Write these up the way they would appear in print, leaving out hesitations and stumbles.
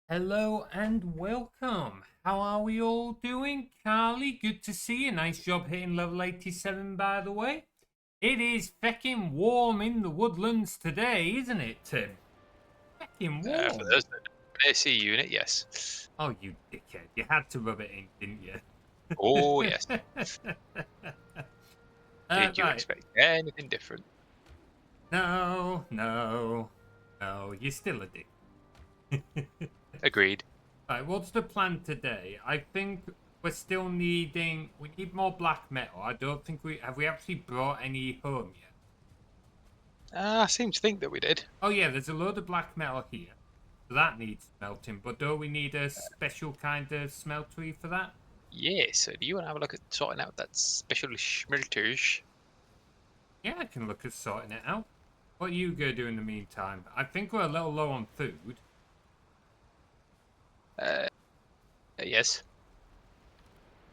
Hello and welcome. How are we all doing? Carly, good to see you. Nice job hitting level 87, by the way. It is feckin' warm in the woodlands today, isn't it, Tim? Feckin' For warm. those that AC unit, yes. Oh, you dickhead. You had to rub it in, didn't you? Oh, yes. Did you Right. expect anything different? No. You're still a dick. Agreed. Right, what's the plan today? I think we're still needing. We need more black metal. I don't think we actually brought any home yet. I seem to think that we did. Oh yeah, there's a load of black metal here, so that needs smelting. But don't we need a special kind of smeltery for that? Yeah, so do you want to have a look at sorting out that special schmelters? Yeah, I can look at sorting it out. What are you gonna do in the meantime? I think we're a little low on food. Uh, yes.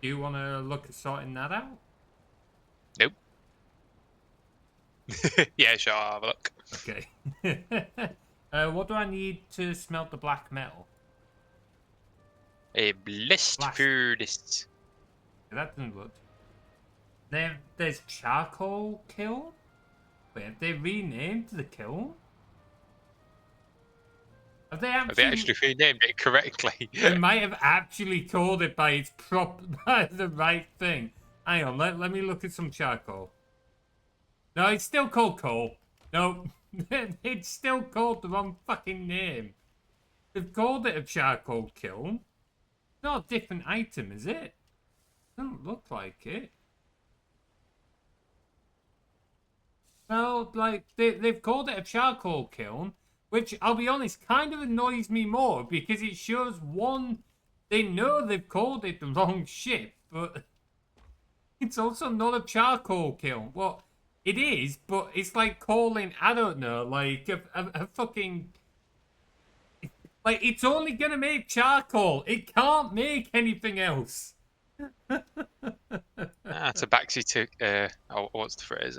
Do you want to look at sorting that out? Nope. Yeah, sure, I'll have a look. Okay. What do I need to smelt the black metal? A blessed Blast. furnace. That doesn't look. There's charcoal kiln. Wait, have they renamed the kiln? Have they Have they actually? actually renamed it correctly? They might have actually called it by its by the right thing. Hang on, let me look at some charcoal. No, it's still called coal. No, it's still called the wrong fucking name. They've called it a charcoal kiln. Not a different item, is it? Doesn't look like it. No, like they've called it a charcoal kiln, which I'll be honest kind of annoys me more because it shows one, they know they've called it the wrong shit, but it's also not a charcoal kiln. Well, it is, but it's like calling, I don't know, like a fucking, like it's only gonna make charcoal. It can't make anything else. Tabaxi to oh, what's the phrase?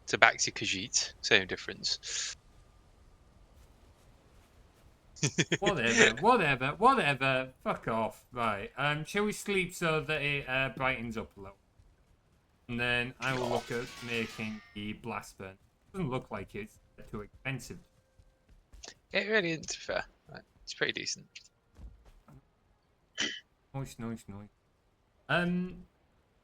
Tabaxi Khajiit, same difference. Whatever. Fuck off. Right. Shall we sleep so that it brightens up a little? And then I will Sure. look at making the blast burn. Doesn't look like it's too expensive. It really isn't fair. Right, it's pretty decent. Nice. Um,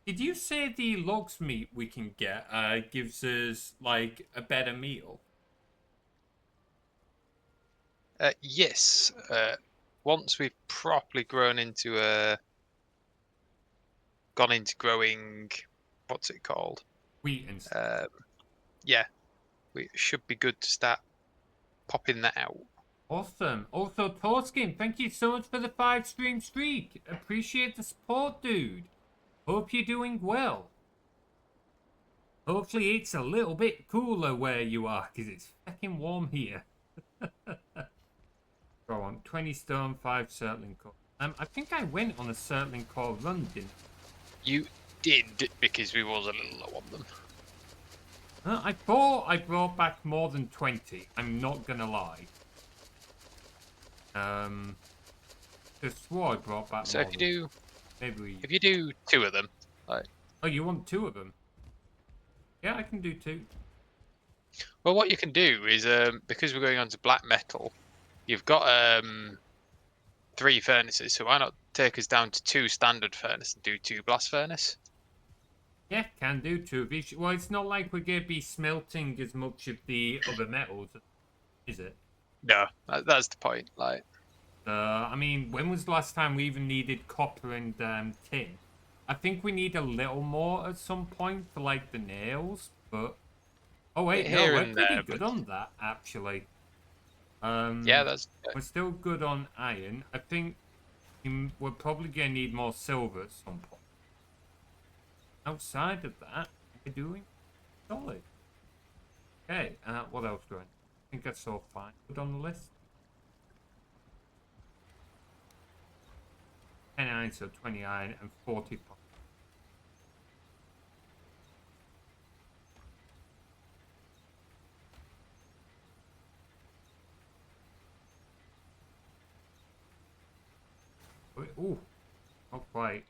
did you say the logs meat we can get gives us like a better meal? Yes. Once we've properly gone into growing, what's it called? Wheat and stuff. Um, yeah, we should be good to start popping that out. Awesome. Also, Torskin, thank you so much for the 5 stream streak. Appreciate the support, dude. Hope you're doing well. Hopefully it's a little bit cooler where you are, because it's fucking warm here. Go on, 20 stone, 5 circling core. I think I went on a circling core run, didn't You did, because we was a little low on them. I? I thought I brought back more than 20, I'm not gonna lie. Just swore I brought back So more than... Maybe if you do two of them, like, Oh, you want 2 of them? Yeah, I can do 2. well, what you can do is because we're going on to black metal, you've got 3 furnaces. So why not take us down to 2 standard furnace and do 2 blast furnace? Yeah, can do 2 of each. Well, it's not like we're gonna be smelting as much of the other metals, is it? No, that's the point. Like, I mean, when was the last time we even needed copper and tin? I think we need a little more at some point for like the nails, but oh wait, no, here we're and pretty there, but good on that actually. yeah, that's We're still good on iron. I think we're probably gonna need more silver at some point. Outside of that, we're doing solid. Okay, what else do I need? I think that's all fine. Good on the list. 10 iron, so 20 iron and 40 pop. Ooh, not quite.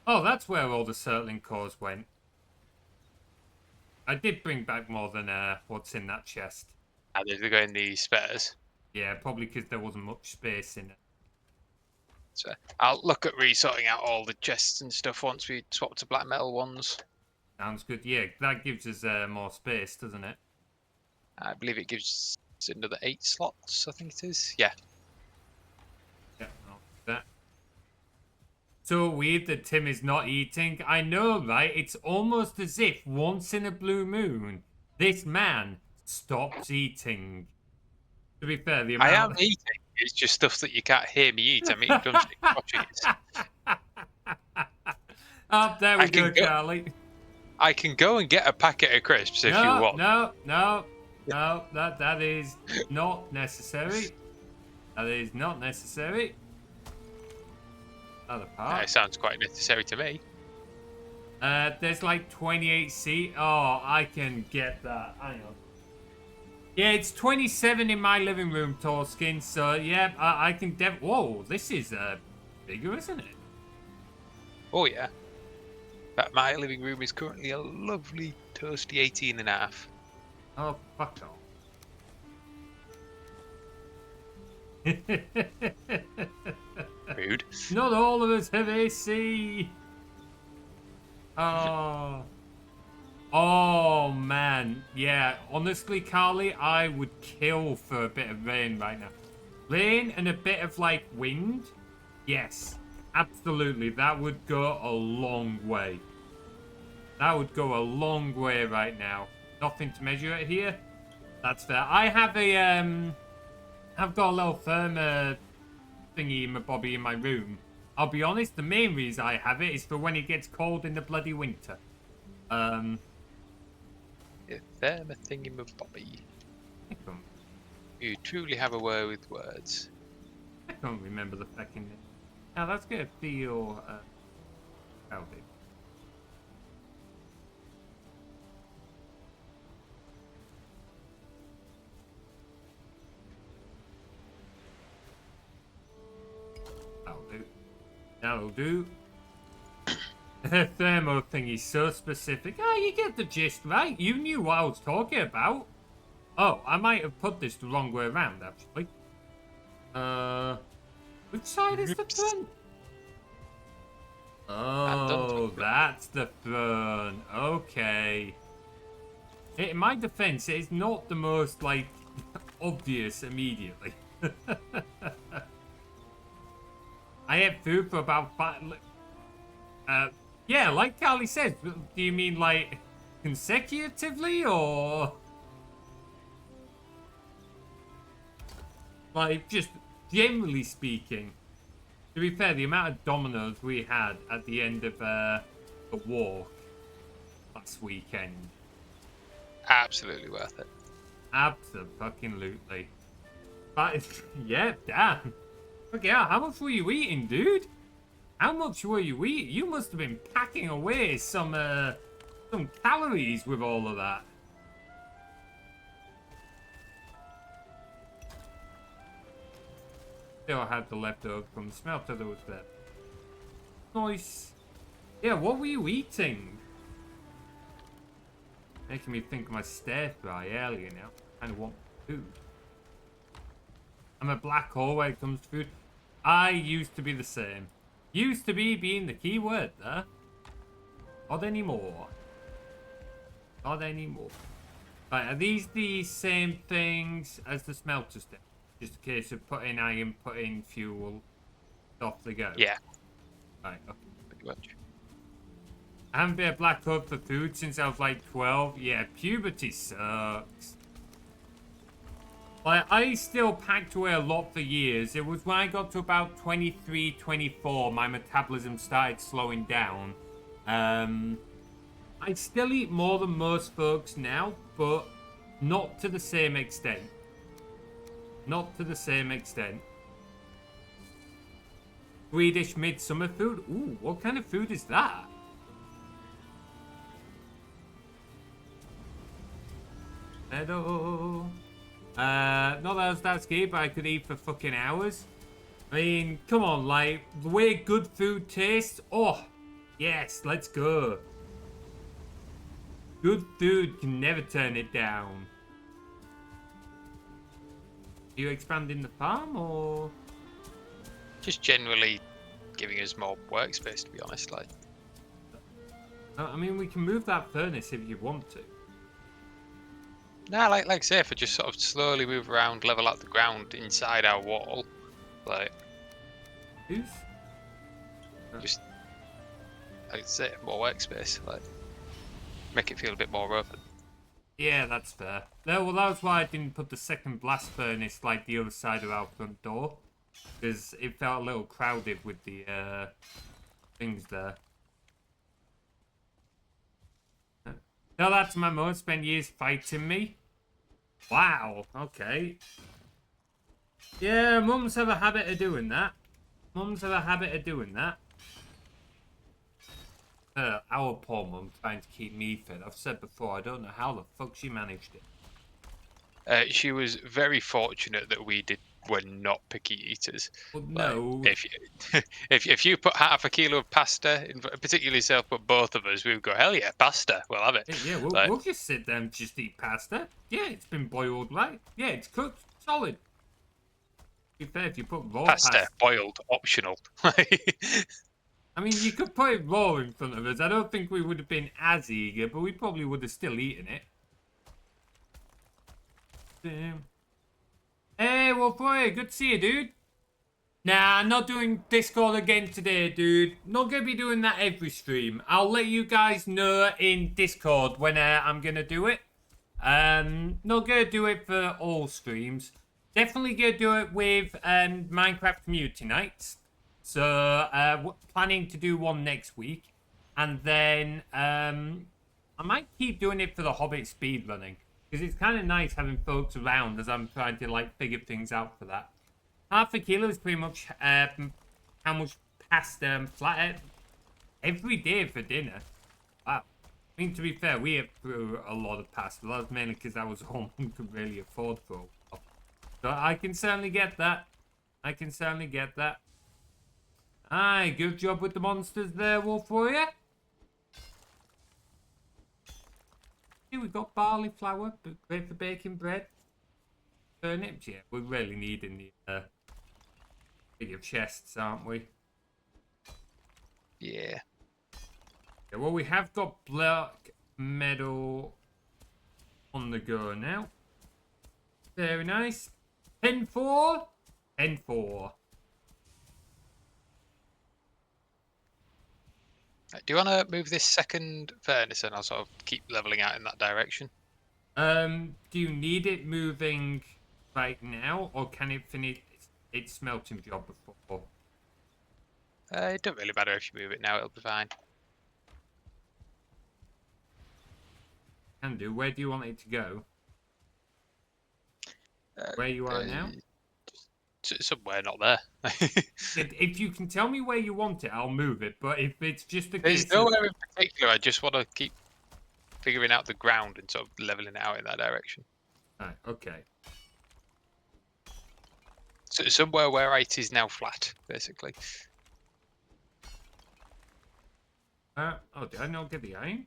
Oh, that's where all the circling cores went. I did bring back more than what's in that chest. And then we go in the spares. Yeah, probably because there wasn't much space in it. So I'll look at resorting out all the chests and stuff once we swap to black metal ones. Sounds good. Yeah, that gives us more space, doesn't it? I believe it gives another 8 slots, I think it is. Yeah. Yeah, I'll do that. So weird that Tim is not eating. I know, right? It's almost as if once in a blue moon, this man stops eating. To be fair, the I am amount... eating. It's just stuff that you can't hear me eat. I'm eating drumstick crotches. Oh, there we go, go, Carly. I can go and get a packet of crisps if you want. No. That is not necessary. That is not necessary. Other part. It sounds quite necessary to me. There's like 28 seats. Oh, I can get that. Hang on. Yeah, it's 27 in my living room, Torskin. So yeah, I can whoa, this is bigger, isn't it? Oh yeah. But my living room is currently a lovely toasty 18.5. Oh, fuck off. Rude. Not all of us have AC. Oh. Oh, man. Yeah, honestly, Carly, I would kill for a bit of rain right now. Rain and a bit of, like, wind? Yes, absolutely. That would go a long way. That would go a long way right now. Nothing to measure it here. That's fair. I have a, I've got a little thermo thingy in my bobby in my room. I'll be honest, the main reason I have it is for when it gets cold in the bloody winter. If them a thingy-ma-bobby. You truly have a way with words. I can't remember the fucking name. Now that's gonna feel how big. That'll do. Thermo thing is so specific. Ah, you get the gist, right? You knew what I was talking about. Oh, I might have put this the wrong way around, actually. Which side is the front? Oh, that's the front. Okay. In my defense, it's not the most, like, obvious immediately. I had food for about 5... yeah, like Carly says, do you mean, like, consecutively, or... Like, just generally speaking. To be fair, the amount of dominoes we had at the end of the walk last weekend. Absolutely worth it. Absolutely. But, yeah, damn. Okay, how much were you eating, dude? How much were you eating? You must have been packing away some calories with all of that. Still had the leftover from the smelter that was there. Nice. Yeah, what were you eating? Making me think of my stir fry earlier now. I kind of want food. I'm a black hole when it comes to food. I used to be the same. Used to be being the key word there. Not anymore. Not anymore. Right, are these the same things as the smelter stick? Just a case of putting iron, putting fuel, off they go? Yeah. Right, okay. Pretty much. I haven't been a black hole for food since I was like 12. Yeah, puberty sucks. Like, I still packed away a lot for years. It was when I got to about 23, 24, my metabolism started slowing down. I still eat more than most folks now, but not to the same extent. Not to the same extent. Swedish midsummer food? Ooh, what kind of food is that? Hello. Not that I was that scared, but I could eat for fucking hours. I mean, come on, like, the way good food tastes. Oh, yes, let's go. Good food can never turn it down. Are you expanding the farm, or? Just generally giving us more workspace, to be honest. Like, I mean, we can move that furnace if you want to. nah, like I say, if I just sort of slowly move around, level out the ground inside our wall, like, Who's? just like I say, more workspace, like, make it feel a bit more open. Yeah, that's fair. No, well, that was why I didn't put the second blast furnace like the other side of our front door, because it felt a little crowded with the things there. Tell that to my mum. Spent years fighting me. Wow. Okay. Yeah, mums have a habit of doing that. Mums have a habit of doing that. Our poor mum trying to keep me fed. I've said before, I don't know how the fuck she managed it. She was very fortunate that were not picky eaters. Well, Like, no. if you, if you put half a kilo of pasta, particularly self, but both of us, we would go, hell yeah, pasta, we'll have it. Yeah, Like, we'll just sit there and just eat pasta. Yeah, it's been boiled right. Yeah, it's cooked. Solid. To be fair, if you put raw pasta, boiled, optional. I mean, you could put it raw in front of us. I don't think we would have been as eager, but we probably would have still eaten it. Hey, Wolfboy, good to see you, dude. Nah, I'm not doing Discord again today, dude. Not gonna be doing that every stream. I'll let you guys know in Discord when I'm gonna do it. Not gonna do it for all streams. Definitely gonna do it with Minecraft Community Nights. So, planning to do one next week. And then, I might keep doing it for the Hobbit speedrunning. Because it's kind of nice having folks around as I'm trying to, like, figure things out for that. Half a kilo is pretty much how much pasta and flathead every day for dinner. Wow. I mean, to be fair, we ate through a lot of pasta. That was mainly because I was home and could really afford for a while. So I can certainly get that. I can certainly get that. Aye, good job with the monsters there, Wolf Warrior. Here we got barley flour, but great for baking bread. Turnips, yeah, we're really needing the bigger chests, aren't we? Yeah. Yeah, well, we have got black metal on the go now. Very nice. 10-4. 10-4. Do you want to move this second furnace and I'll sort of keep leveling out in that direction? Do you need it moving right now, or can it finish its smelting job before? It don't really matter if you move it now, it'll be fine. Can do. Where do you want it to go? Where you are now? Somewhere not there. If you can tell me where you want it, I'll move it. But if it's just a case There's nowhere in particular. I just want to keep figuring out the ground and sort of leveling it out in that direction. Right, okay. So somewhere where it is now flat, basically. Oh, did I not get the iron?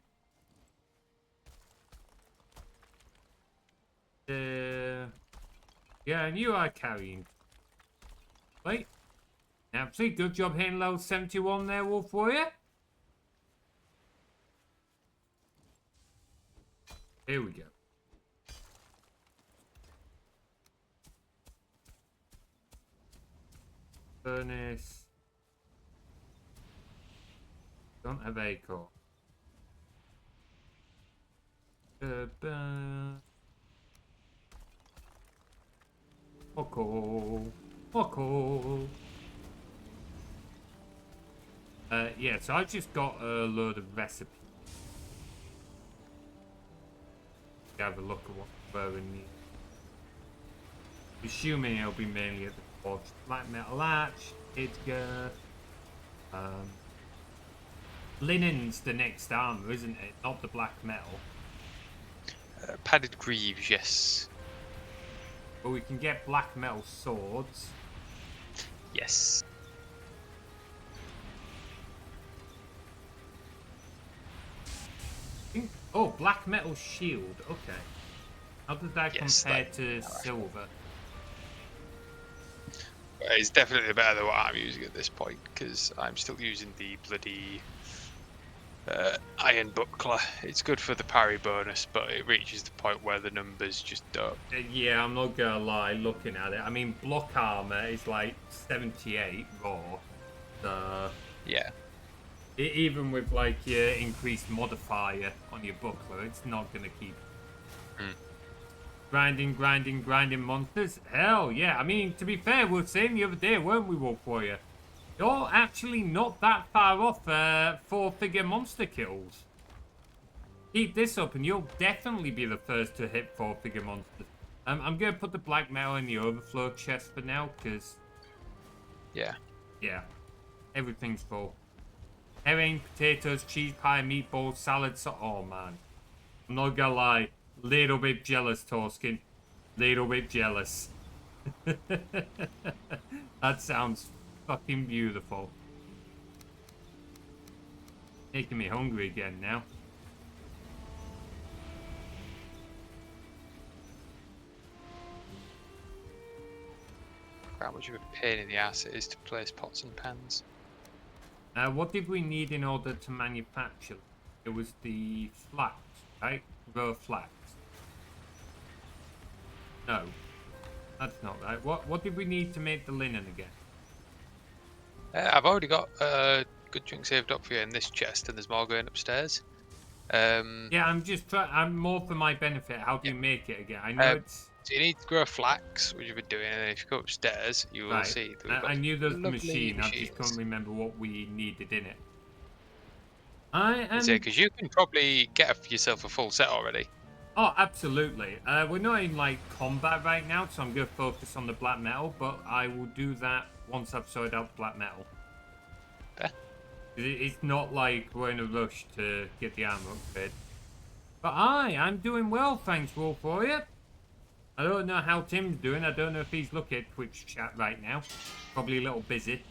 Yeah, and you are carrying. Wait. Absolutely good job hitting level 71 there, Wolf Warrior. Here we go. Furnace. Don't have acorn. Poco. Yeah, so I've just got a load of recipes. Have a look at what we're in need. Assuming it'll be mainly at the forge. Black metal arch, Edgar. Linen's the next armor, isn't it? Not the black metal. Padded greaves, yes. But we can get black metal swords. Yes. Oh, black metal shield. Okay. How does that Yes, compare to silver? It's definitely better than what I'm using at this point, because I'm still using the bloody iron buckler. It's good for the parry bonus, but it reaches the point where the numbers just don't. Yeah, I'm not gonna lie, looking at it. I mean, block armor is like 78 raw. So, Yeah. even with like your increased modifier on your buckler, it's not gonna keep Mm. grinding monsters. Hell yeah. I mean, to be fair, we were saying the other day, weren't we, Wolf Warrior? You're actually not that far off 4-figure monster kills. Keep this up and you'll definitely be the first to hit 4-figure monsters. I'm going to put the black metal in the overflow chest for now, because... Yeah. Yeah. Everything's full. Herring, potatoes, cheese pie, meatballs, salads. Oh, man. I'm not going to lie. Little bit jealous, Torskin. Little bit jealous. That sounds fucking beautiful. Making me hungry again now. How much of a pain in the ass it is to place pots and pans. What did we need in order to manufacture? It was the flax, right? Raw flax. No, that's not right. What did we need to make the linen again? I've already got a good chunk saved up for you in this chest, and there's more going upstairs. Yeah, I'm just trying. I'm more for my benefit. How do you make it again? I know it's. So you need to grow flax, which you've been doing, and if you go upstairs, you will Right. see that we've got I knew there was the lovely machine. I just machines. couldn't remember what we needed in it. I am. Because you can probably get yourself a full set already. Oh, absolutely. We're not in like combat right now, so I'm gonna focus on the black metal. But I will do that once I've sorted out the black metal. Okay. It's not like we're in a rush to get the armor upgrade. But I'm doing well, thanks, Wolf Warrior. I don't know how Tim's doing. I don't know if he's looking at Twitch chat right now. Probably a little busy.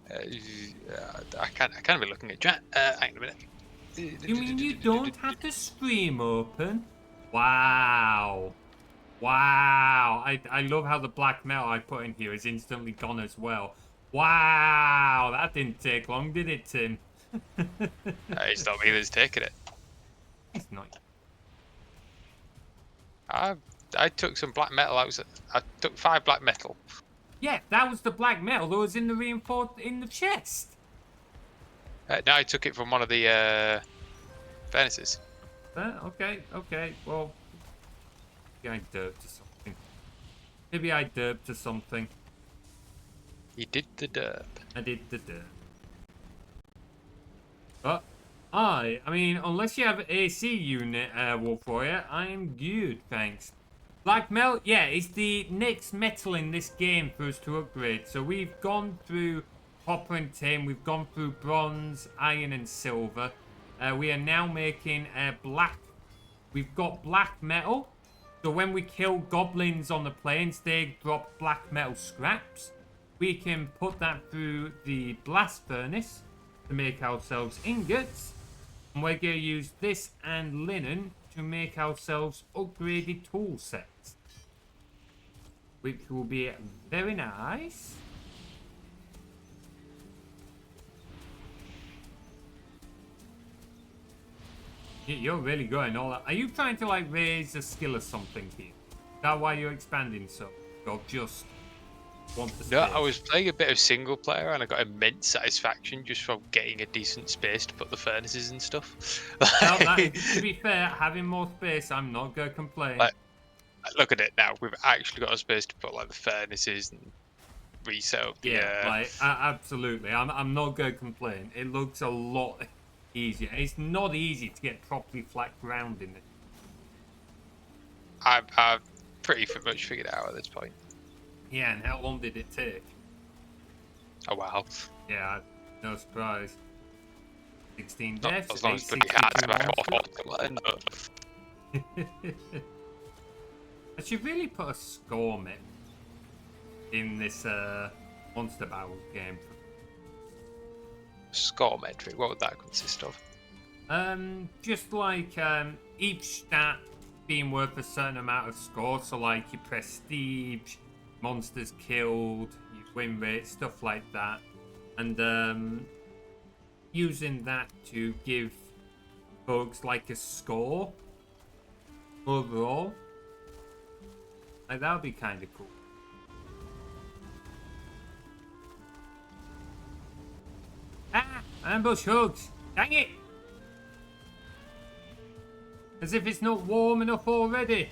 I can't be looking at chat. Hang on a minute. You mean you don't have the stream open? Wow. Wow. I love how the black metal I put in here is instantly gone as well. Wow. That didn't take long, did it, Tim? It's not me that's taking it. It's not. I took some black metal out. I took 5 black metal. Yeah, that was the black metal that was in the reinforced in the chest. No, I took it from one of the furnaces. Okay. Well, maybe I derped to something. Maybe I derped to something. You did the derp. I did the derp. But I mean, unless you have AC unit, Wolf Warrior, I'm good, thanks. Black metal, yeah, it's the next metal in this game for us to upgrade. So we've gone through copper and tin, we've gone through bronze, iron and silver. We are now making black. We've got black metal. So when we kill goblins on the plains, they drop black metal scraps. We can put that through the blast furnace to make ourselves ingots. And we're going to use this and linen to make ourselves upgraded tool sets, which will be very nice. You're really going all out. Are you trying to like raise a skill or something here? Is that why you're expanding so? Or just want to? No, I was playing a bit of single player and I got immense satisfaction just from getting a decent space to put the furnaces and stuff. Well, to be fair, having more space, I'm not gonna complain. Like, look at it now. We've actually got a space to put like the furnaces and reset up. Absolutely. I'm not gonna complain. It looks a lot easier. It's not easy to get properly flat ground in it. I've pretty much figured it out at this point. Yeah, and how long did it take? Oh wow. Yeah, no surprise. 16 Not deaths. as long as bloody hard. I should really put a score, man. in this monster battle game. Score metric. What would that consist of? Just like each stat being worth a certain amount of score. So like your prestige, monsters killed, your win rate, stuff like that, and using that to give folks like a score overall. Like that would be kind of cool. Ah, ambush hooks! Dang it! As if it's not warm enough already.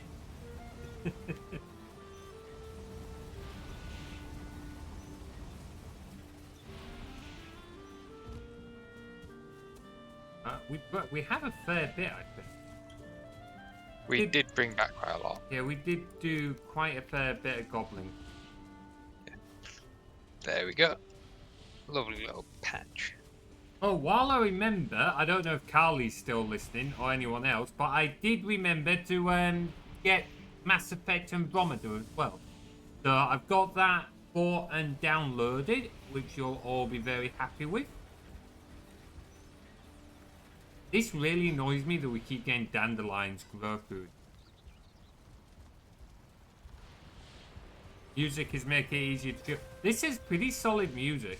We have a fair bit, I think. We did bring back quite a lot. Yeah, we did do quite a fair bit of goblin. Yeah. There we go. Lovely little patch. Oh, while I remember, I don't know if Carly's still listening or anyone else, but I did remember to get Mass Effect Andromeda as well. So I've got that bought and downloaded, which you'll all be very happy with. This really annoys me that we keep getting dandelions grow food. Music is making it easier to... This is pretty solid music,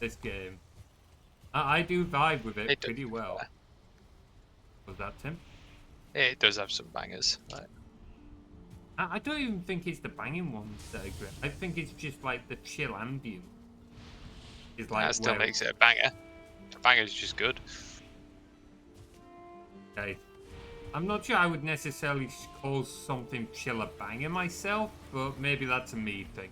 this game. I do vibe with it pretty well. Was that Tim? It does have some bangers. Right? I don't even think it's the banging ones that are great. I think it's just like the chill ambient. It's like that still makes it a banger. A banger is just good. Okay. I'm not sure I would necessarily call something chill a banger myself, but maybe that's a me thing.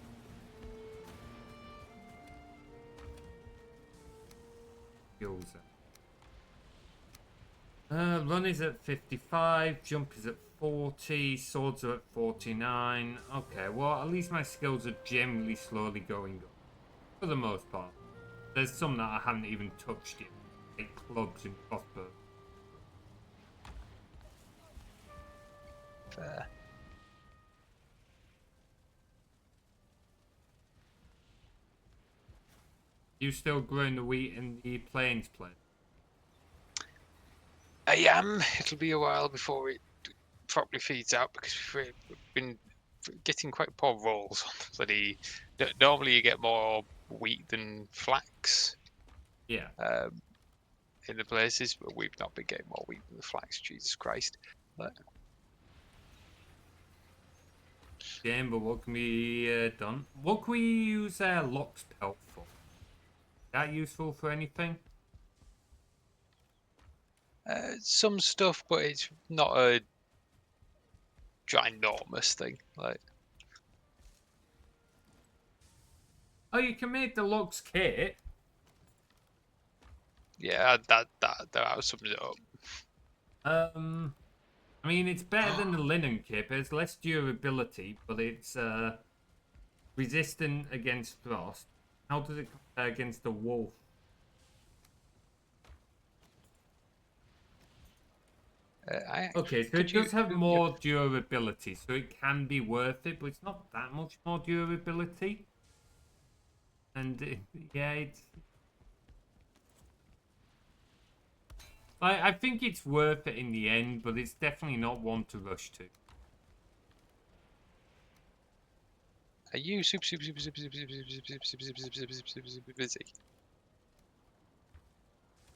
Run is at 55, jump is at 40, swords are at 49. Okay, well at least my skills are generally slowly going up. For the most part. There's some that I haven't even touched yet. Like clubs and crossbows. Fair. You still growing the wheat in the plains place? I am. It'll be a while before it properly feeds out because we've been getting quite poor rolls on bloody. Normally you get more wheat than flax. Yeah. In the places, but we've not been getting more wheat than the flax. Jesus Christ. But... Game, but what can be done? What can we use Locke's pelt for? Is that useful for anything? Some stuff, but it's not a ginormous thing. Like, oh, you can make the Locke's kit. yeah, that sums it up. I mean, it's better than the linen kit, but it's less durability, but it's resistant against frost. How does it compare against the wolf? Okay, so it does have more durability, so it can be worth it, but it's not that much more durability. And yeah, it's... I think it's worth it in the end, but it's definitely not one to rush to. Are you super busy?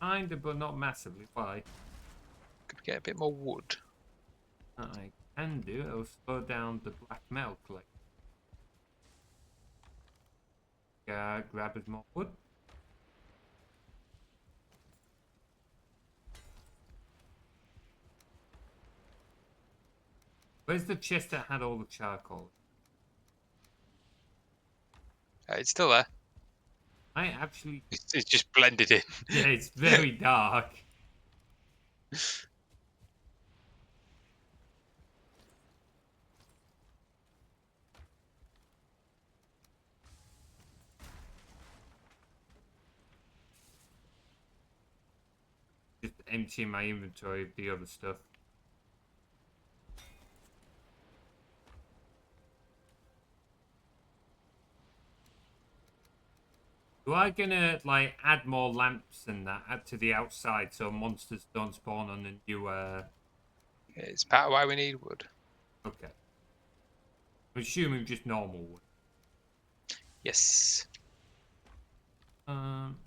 Kinda, but not massively. Why? Could we get a bit more wood? I can do. It'll slow down the black metal collection. Grab as more wood. Where's the chest that had all the charcoal? It's still there. I actually... It's just blended in. Yeah, it's very dark. Just emptying my inventory of the other stuff. Do I gonna like add more lamps and that add to the outside so monsters don't spawn on the new It's part of why we need wood. Okay. I'm assuming just normal wood. Yes. Um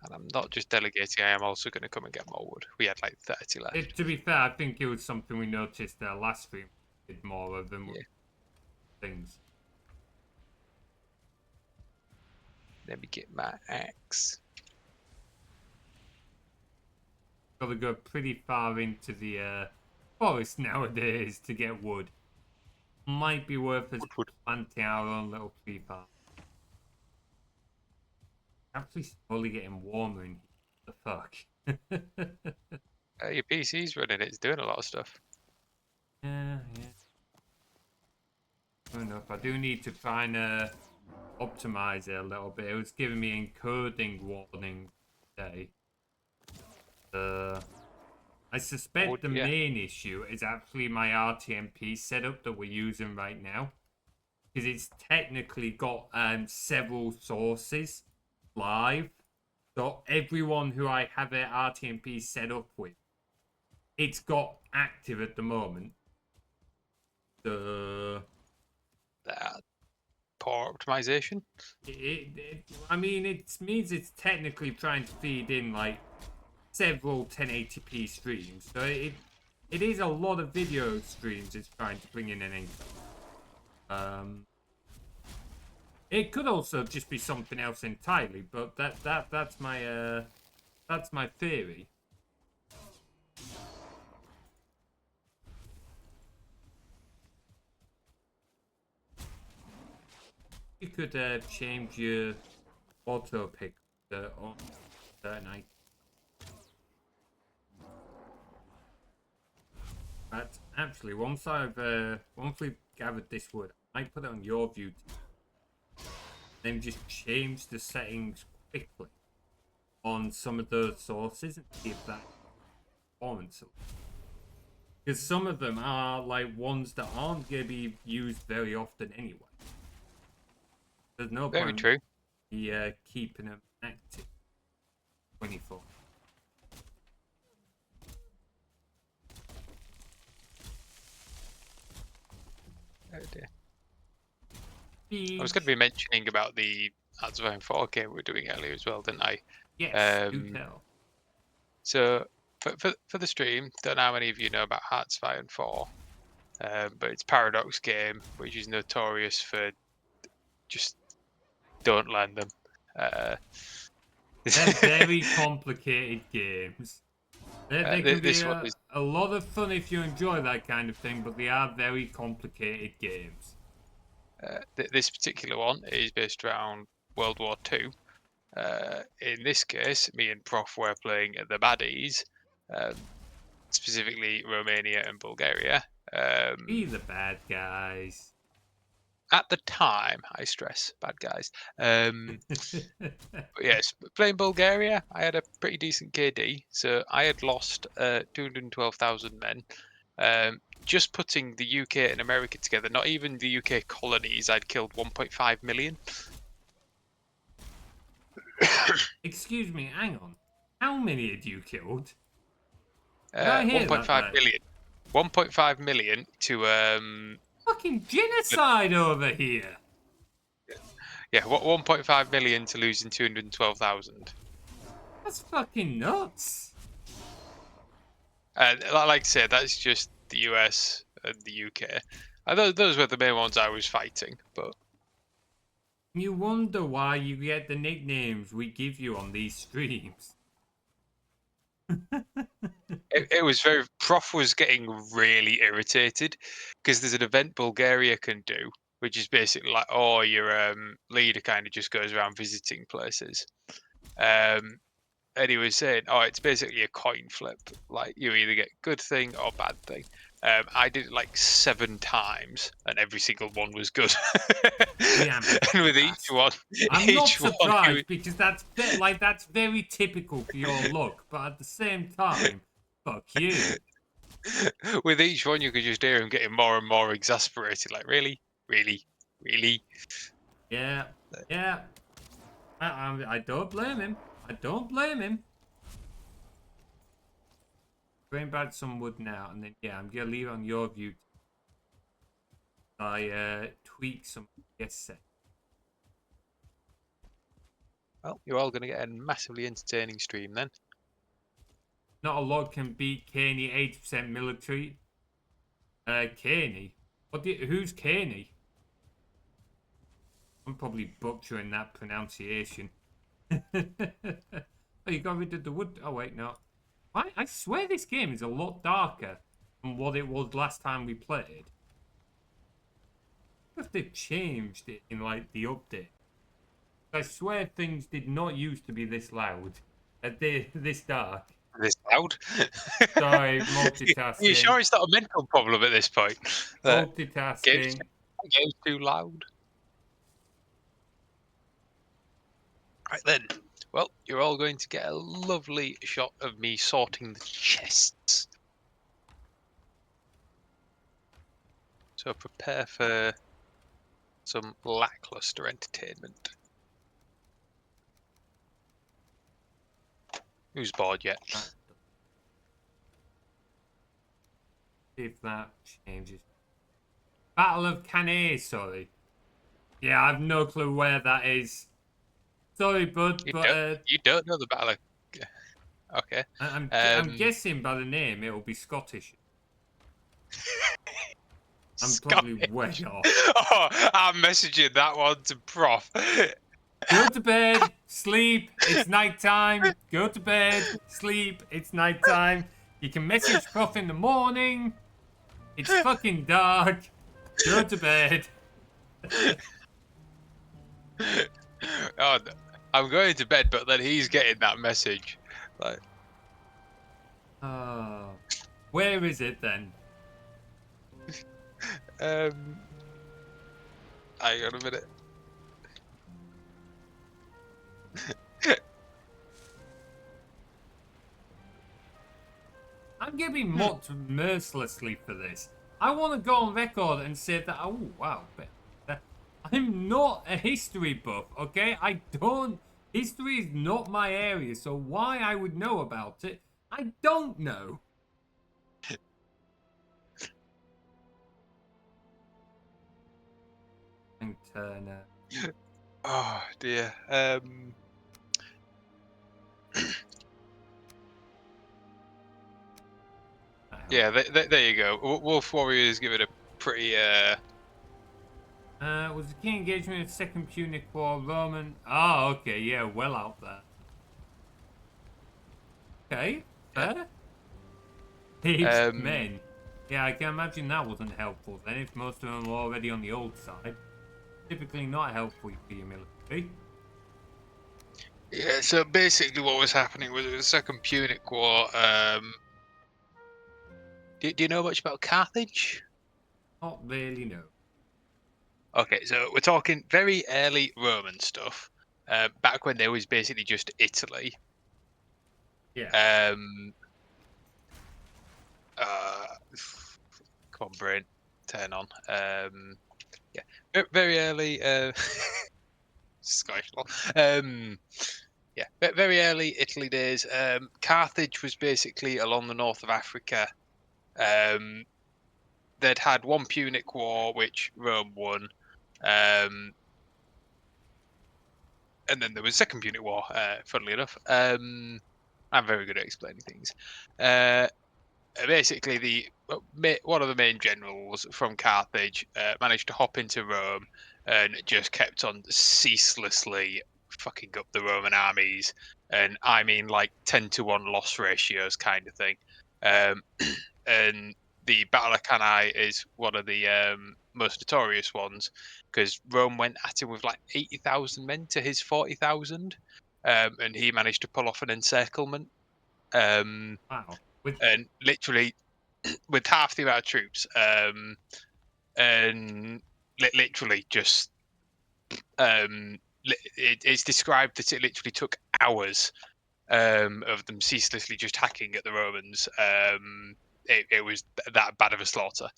And I'm not just delegating, I am also going to come and get more wood. We had like 30 left. to be fair, I think it was something we noticed last stream. Did more of them Yeah. things. Let me get my axe. Gotta go pretty far into the forest nowadays to get wood. Might be worth us Wood. planting our own little tree farm. Actually, slowly getting warmer in here. What the fuck? Your PC's running, it's doing a lot of stuff. Yeah. Fair enough. I do need to try and optimize it a little bit. It was giving me encoding warning today. I suspect the main issue is actually my RTMP setup that we're using right now. Because it's technically got several sources live. So everyone who I have an RTMP set up with, it's got active at the moment. Poor optimization. I mean, it means it's technically trying to feed in like several 1080p streams. So it is a lot of video streams it's trying to bring in an income. It could also just be something else entirely, but that's my theory. You could change your auto pick on certain items. But actually, once we've gathered this wood, I might put it on your view. Then just change the settings quickly on some of those sources and see if that performance. Because some of them are like ones that aren't going to be used very often anyway. There's no Very point true. Keeping them active 24. Oh dear. Beach. I was going to be mentioning about the Valheim 4K we were doing earlier as well, didn't I? Yes, do tell. So for the stream, don't know how many of you know about Heartsfire 4, but it's Paradox game, which is notorious for just don't learn them. They're very complicated games. They can be a lot of fun if you enjoy that kind of thing, but they are very complicated games. This particular one is based around World War II. In this case, me and Prof were playing the baddies, specifically Romania and Bulgaria. Be the bad guys. At the time, I stress, bad guys. Yes, playing Bulgaria, I had a pretty decent KD, so I had lost 212,000 men. Just putting the UK and America together, not even the UK colonies, I'd killed 1.5 million. Excuse me, hang on. How many had you killed? 1.5 million. 1.5 million to fucking genocide over here. Yeah, what 1.5 million to losing 212,000. That's fucking nuts. Like I said, that's just the US and the UK. Those were the main ones I was fighting, but you wonder why you get the nicknames we give you on these streams. it was very. Prof was getting really irritated because there's an event Bulgaria can do, which is basically like, oh, your leader kind of just goes around visiting places. And he was saying, oh, it's basically a coin flip. Like, you either get good thing or bad thing. I did it like 7 times, and every single one was good. And with each one, I'm not surprised because that's very typical for your look. But at the same time, fuck you. With each one, you could just hear him getting more and more exasperated. Like, really, really, really. Yeah. I don't blame him. I don't blame him. Bring back some wood now, and then yeah, I'm gonna leave it on your view. I tweak some guest set. Well, you're all going to get a massively entertaining stream then. Not a lot can beat Caney 80% military. Caney? Who's Caney? I'm probably butchering that pronunciation. Oh, you got rid of the wood. Oh, wait, no. I swear this game is a lot darker than what it was last time we played. If they've changed it in, like, the update. I swear things did not used to be this loud. This dark. This loud? Sorry, Are you sure multitasking. it's not a mental problem at this point? Multitasking. Game's too loud. Right then. Well, you're all going to get a lovely shot of me sorting the chests. So prepare for some lackluster entertainment. Who's bored yet? If that changes. Battle of Cannae, sorry. Yeah, I have no clue where that is. Sorry, bud, but you don't know the battle of... Okay. I'm guessing by the name it'll be Scottish. I'm probably way off. Oh, I'm messaging that one to Prof. Go to bed, sleep, it's nighttime. Go to bed, sleep, it's nighttime. You can message Prof in the morning. It's fucking dark. Go to bed. Oh, I'm going to bed, but then he's getting that message. Like, Oh, where is it then? hang on a minute. I'm getting mocked mercilessly for this. I want to go on record and say that, oh, wow. I'm not a history buff, okay? History is not my area, so why I would know about it, I don't know. And Turner. Oh, dear. Yeah, there you go. Wolf Warriors give it a pretty, Was the key engagement of Second Punic War Roman? Oh, okay, yeah, well out there. Okay, fair. Heaps of men. Yeah, I can imagine that wasn't helpful then if most of them were already on the old side. Typically not helpful for your military. Yeah, so basically what was happening was the Second Punic War. Do you know much about Carthage? Not really, no. Okay, so we're talking very early Roman stuff, back when there was basically just Italy. Yeah. Come on, brain, turn on. Yeah, very early. Scottish law. Yeah, very early Italy days. Carthage was basically along the north of Africa. They'd had one Punic War, which Rome won. And then there was Second Punic War, funnily enough. I'm very good at explaining things. Basically, one of the main generals from Carthage managed to hop into Rome and just kept on ceaselessly fucking up the Roman armies. And I mean, like 10-1 loss ratios kind of thing. And the Battle of Cannae is one of the most notorious ones because Rome went at him with like 80,000 men to his 40,000, and he managed to pull off an encirclement. Wow. And literally with half the amount of troops, and literally just it's described that it literally took hours of them ceaselessly just hacking at the Romans. It was that bad of a slaughter.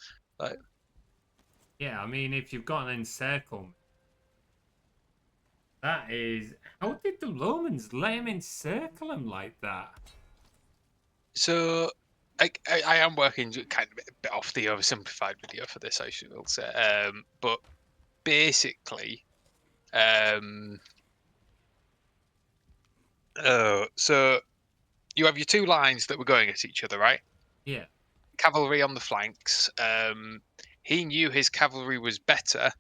Yeah, I mean, if you've got an encirclement, That is... How did the Romans let him encircle him like that? So I am working kind of a bit off the oversimplified video for this, I should will say. But basically, so you have your two lines that were going at each other, right? Yeah. Cavalry on the flanks. He knew his cavalry was better,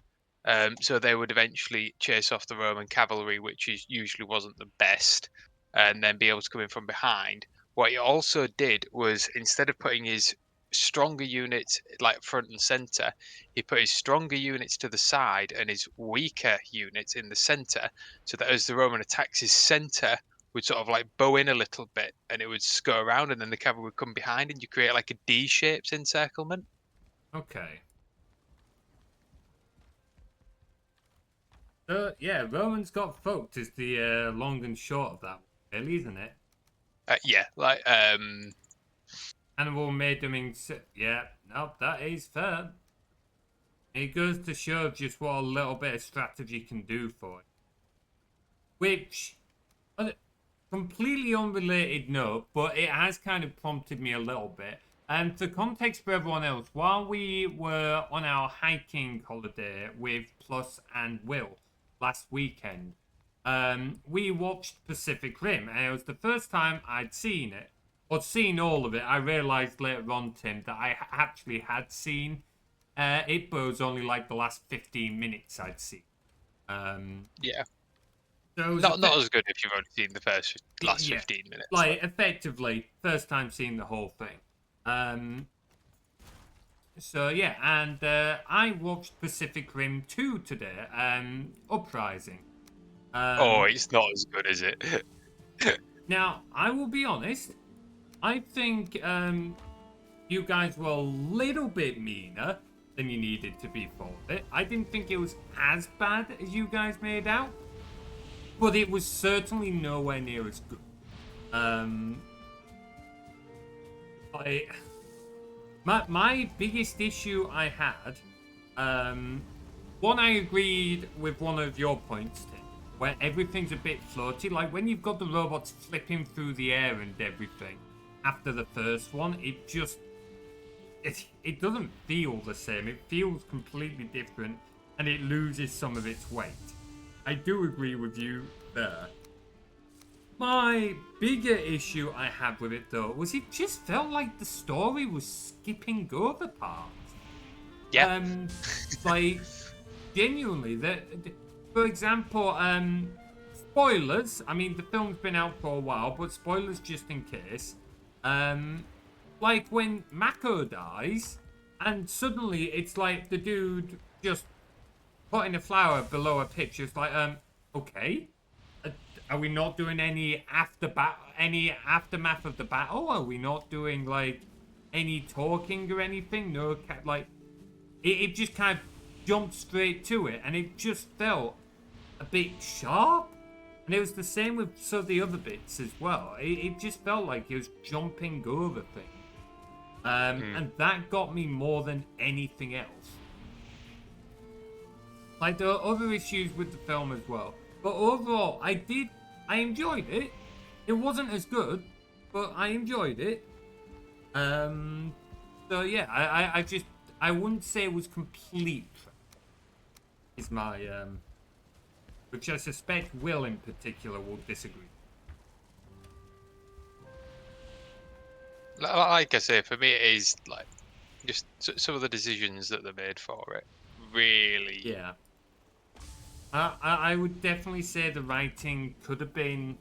so they would eventually chase off the Roman cavalry, which usually wasn't the best, and then be able to come in from behind. What he also did was, instead of putting his stronger units like front and center, he put his stronger units to the side and his weaker units in the center, so that as the Roman attacks his center, would sort of like bow in a little bit and it would go around and then the cavalry would come behind and you create like a D-shaped encirclement. Okay. Yeah, Romans got fucked is the long and short of that, really, isn't it? Yeah, like Hannibal made them in... Yeah, no, that is fair. It goes to show just what a little bit of strategy can do for it. Which, completely unrelated note, but it has kind of prompted me a little bit. And for context for everyone else, while we were on our hiking holiday with Plus and Will last weekend, we watched Pacific Rim, and it was the first time I'd seen it, or seen all of it. I realised later on, Tim, that I actually had seen it, but it was only like the last 15 minutes I'd seen. yeah, So it was not as good if you've only seen the first last yeah, 15 minutes. like effectively first time seeing the whole thing. So yeah, and I watched Pacific Rim 2 today, Uprising. Oh, it's not as good, is it? Now I will be honest, I think you guys were a little bit meaner than you needed to be for it. I didn't think it was as bad as you guys made out, but it was certainly nowhere near as good. I my biggest issue I had, one, I agreed with one of your points, Tim, where everything's a bit floaty. Like when you've got the robots flipping through the air and everything after the first one, it doesn't feel the same. It feels completely different, and it loses some of its weight. I do agree with you there. My bigger issue I had with it though was it just felt like the story was skipping over parts. Yeah. Like genuinely, for example, spoilers. I mean, the film's been out for a while, but spoilers just in case. Like when Mako dies, and suddenly it's like the dude just putting a flower below a pitch. It's like, okay. Are we not doing any aftermath of the battle? Are we not doing like any talking or anything? No, like it just kind of jumped straight to it, and it just felt a bit sharp. And it was the same with some of the other bits as well. It just felt like it was jumping over things, and that got me more than anything else. Like there are other issues with the film as well, but overall, I enjoyed it. It wasn't as good, but I enjoyed it. So yeah, I wouldn't say it was complete. Is my which I suspect Will in particular will disagree. Like I say, for me, it is like just some of the decisions that they made for it. Really. Yeah. I would definitely say the writing could have been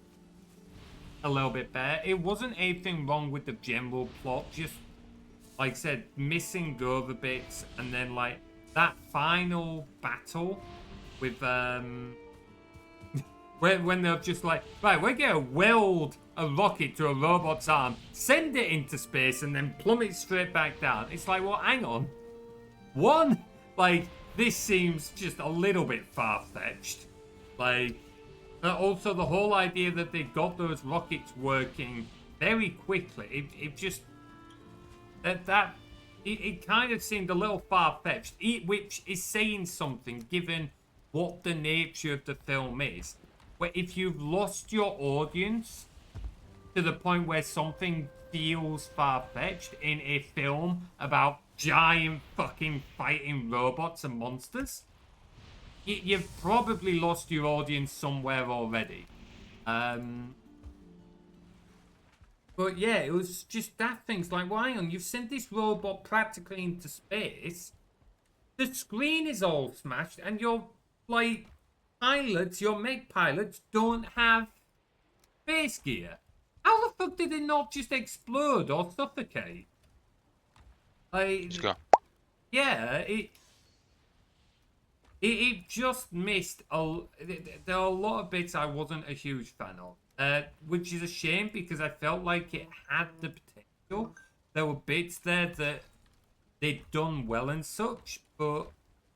a little bit better. It wasn't anything wrong with the general plot, just like I said, missing the other bits, and then like that final battle with when they're just like, right, we're gonna weld a rocket to a robot's arm, send it into space, and then plummet straight back down. It's like, well, hang on, one, like this seems just a little bit far-fetched. Like, also the whole idea that they got those rockets working very quickly, it just it kind of seemed a little far-fetched, which is saying something given what the nature of the film is. Where if you've lost your audience to the point where something feels far-fetched in a film about giant fucking fighting robots and monsters, you've probably lost your audience somewhere already. But yeah, it was just that thing's like, why on? You've sent this robot practically into space. The screen is all smashed, and your like pilots, your mech pilots, don't have base gear. How the fuck did it not just explode or suffocate? Let's Like, go. yeah, it just missed a. There are a lot of bits I wasn't a huge fan of, which is a shame because I felt like it had the potential. There were bits there that they'd done well and such, but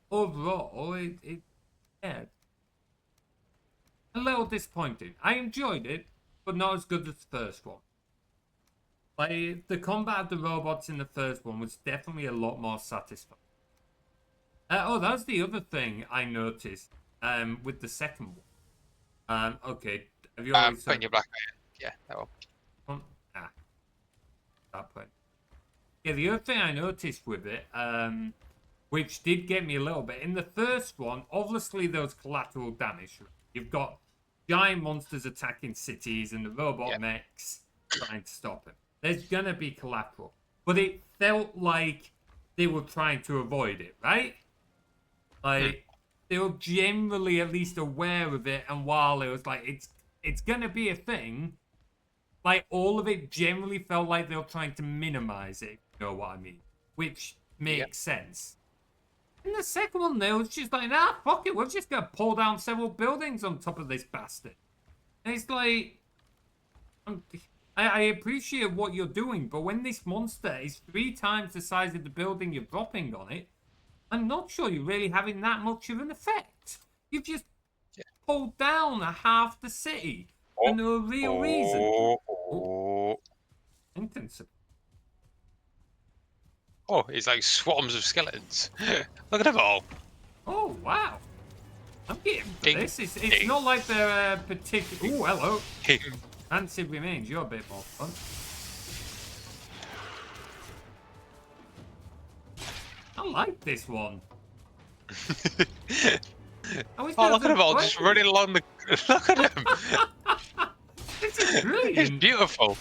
overall, yeah, a little disappointing. I enjoyed it, but not as good as the first one. Like the combat of the robots in the first one was definitely a lot more satisfying. Oh, that's the other thing I noticed with the second one. Okay, have you already Putting your black eye in. Yeah, that will. Ah, that point. Yeah, the other thing I noticed with it, which did get me a little bit, in the first one, obviously there was collateral damage. You've got giant monsters attacking cities and the robot mechs trying to stop them. There's gonna be collateral. But it felt like they were trying to avoid it, right? Like, they were generally at least aware of it, and while it was like, it's gonna be a thing, like, all of it generally felt like they were trying to minimize it, you know what I mean? Which makes sense. In the second one, though, it's just like, nah, fuck it, we're just gonna pull down several buildings on top of this bastard. And it's like, I appreciate what you're doing, but when this monster is 3 times the size of the building you're dropping on it, I'm not sure you're really having that much of an effect. You've just pulled down a half the city for no real reason. Inconceivable. Oh, it's like swarms of skeletons. Look at them all. Oh, wow. I'm getting for Ding, this. It's ding. not like they're particular. Oh, hello. Ding. Nancy remains. You're a bit more fun. I like this one. Oh, look at them all just running along the. Look at them. This is brilliant. It's beautiful.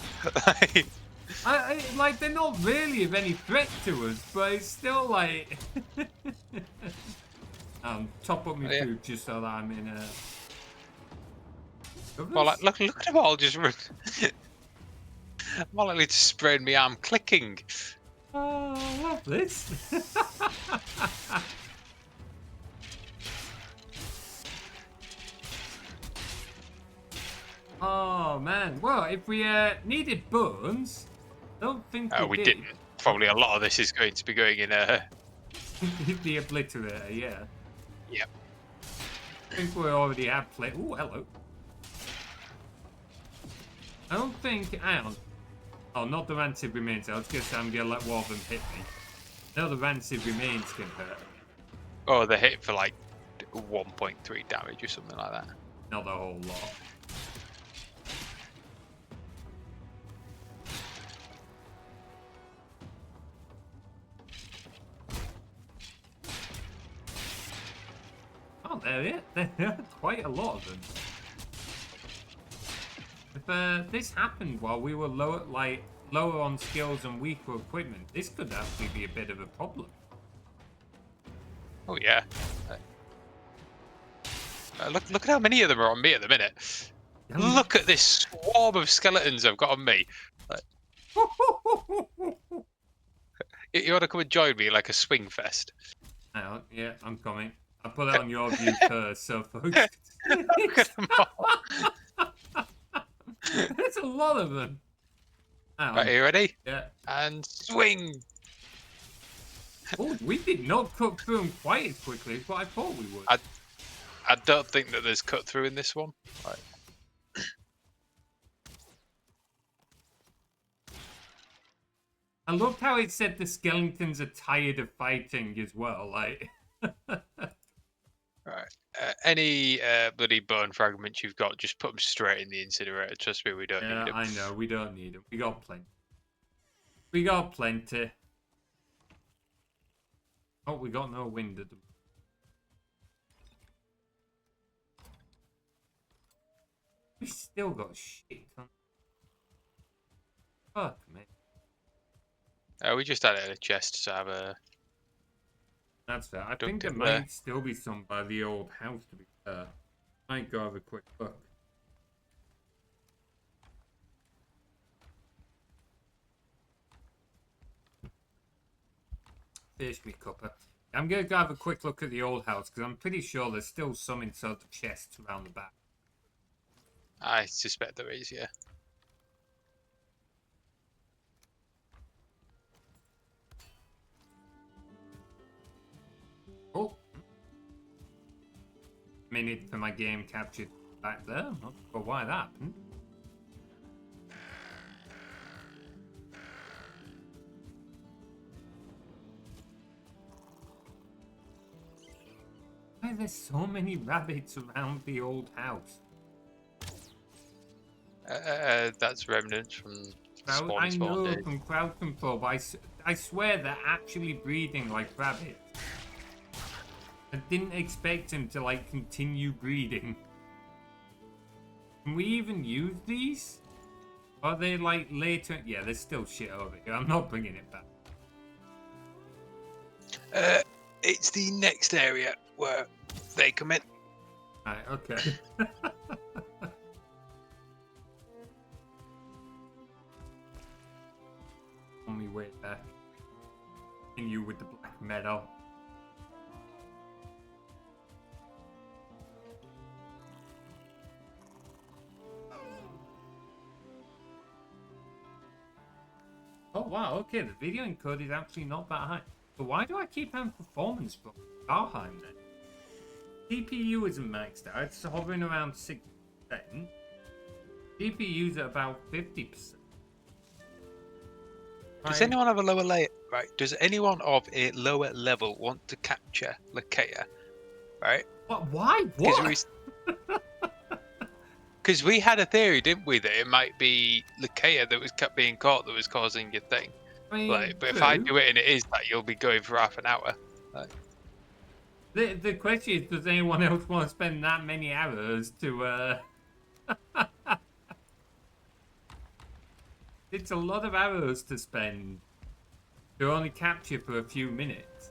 Like, they're not really of any threat to us, but it's still like. Top up my food just so that I'm in a. Well, like, look at them all just run. I'm more likely to sprain my arm clicking. Oh, I love this. Oh man. Well, if we needed bones, don't think We didn't. Probably a lot of this is going to be going in the obliterator, yeah. Yep. I think we already have played. Oh, hello. I don't think. Hang on. Oh, not the rancid remains. I was going to say I'm going to let one of them hit me. No, the rancid remains can hurt me. Oh, they hit for like 1.3 damage or something like that. Not a whole lot. Oh, there are quite a lot of them. If this happened while we were lower on skills and weaker equipment, this could actually be a bit of a problem. Oh yeah. Look at how many of them are on me at the minute. Look at this swarm of skeletons I've got on me. You want to come and join me like a swing fest? Hang on, yeah, I'm coming. I put it on your view first, so folks. Look at them all. There's a lot of them. Right, are you ready? Yeah. And swing! Oh, we did not cut through them quite as quickly as what I thought we would. I don't think that there's cut through in this one. Right. I loved how it said the skeletons are tired of fighting as well. Like, Right. Any bloody bone fragments you've got, just put them straight in the incinerator. Trust me, we don't need Yeah, them. I know. We don't need them. We got plenty. We got plenty. Oh, we got no wind at them. We still got shit on. Fuck, man. We just had it in a chest to have a. That's fair. I think Dumped there it there. might still be some by the old house, to be fair. Might go have a quick look. Fish me, cuppa. I'm going to go have a quick look at the old house, because I'm pretty sure there's still some inside the chests around the back. I suspect there is, yeah. Oh. Minute for my game captured back there. Not sure why that happened. Why are there so many rabbits around the old house? That's remnants from I spawn know days. from crowd control, but I swear they're actually breeding like rabbits. I didn't expect him to like continue breeding. Can we even use these? Are they like later? Yeah, there's still shit over here. I'm not bringing it back. It's the next area where they come in. Right, okay. On my way back. Continue with the black metal. Oh wow, okay, the video encode is actually not that high. So why do I keep having performance from Valheim then? CPU isn't maxed out, it's hovering around 6%. GPU's at about 50%. Does anyone have a lower layer? Right. Does anyone of a lower level want to capture Lakea? Right. What? Why? What? Because we had a theory, didn't we, that it might be Lakea that was kept being caught that was causing your thing. I mean, Like, but if I do it and it is that, you'll be going for half an hour. Like, the question is, does anyone else want to spend that many hours to It's a lot of hours to spend to only capture for a few minutes.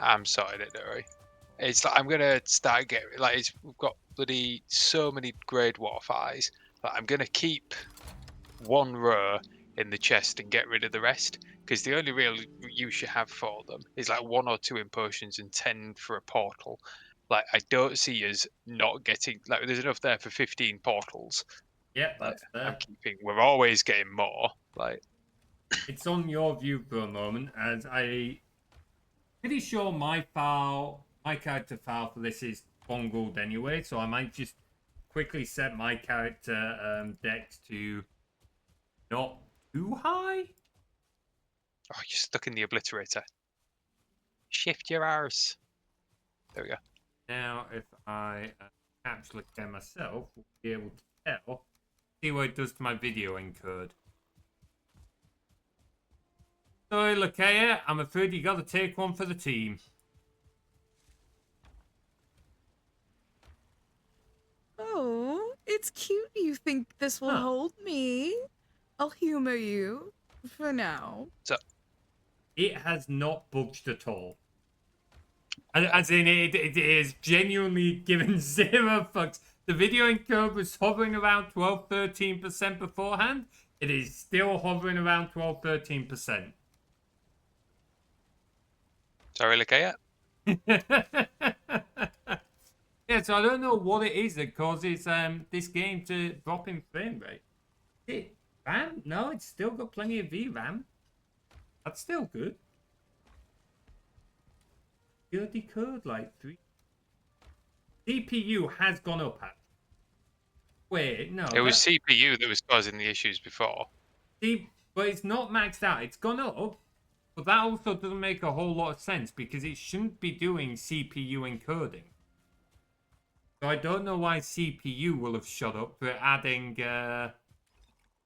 I'm sorry, don't worry. It's like I'm gonna start getting like we've got bloody so many grade waterflies. But I'm gonna keep one row in the chest and get rid of the rest, because the only real use you have for them is like 1 or 2 in potions and 10 for a portal. Like, I don't see us not getting, like, there's enough there for 15 portals. Yeah, Like, that's fair. we're always getting more. Like, It's on your view for a moment, as I pretty sure my character file for this is bungled anyway, so I might just quickly set my character dex to not too high. oh, you're stuck in the obliterator. Shift your arse. There we go. Now, if I capture Lakea myself, we'll be able to tell, see what it does to my video encode. Sorry, Lakea, I'm afraid you got to take one for the team. Oh, it's cute you think this will hold me. I'll humor you for now. So, it has not budged at all. As in, it is genuinely given 0 fucks. The video encode was hovering around 12-13% beforehand. It is still hovering around 12-13%. sorry, Lakea. Yeah, so I don't know what it is that causes this game to drop in frame rate. Is it RAM? No, it's still got plenty of VRAM. That's still good. Your decode like 3. CPU has gone up. Wait, no. It was CPU that was causing the issues before. See, but it's not maxed out. It's gone up, but that also doesn't make a whole lot of sense because it shouldn't be doing CPU encoding. So I don't know why CPU will have shut up for adding that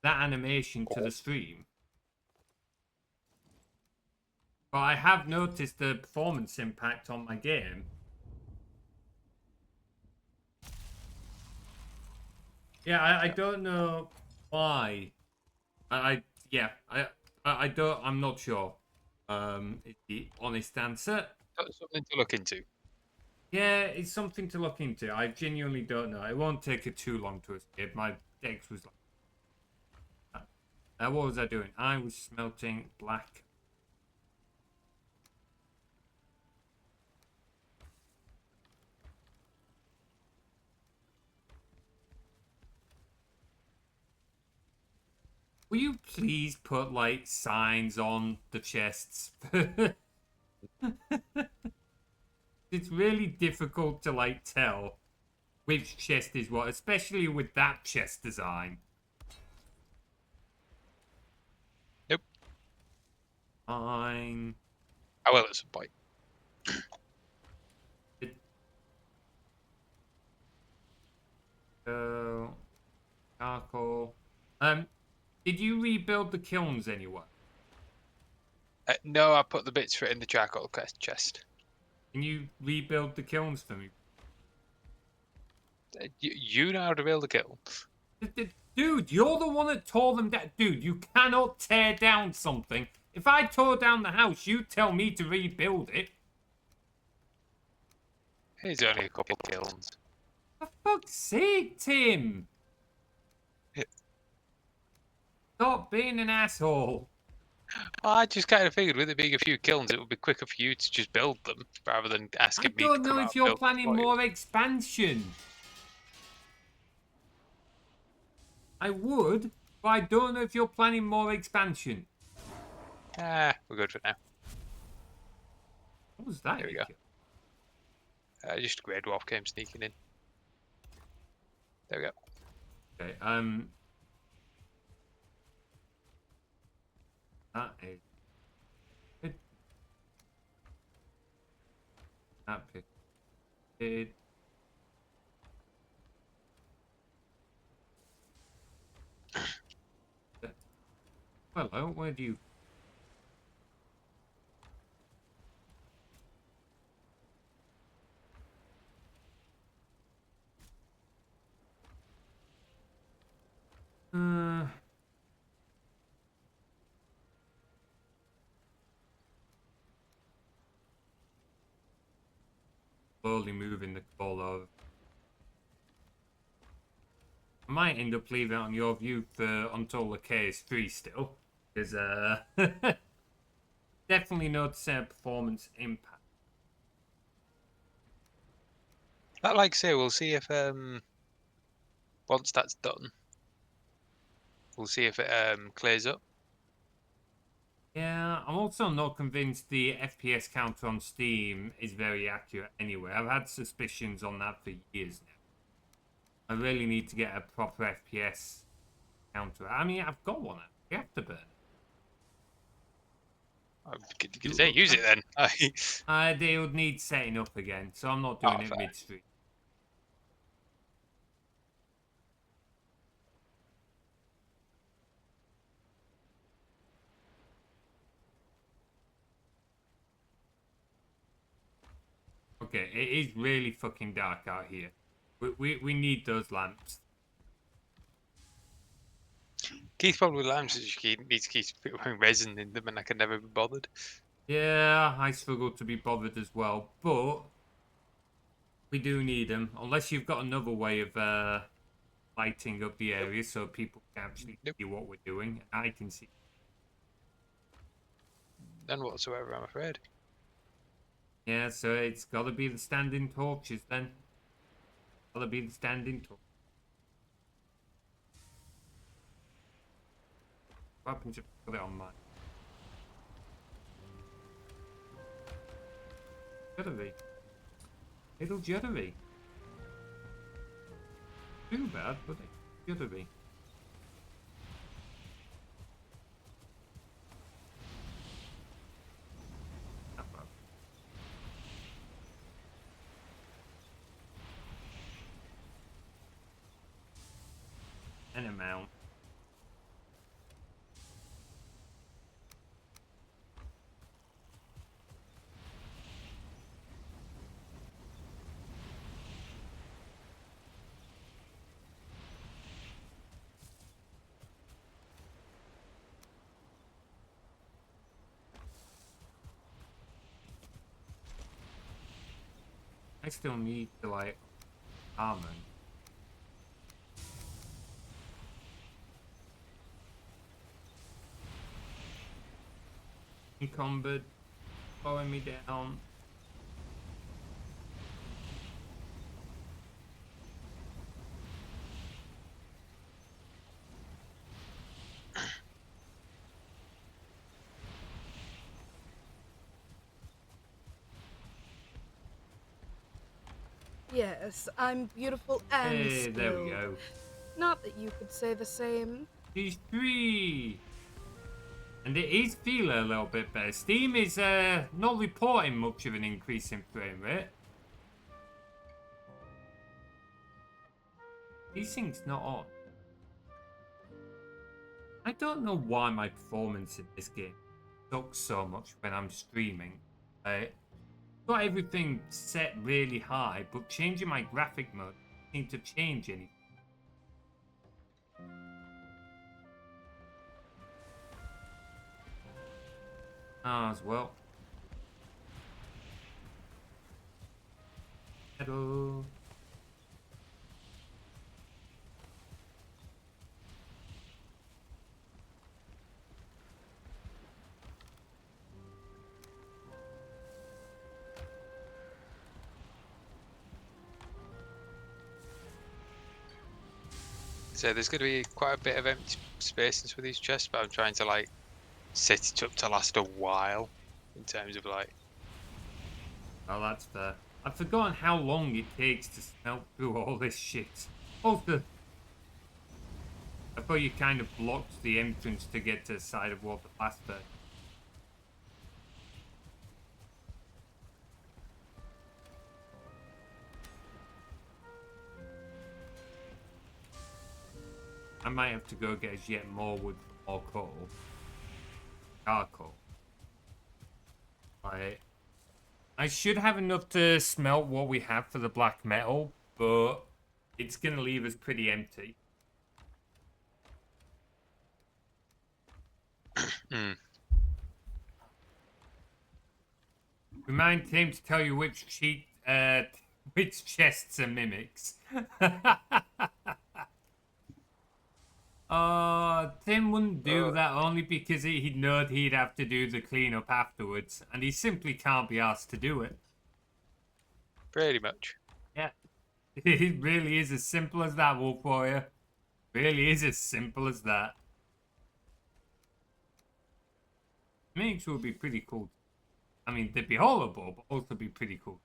animation to the stream. But I have noticed the performance impact on my game. Yeah, I don't know why. I don't. I'm not sure. Is the honest answer. That's something to look into. Yeah, it's something to look into. I genuinely don't know. It won't take it too long to escape. My dex was like that. What was I doing? I was smelting black. Will you please put like signs on the chests? It's really difficult to like tell which chest is what, especially with that chest design. Nope. Fine. I will at some point. Charcoal. Did you rebuild the kilns anywhere? No, I put the bits for it in the charcoal chest. Can you rebuild the kilns for me? You know how to build a kiln. Dude, you're the one that tore them down. Dude, you cannot tear down something. If I tore down the house, you tell me to rebuild it. There's only a couple of kilns. For fuck's sake, Tim! Stop being an asshole. I just kind of figured with it being a few kilns, it would be quicker for you to just build them rather than asking me to I come don't know out if and you're build them planning for you. more expansion. I would, but I don't know if you're planning more expansion. We're good for now. What was that? There we go. Just a grey dwarf came sneaking in. There we go. Okay, that is good. That pick. Did. Hello, where do you? Slowly moving the ball over. I might end up leaving it on your view for until Lakea is free still, because definitely noticing a performance impact. Like I say, we'll see if once that's done, we'll see if it clears up. Yeah, I'm also not convinced the FPS counter on Steam is very accurate anyway. I've had suspicions on that for years now. I really need to get a proper FPS counter. I mean, I've got one. You have to burn. I'm gonna say use it then. They would need setting up again, so I'm not doing it Fair. mid-stream. Okay, it is really fucking dark out here. We need those lamps. Keith probably lamps needs to keep putting resin in them, and I can never be bothered. Yeah, I struggle to be bothered as well, but we do need them. Unless you've got another way of lighting up the area so people can actually see what we're doing. I can see. None whatsoever, I'm afraid. Yeah, so it's got to be the standing torches then. Got to be the standing torch. What happens if I put it on mine? Jittery. Little jittery. too bad, but it should be. Not bad. An amount. I still need to like armor. Encumbered, slowing me down. Yes, I'm beautiful and Hey, there we skilled. go. Not that you could say the same. He's 3. And it is feeling a little bit better. Steam is not reporting much of an increase in frame rate. These not on. I don't know why my performance in this game sucks so much when I'm streaming. Got everything set really high, but changing my graphic mode doesn't seem to change anything. As well. Hello. So there's going to be quite a bit of empty spaces with these chests, but I'm trying to like set it up to last a while in terms of like. Oh, that's fair. I've forgotten how long it takes to smelt through all this shit. Also, I thought you kind of blocked the entrance to get to the side of water faster. I might have to go get us yet more wood for more coal. Charcoal. Right. I should have enough to smelt what we have for the black metal, but it's going to leave us pretty empty. Remind Tim to tell you which which chests are mimics. Tim wouldn't do that only because he'd know he'd have to do the cleanup afterwards, and he simply can't be asked to do it. Pretty much. Yeah. It really is as simple as that, Wolf Warrior. Really is as simple as that. Mimics would be pretty cool. I mean, they'd be horrible, but also be pretty cool.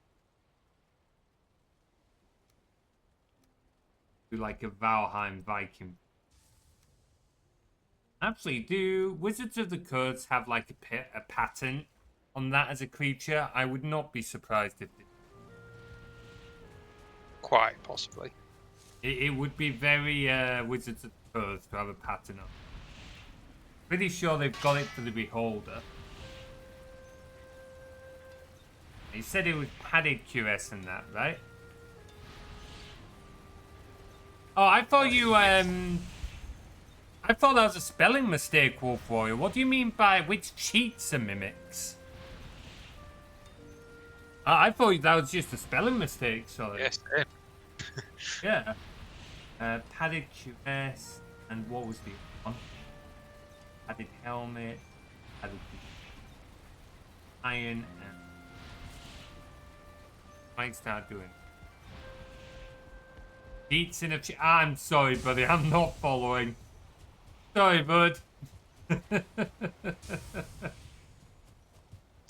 Do like a Valheim Viking. Actually, do Wizards of the Coast have like a pattern on that as a creature? I would not be surprised if they... Quite possibly. It would be very Wizards of the Coast to have a pattern on. Pretty sure they've got it for the Beholder. He said it was padded QS and that, right? Oh, I thought you, I thought that was a spelling mistake, Wolf Warrior. What do you mean by which cheats are mimics? I thought that was just a spelling mistake, sorry. Yes. Yeah. Padded QS, and what was the other one? Padded helmet, padded iron, and... Might start doing cheats in a I'm sorry, buddy. I'm not following. Sorry, bud.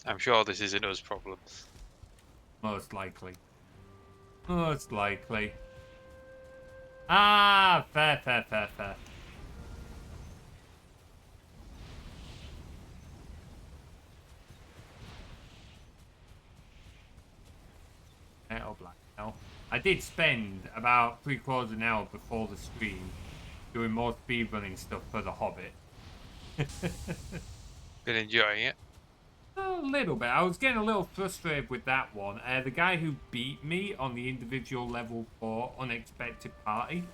I'm sure this isn't us problem. Most likely. Most likely. Ah, fair, fair, fair, fair. Or black. No. I did spend about 3/4 of an hour before the stream doing more speedrunning stuff for The Hobbit. Been enjoying it. A little bit. I was getting a little frustrated with that one. The guy who beat me on the individual level for Unexpected Party,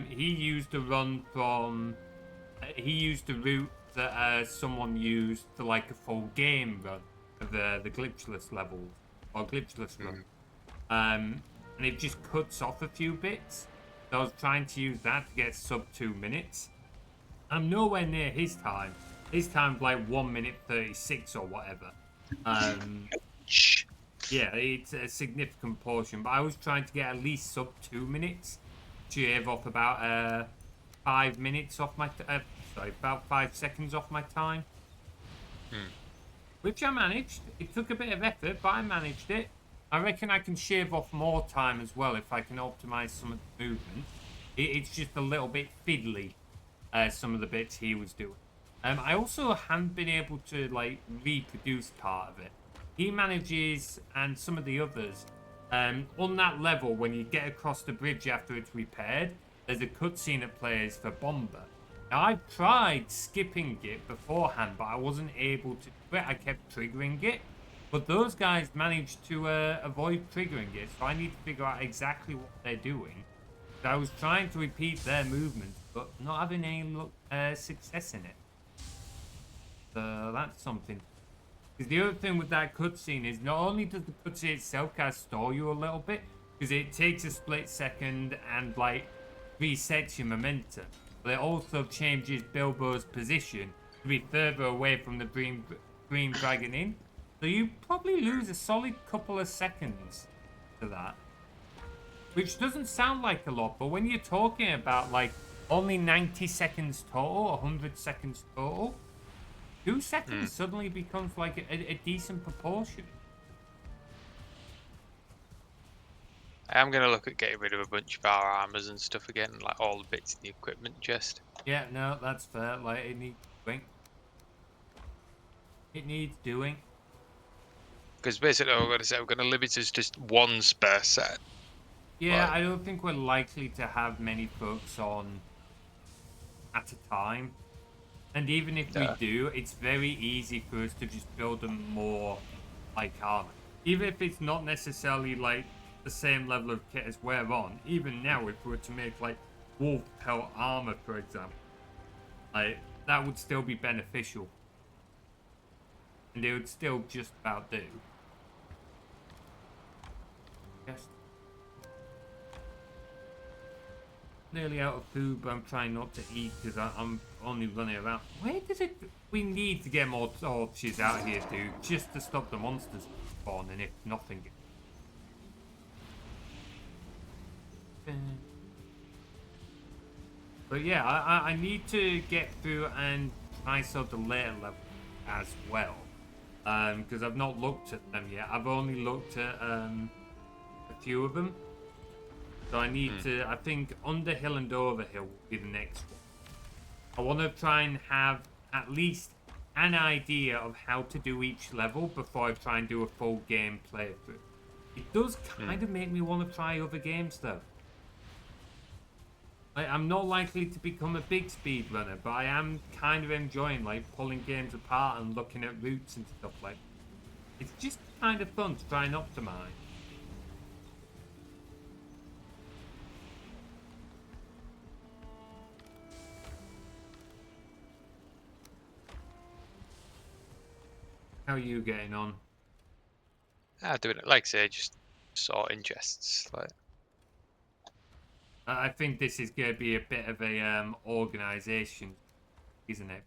he used a run from... he used the route that someone used for like a full game run of the glitchless levels, or glitchless run. And it just cuts off a few bits. So I was trying to use that to get sub 2 minutes. I'm nowhere near his time. His time's like 1 minute 36 or whatever. Yeah, it's a significant portion, but I was trying to get at least sub 2 minutes. Shave off about 5 minutes off my about 5 seconds off my time. Which I managed. It took a bit of effort, but I managed it. I reckon I can shave off more time as well if I can optimize some of the movement. It's just a little bit fiddly, some of the bits he was doing. I also haven't been able to like reproduce part of it. He manages, and some of the others, on that level when you get across the bridge after it's repaired, there's a cutscene that plays for Bomber. Now I tried skipping it beforehand, but I wasn't able to do it. I kept triggering it. But those guys managed to avoid triggering it, so I need to figure out exactly what they're doing. So I was trying to repeat their movements, but not having any success in it. So that's something. Because the other thing with that cutscene is not only does the cutscene itself kind of stall you a little bit, because it takes a split second and like resets your momentum, but it also changes Bilbo's position to be further away from the green dragon inn. So you probably lose a solid couple of seconds to that. Which doesn't sound like a lot, but when you're talking about like only 90 seconds total, 100 seconds total, 2 seconds suddenly becomes like a decent proportion. I am going to look at getting rid of a bunch of our armors and stuff again, like all the bits in the equipment chest. Yeah, no, that's fair. Like, it needs doing. It needs doing. Because basically, I'm going to say we're going to limit us just one spare set. Yeah, Like, I don't think we're likely to have many folks on at a time. And even if we do, it's very easy for us to just build them more like armor. Even if it's not necessarily like the same level of kit as we're on. Even now, if we were to make like wolf pelt armor, for example, like that would still be beneficial. And it would still just about do. Yes. Nearly out of food, but I'm trying not to eat because I'm only running around. Where does it... We need to get more torches out here, dude, just to stop the monsters spawning, if nothing. But yeah, I need to get through and try some of the later levels as well. Because I've not looked at them yet. I've only looked at a few of them. So I need to, I think Underhill and Overhill will be the next one. I want to try and have at least an idea of how to do each level before I try and do a full game playthrough. It does kind of make me want to try other games though. I'm not likely to become a big speedrunner, but I am kind of enjoying like pulling games apart and looking at routes and stuff like that. It's just kind of fun to try and optimize. How are you getting on? doing it, like I say, just sorting chests. Like, I think this is going to be a bit of a organisation, isn't it?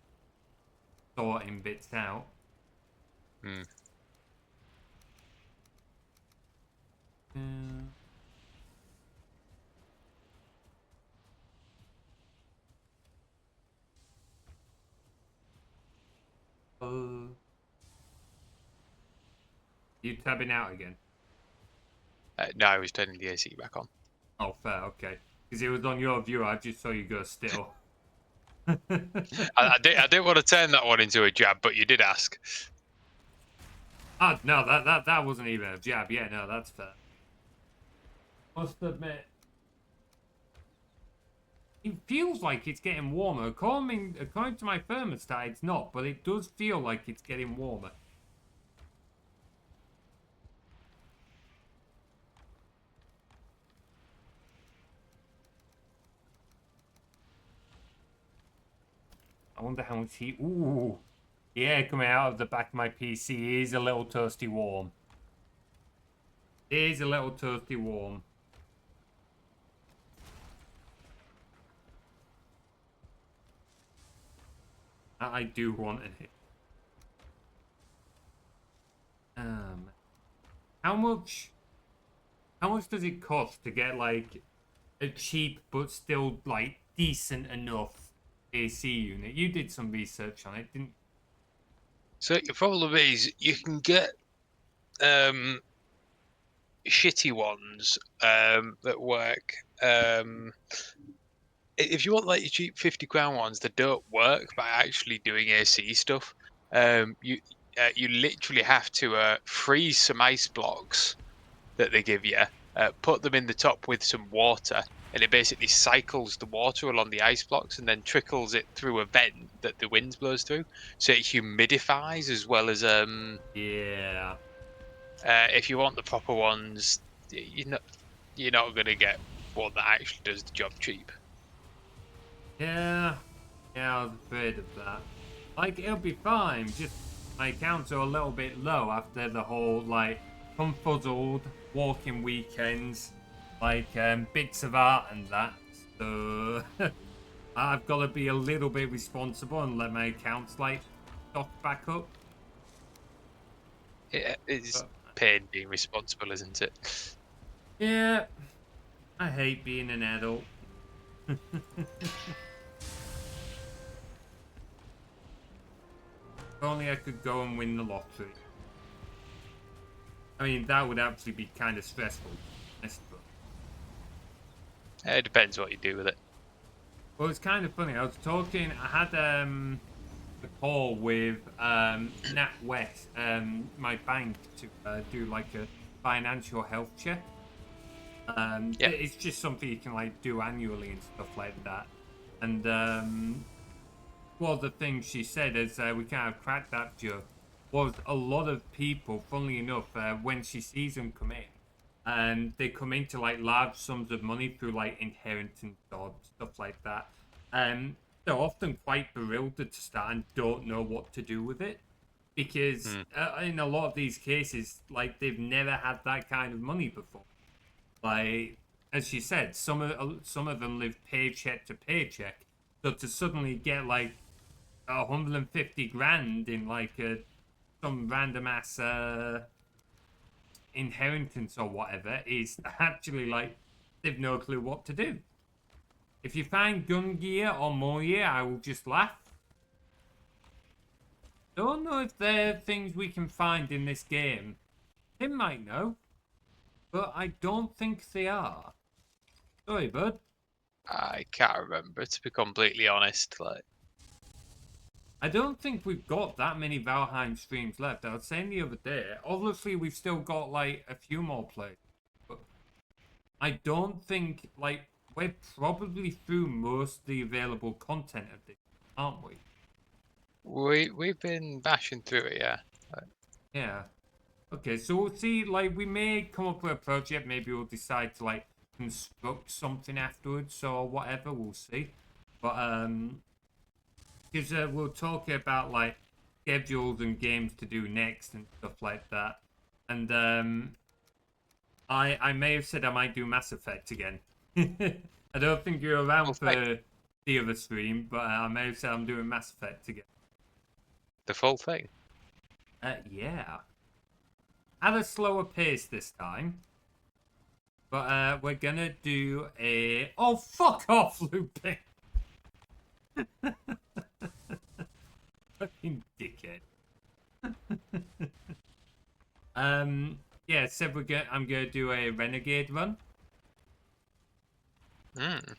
Sorting bits out. You tabbing out again? no, I was turning the AC back on. Oh, fair, okay. Because it was on your view, I just saw you go still. I didn't want to turn that one into a jab, but you did ask. Ah, no, that wasn't even a jab. Yeah, no, that's fair. Must admit, it feels like it's getting warmer. According to my thermostat, it's not, but it does feel like it's getting warmer. I wonder how much heat. Ooh, yeah, coming out of the back of my PC is a little toasty warm. It is a little toasty warm. I do want it. How much does it cost to get like a cheap but still like decent enough AC unit? You did some research on it, didn't you? So your problem is you can get shitty ones that work. If you want like your cheap 50 crown ones that don't work by actually doing AC stuff, you literally have to freeze some ice blocks that they give you, put them in the top with some water, and it basically cycles the water along the ice blocks and then trickles it through a vent that the wind blows through, so it humidifies as well as Yeah. if you want the proper ones, you're not gonna get one that actually does the job cheap. Yeah. Yeah, I was afraid of that. Like, it'll be fine, just my accounts are a little bit low after the whole, like, confuzzled walking weekends, like, bits of art and that. So, I've got to be a little bit responsible and let my accounts, like, stock back up. It's pain being responsible, isn't it? Yeah, I hate being an adult. If only I could go and win the lottery. I mean, that would actually be kind of stressful. It depends what you do with it. Well, it's kind of funny. I had a call with NatWest, my bank, to do like a financial health check. Yeah. It's just something you can like do annually and stuff like that. And well, the thing she said is we kind of cracked that joke. Was a lot of people, funnily enough, when she sees them come in, they come into like large sums of money through like inheritance or stuff like that. They're often quite bewildered to start and don't know what to do with it because in a lot of these cases, like they've never had that kind of money before. Like as she said, some of them live paycheck to paycheck, so to suddenly get like 150 grand in like some random ass inheritance or whatever is actually like they've no clue what to do. If you find gun gear or more gear, I will just laugh. Don't know if there are things we can find in this game. Tim might know, but I don't think they are. Sorry, bud. I can't remember, to be completely honest. Like, I don't think we've got that many Valheim streams left. I was saying the other day, obviously we've still got like a few more plays, but I don't think like we're probably through most of the available content of this, aren't we? we've been bashing through it, yeah. Like, Yeah. Okay, so we'll see. Like we may come up with a project. Maybe we'll decide to like construct something afterwards or whatever. We'll see. But because we'll talk about like schedules and games to do next and stuff like that. And I may have said I might do Mass Effect again. I don't think you're around for the other stream, but I may have said I'm doing Mass Effect again. the full thing. Yeah. At a slower pace this time. But we're gonna do a... Oh, fuck off, Lupin! Fucking dickhead. Yeah, so I'm gonna do a Renegade run. Mm.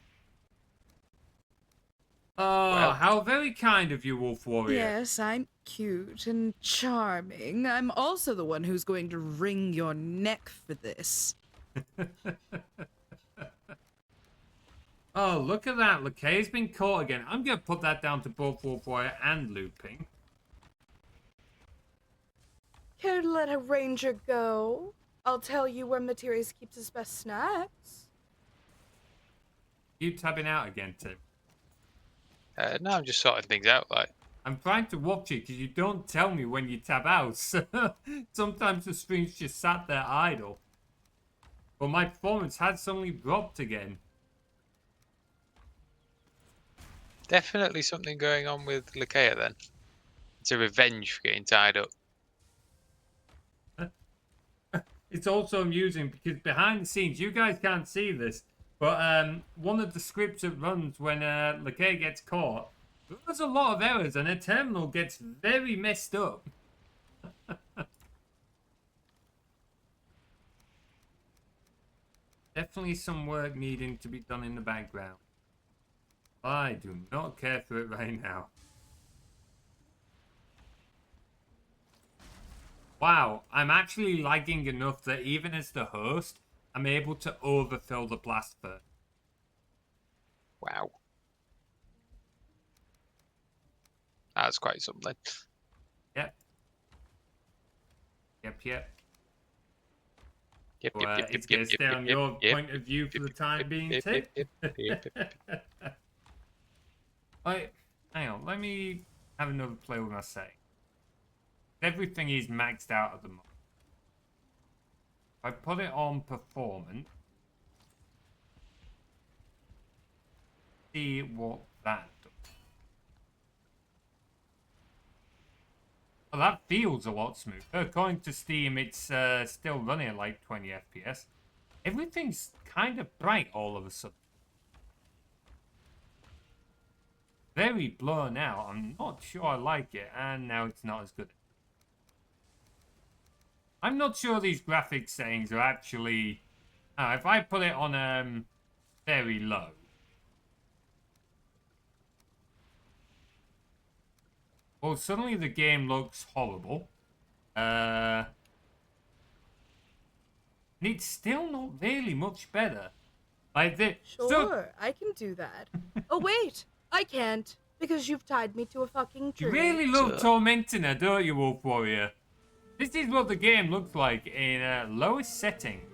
Oh, Well. how very kind of you, Wolf Warrior. Yes, I'm cute and charming. I'm also the one who's going to wring your neck for this. Oh, look at that. Lakea's been caught again. I'm going to put that down to both Wolf Warrior and Looping. Care to let a ranger go? I'll tell you where Materies keeps his best snacks. You tabbing out again, Tim? No, I'm just sorting things out. Like, I'm trying to watch it because you don't tell me when you tab out. Sometimes the stream's just sat there idle. But my performance had suddenly dropped again. definitely something going on with Lakea then. It's a revenge for getting tied up. It's also amusing because behind the scenes, you guys can't see this, but one of the scripts that runs when Lakea gets caught, there's a lot of errors and her terminal gets very messed up. Definitely some work needing to be done in the background. I do not care for it right now. Wow, I'm actually lagging enough that even as the host, I'm able to overfill the blast furnace. Wow. That's quite something. Yep. Yep. Yep, Well, yep, yep, it's yep, going yep, to stay yep, on yep, your yep, point of view for the time being, yep, Tim. yep, yep, yep, yep. Wait, hang on. Let me have another play with my setting. Everything is maxed out at the moment. If I put it on performance, see what that does. Well, that feels a lot smoother. According to Steam, it's still running at like 20 FPS. Everything's kind of bright all of a sudden. Very blown out. I'm not sure I like it, and now it's not as good. I'm not sure these graphics settings are actually... if I put it on very low, well, suddenly the game looks horrible. And it's still not really much better. Like the Sure, I can do that. Oh, wait, I can't, because you've tied me to a fucking tree. You really love tormenting her, don't you, Wolf Warrior? This is what the game looks like in lowest settings.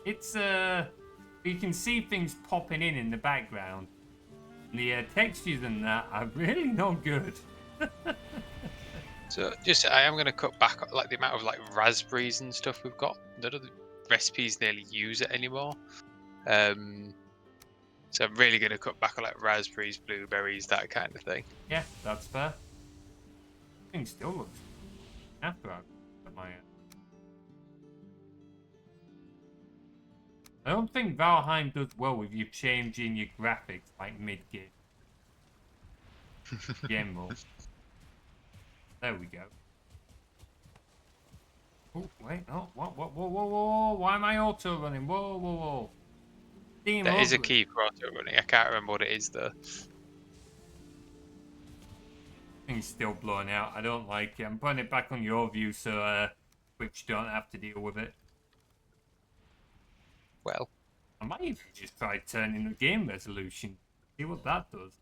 It's you can see things popping in the background. And the textures and that are really not good. So I am going to cut back like the amount of like raspberries and stuff we've got. None of the recipes nearly use it anymore. So I'm really going to cut back on like raspberries, blueberries, that kind of thing. Yeah, that's fair. Thing still looks after I put my I don't think Valheim does well with you changing your graphics like mid-game. Game mode. There we go. Oh, wait, no, whoa, why am I auto running? Whoa. Steam There is a over. key for auto running. I can't remember what it is though. Thing's still blowing out. I don't like it. I'm putting it back on your view so Twitch don't have to deal with it. Well, I might even just try turning the game resolution. See what that does.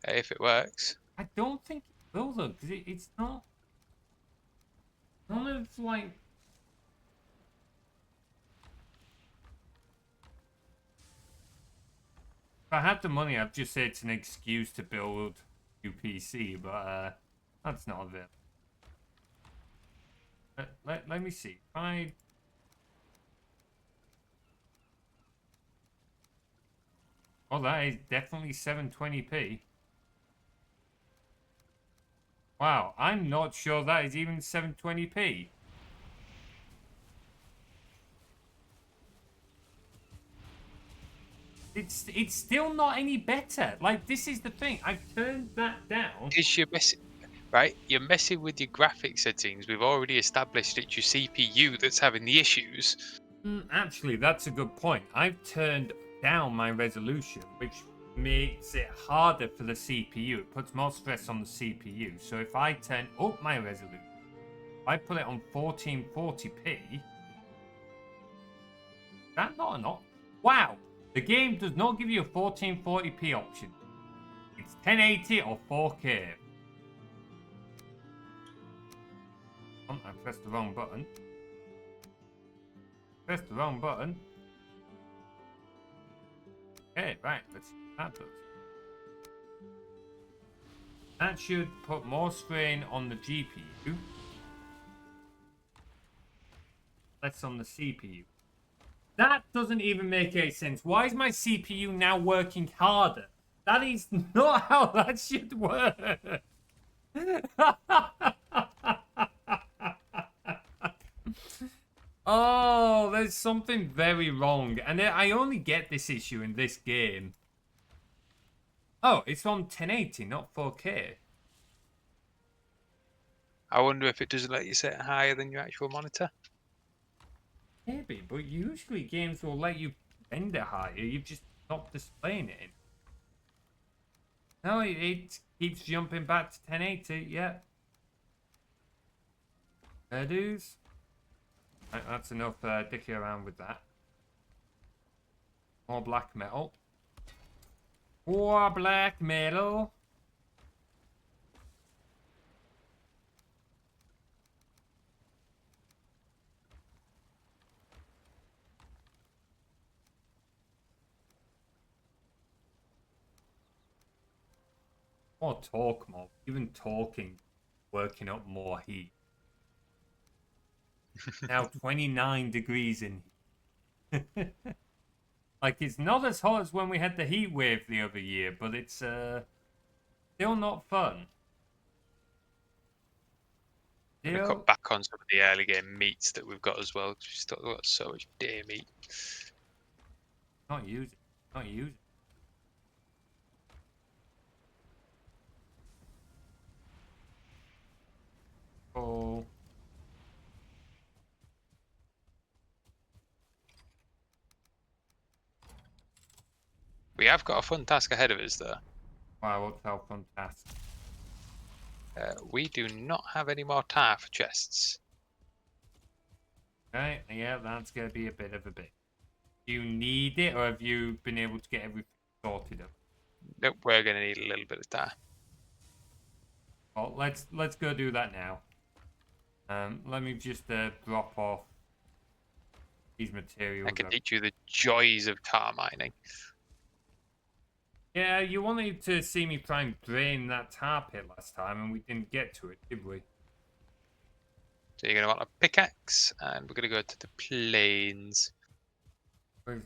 if it works. I don't think it will though, because it's not. None of like. If I had the money, I'd just say it's an excuse to build a new PC, but that's not it. Let me see. Oh, that is definitely 720p. Wow, I'm not sure that is even 720p. It's still not any better. Like, this is the thing. I've turned that down. Because you're right? You're messing with your graphic settings. We've already established it's your CPU that's having the issues. Actually, that's a good point. I've turned down my resolution, which makes it harder for the CPU. It puts more stress on the CPU. So if I turn up my resolution, if I put it on 1440p, that not enough. Wow, the game does not give you a 1440p option. It's 1080 or 4K. Oh, I pressed the wrong button. Pressed the wrong button. Okay, right, let's see what that does. That should put more strain on the GPU. Less on the CPU. That doesn't even make any sense. Why is my CPU now working harder? That is not how that should work. Oh, there's something very wrong. And I only get this issue in this game. Oh, it's on 1080, not 4K. I wonder if it doesn't let you set it higher than your actual monitor. Maybe, but usually games will let you render higher. You've just stopped displaying it. No, it keeps jumping back to 1080. Yeah. There, dudes. Right, that's enough dicking around with that. More black metal. More black metal. More torque mob. Even talking, working up more heat. Now 29 degrees in here. Like, it's not as hot as when we had the heat wave the other year, but it's still not fun. I'm going to cut back on some of the early game meats that we've got as well, because we've still got so much deer meat. Not use it. Not use it. Oh. We have got a fun task ahead of us, though. Wow, what's how fantastic. We do not have any more tar for chests. Right, yeah, that's going to be a bit of a bit. Do you need it, or have you been able to get everything sorted up? Nope, we're going to need a little bit of tar. Well, let's go do that now. Let me just drop off these materials. I can teach you the joys of tar mining. Yeah, you wanted to see me try and drain that tar pit last time, and we didn't get to it, did we? So you're going to want a pickaxe, and we're going to go to the plains. Where's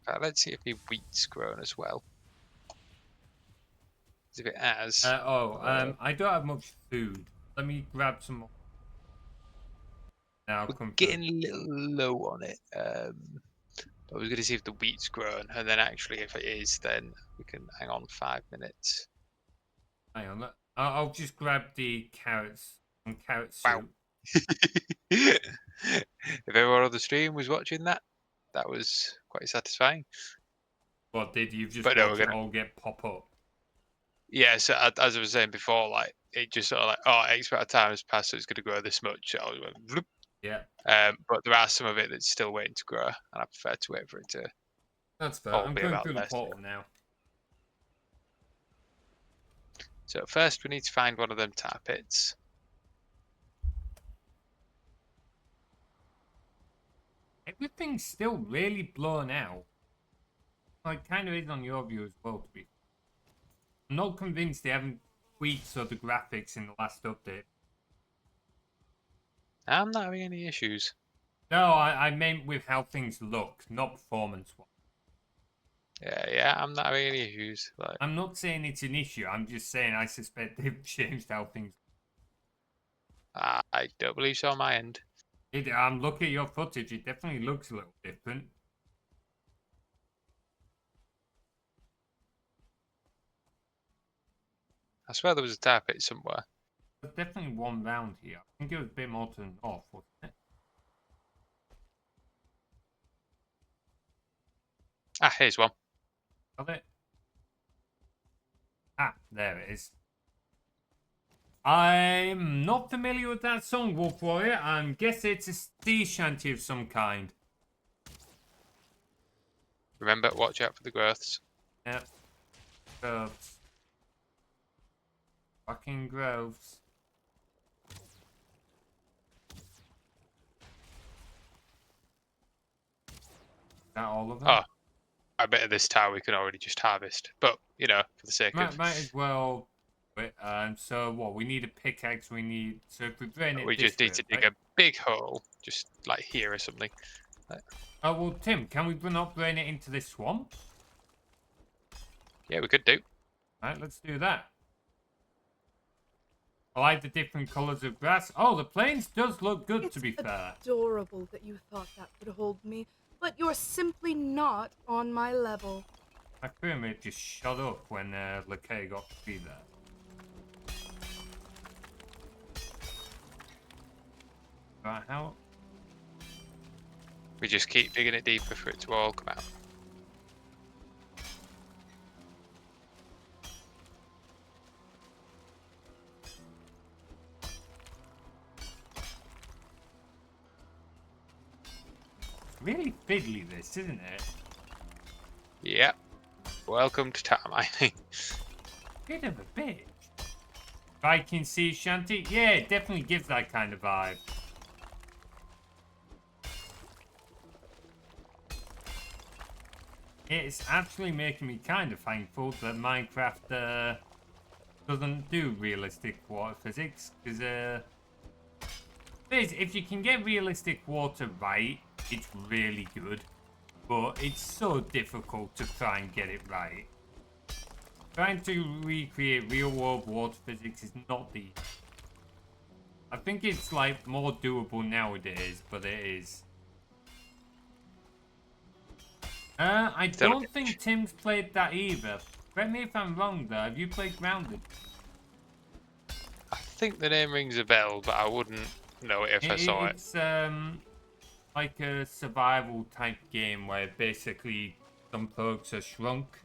that? Let's see if the wheat's grown as well. If it has. I don't have much food. Let me grab some more. Now We're getting a little low on it. But I was going to see if the wheat's grown, and then actually, if it is, then we can hang on 5 minutes. Hang on, I'll just grab the carrots and carrot Wow. soup. If everyone on the stream was watching that, that was quite satisfying. What did you just But watch no, it all get pop up? Yeah, so as I was saying before, like it just sort of like, oh, X amount of time has passed, so it's going to grow this much. So I was went, bloop. Yeah. But there are some of it that's still waiting to grow, and I prefer to wait for it to. That's fair. all I'm be going about through the this. portal now. So first, we need to find one of them tar pits. Everything's still really blown out. Like, kind of is on your view as well, to be. I'm not convinced they haven't tweaked some of the graphics in the last update. I'm not having any issues. No, I meant with how things look, not performance-wise. Yeah, I'm not having any issues. Like, I'm not saying it's an issue. I'm just saying I suspect they've changed how things. I don't believe so on my end. I'm looking at your footage. It definitely looks a little different. I swear there was a tar pit somewhere. There's definitely one round here. I think it was a bit more to the north, wasn't it? Ah, here's one. Got it? Ah, there it is. I'm not familiar with that song, Wolf Warrior. I'm guessing it's a sea shanty of some kind. Remember, watch out for the growths. Yep. Groves. Fucking groves. Is that all of them? Oh, I bet at this tower we can already just harvest. But, you know, for the sake of... Might as well. Wait, so what? We need a pickaxe. We need. So if we drain it, We just need to dig a big hole, just like here or something. Oh well, Tim, can we not drain it into this swamp? Yeah, we could do. Right, let's do that. I like the different colours of grass. Oh, the plains does look good, to be fair. It's adorable that you thought that could hold me, but you're simply not on my level. My crewmate just shut up when Lakea got to be there. Right, how? We just keep digging it deeper for it to all come out. Really fiddly, this, isn't it? Yep. Welcome to tower mining. Bit of a bitch. Viking sea shanty? Yeah, it definitely gives that kind of vibe. It's actually making me kind of thankful that Minecraft doesn't do realistic water physics, because if you can get realistic water right, it's really good, but it's so difficult to try and get it right. Trying to recreate real world water physics is not the... I think it's like more doable nowadays, but it is. I don't think Tim's played that either. Correct me if I'm wrong though, have you played Grounded? I think the name rings a bell, but I wouldn't know it if I saw it. It's like a survival type game where basically some folks are shrunk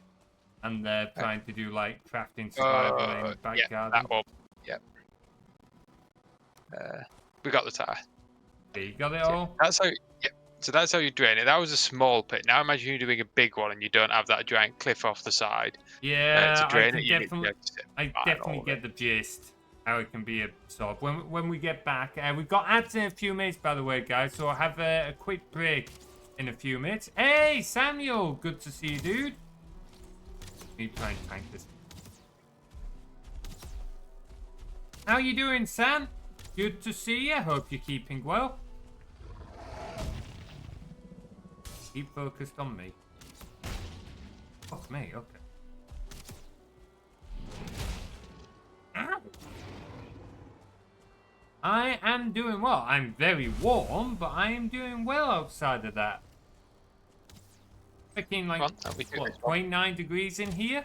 and they're trying to do like crafting survival in the back yeah, garden. that one. Yep. We got the tire. You got it all? That's how. Yep. So that's how you drain it. That was a small pit. Now imagine you doing a big one and you don't have that giant cliff off the side. Yeah, to drain I it, definitely get the gist. How it can be absorbed. When we get back, we've got ads in a few minutes, by the way, guys. So I'll have a quick break in a few minutes. Hey, Samuel, good to see you, dude. Let me try and tank this. How you doing, Sam? Good to see you. Hope you're keeping well. Keep focused on me. Fuck me, okay. Ow. I am doing well. I'm very warm, but I am doing well outside of that. Freaking like, what, 29 degrees in here?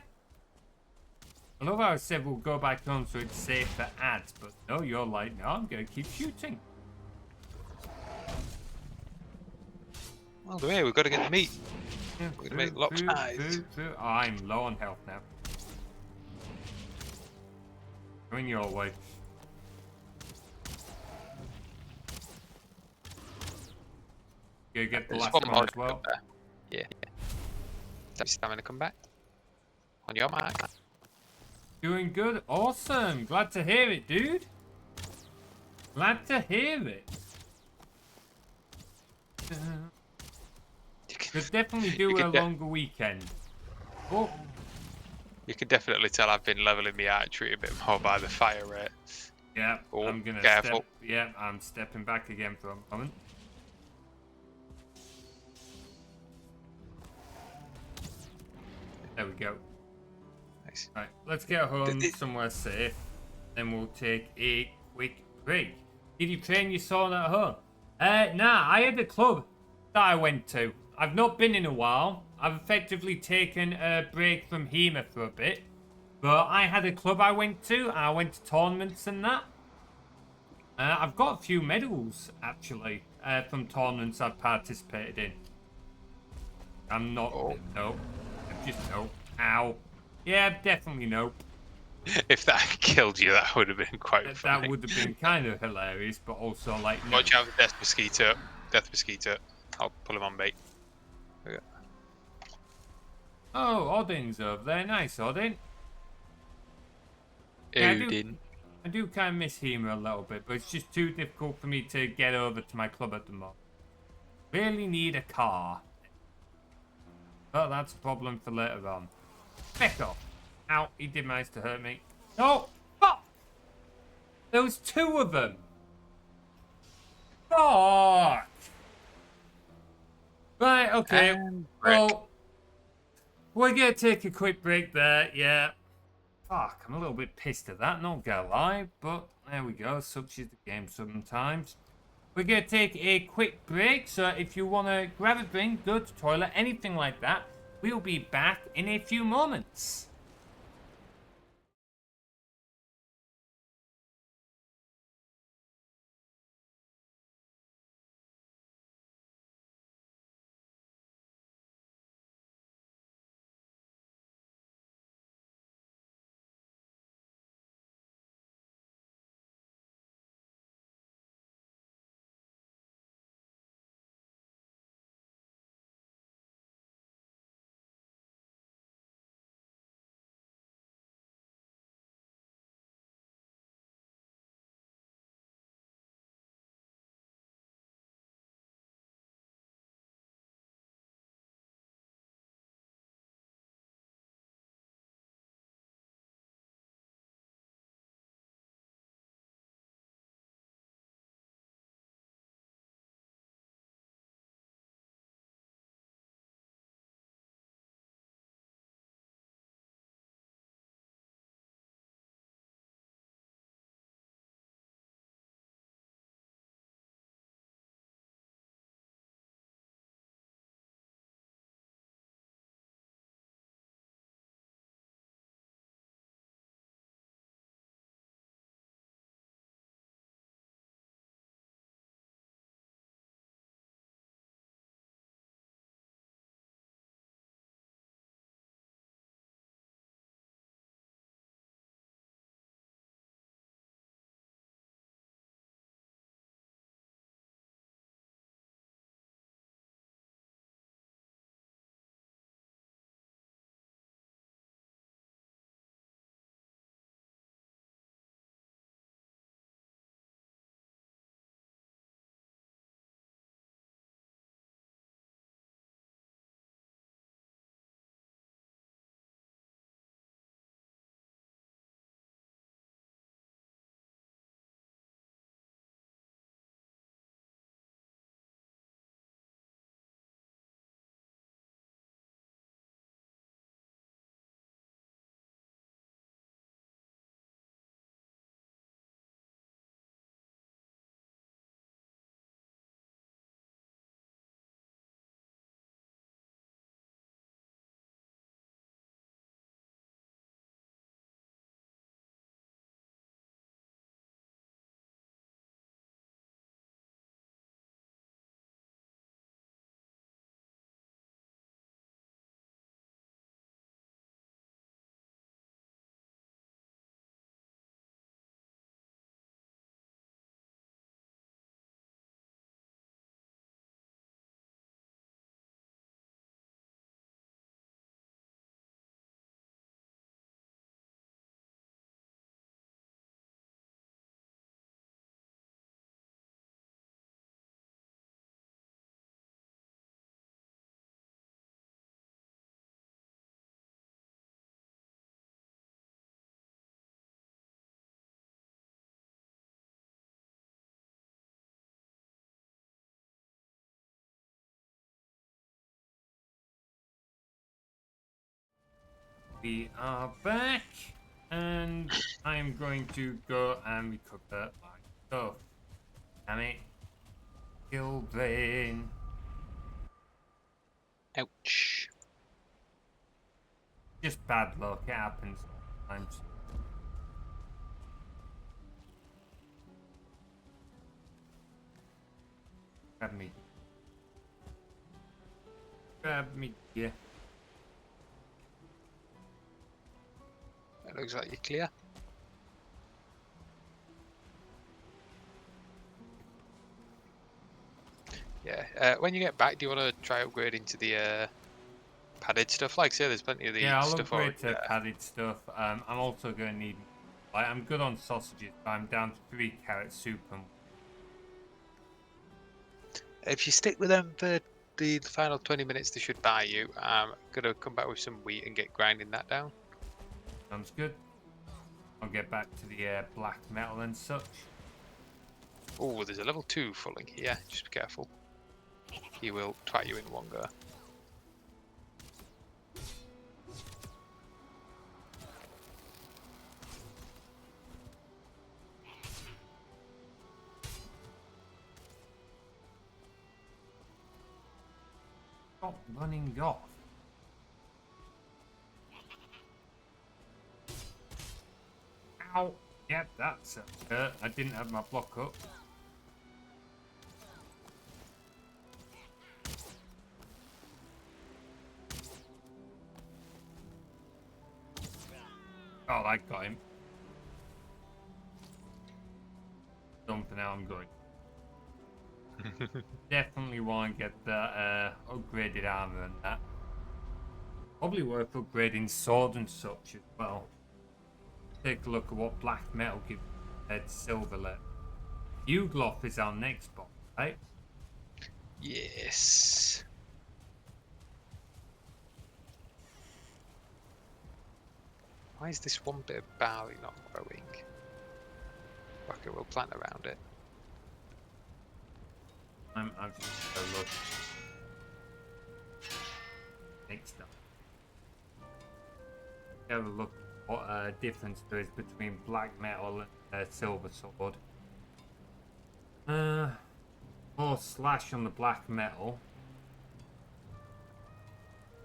I love how I said we'll go back home so it's safe for ads, but no, you're like, no, I'm going to keep shooting. Well, hey, we've got to get the meat. Yeah, We're going to make lots of eyes. Oh, I'm low on health now. Going your way. Go get the last one as well. Yeah. That's stamina come back. On your mark. Doing good. Awesome. Glad to hear it, dude. Glad to hear it. Could definitely do a longer weekend. Oh. You can definitely tell I've been leveling the archery a bit more by the fire rate. Yeah, oh, I'm gonna careful. I'm stepping back again for a moment. There we go. Nice. Right, let's get home somewhere safe. Then we'll take a quick break. Did you train your sword at home? Nah, I had a club that I went to. I've not been in a while. I've effectively taken a break from HEMA for a bit. But I had a club I went to. I went to tournaments and that. I've got a few medals, actually, from tournaments I've participated in. I'm not... Oh. Nope. Just nope. Ow. Yeah, definitely nope. If that killed you, that would have been quite That funny. would have been kind of hilarious, but also, like, no. Watch out for Death Mosquito. Death Mosquito. I'll pull him on bait. Okay. Oh, Odin's over there. Nice, Odin. Yeah, I do kind of miss Hema a little bit, but it's just too difficult for me to get over to my club at the moment. Really need a car. But that's a problem for later on. Back off. Ow, he did manage to hurt me. No! Fuck! There was two of them! Fuck! Right, okay. Well, we're gonna take a quick break there, yeah. Fuck, I'm a little bit pissed at that, not gonna lie, but there we go, such is the game sometimes. We're gonna take a quick break, so if you wanna grab a drink, go to the toilet, anything like that, we'll be back in a few moments. We are back, and I am going to go and recover my stuff. Damn it. Kill brain. Ouch. Just bad luck, it happens. times. Grab me. Grab me, yeah. It looks like you're clear. Yeah. When you get back, do you want to try upgrading to the padded stuff? Like I say, there's plenty of the Yeah, I'll stuff upgrade already to there. padded stuff. I'm also going to need... Like, I'm good on sausages, but I'm down to 3 carrot soup and... If you stick with them for the final 20 minutes, they should buy you. I'm gonna come back with some wheat and get grinding that down. Sounds good. I'll get back to the black metal and such. Oh, there's a level 2 fulling here. Just be careful. He will twat you in one go. Stop running off. Ow! Yep, that's hurt. I didn't have my block up. Oh, I got him. Something now I'm good. Definitely want to get the upgraded armor and that. Probably worth upgrading sword and such as well. Take a look at what black metal gives compared to silver lead. Ugloff is our next boss, right? Yes. Why is this one bit of barley not growing? Okay, we'll plant around it. I've just a look. Next up. Have a look at what difference there is between black metal and silver sword. More slash on the black metal.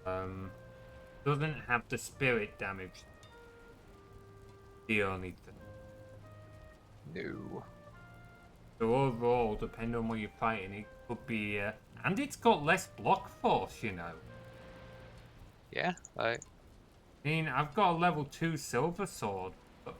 Doesn't have the spirit damage. The only thing. No. So overall, depending on what you're fighting, it could be... and it's got less block force, you know. Yeah, like... I mean, I've got a level 2 silver sword, but...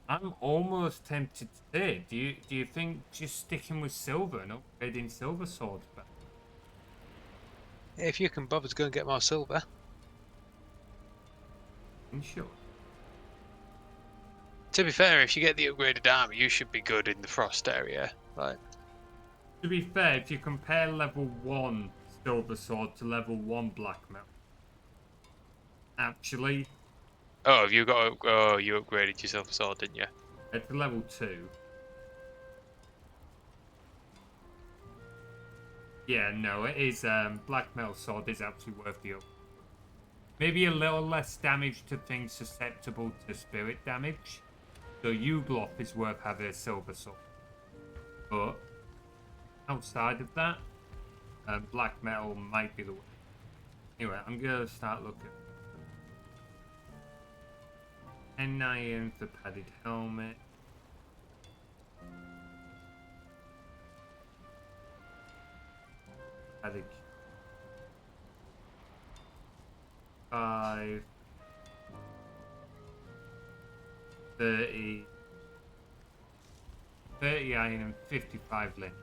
I'm almost tempted to say, do you think just sticking with silver and upgrading silver swords better? If you can bother to go and get more silver. I'm sure. To be fair, if you get the upgraded armor, you should be good in the frost area. Like, To be fair, if you compare level 1 silver sword to level 1 black metal, actually, oh, have you got? Oh, you upgraded your silver sword, didn't you? at level 2. Yeah, no, it is. Black metal sword is actually worth the up. Maybe a little less damage to things susceptible to spirit damage. So Ugloff is worth having a silver sword. But outside of that, black metal might be the way. Anyway, I'm gonna start looking. 10 iron for padded helmet. Padded 5 30 iron and 55 lint.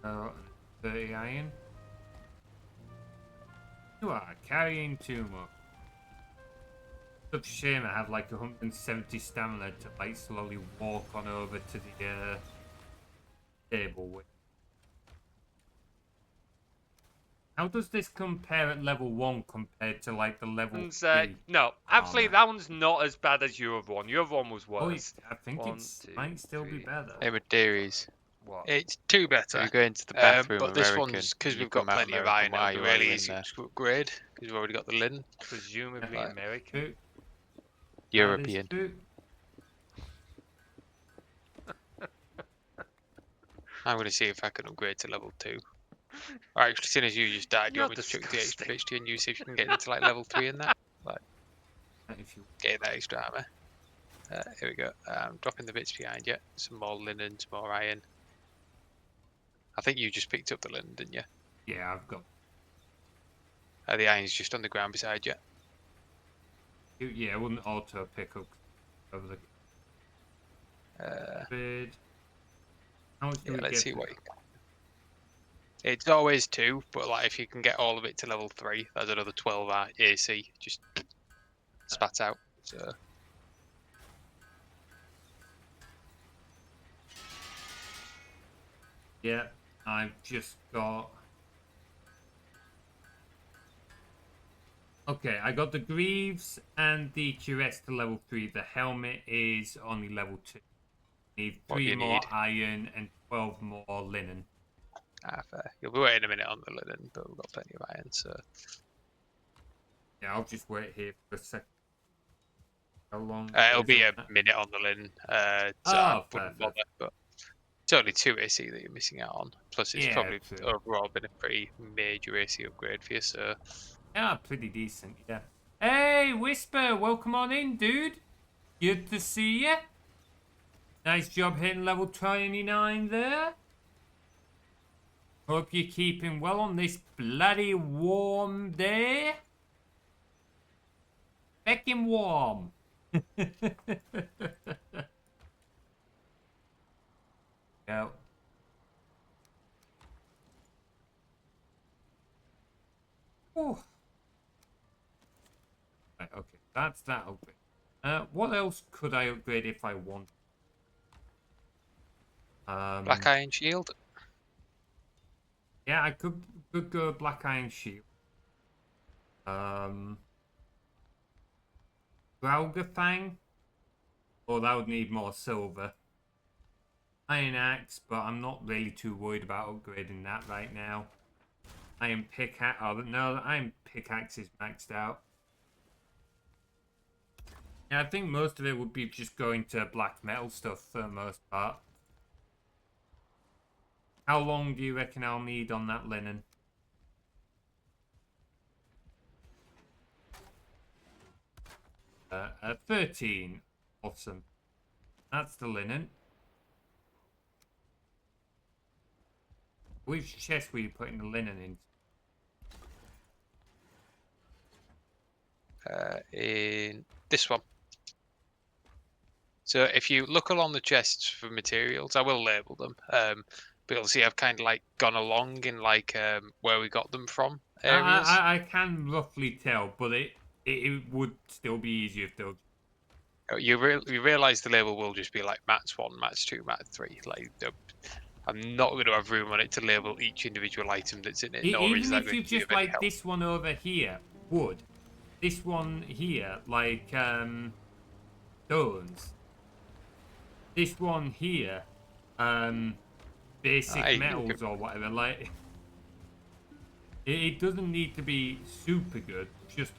Oh, 30 iron. You are carrying too much. Such a shame I have like 170 stamina to like slowly walk on over to the table with. How does this compare at level 1 compared to like the level 3? No, actually armor? that one's not as bad as your other one. Your other one was Oh, worse. I think One, it two, might still be three, better. Hey, Materies. What? It's two So better. you go into the bathroom but this American, one's because you we've got come out plenty of American, iron. why are It'll you be all really in easy there? to upgrade because we've already got the linen. Presumably Right. American. European. I'm going to see if I can upgrade to level 2. Alright, actually, seeing as you just died, you You're want me to chuck the extra disgusting. bits to you and you see if you can get into like level 3 in that? Like, If you get that extra armor. Here we go. Dropping the bits behind you. Some more linen, some more iron. I think you just picked up the linen, didn't you? yeah, I've got. The iron's just on the ground beside you. Yeah, I wouldn't auto pick up over the bid. How much do Yeah, we let's get? see what you can. It's always 2, but like if you can get all of it to level 3, that's another 12 AC. Just spat out. So Yeah, I've just got. Okay, I got the greaves and the cuirass to level 3. The helmet is only level 2. Need what 3 do you more need? iron and 12 more linen. Fair. You'll be waiting a minute on the linen, but we've got plenty of iron, so Yeah, I'll just wait here for a second. How long? it'll is be it? a minute on the linen. So I Oh, wouldn't fair. bother, but it's only 2 AC that you're missing out on. Plus, it's Yeah, probably true. overall been a pretty major AC upgrade for you. So Yeah, pretty decent, yeah. Hey, Whisper, welcome on in, dude. Good to see you. Nice job hitting level 29 there. Hope you're keeping well on this bloody warm day. Feckin' warm. Go. Ooh. Right, okay, that's that upgrade. What else could I upgrade if I want? black iron shield. Yeah, I could go black iron shield. Fang. Oh, that would need more silver. Iron axe, but I'm not really too worried about upgrading that right now. Iron pickaxe. Oh no, iron pickaxe is maxed out. Yeah, I think most of it would be just going to black metal stuff for the most part. How long do you reckon I'll need on that linen? 13. Awesome. That's the linen. Which chest were you putting the linen in? In this one. So if you look along the chests for materials, I will label them. But you'll see I've kind of like gone along in like where we got them from areas. I can roughly tell, but it would still be easier if they were. You realise the label will just be like mats 1, mats 2, mat 3. Like I'm not going to have room on it to label each individual item that's in it. Nor is Even that if going you to be of just any like help. this one over here, wood. This one here, like stones. This one here, basic Hey, metals or whatever. Like it doesn't need to be super good. Just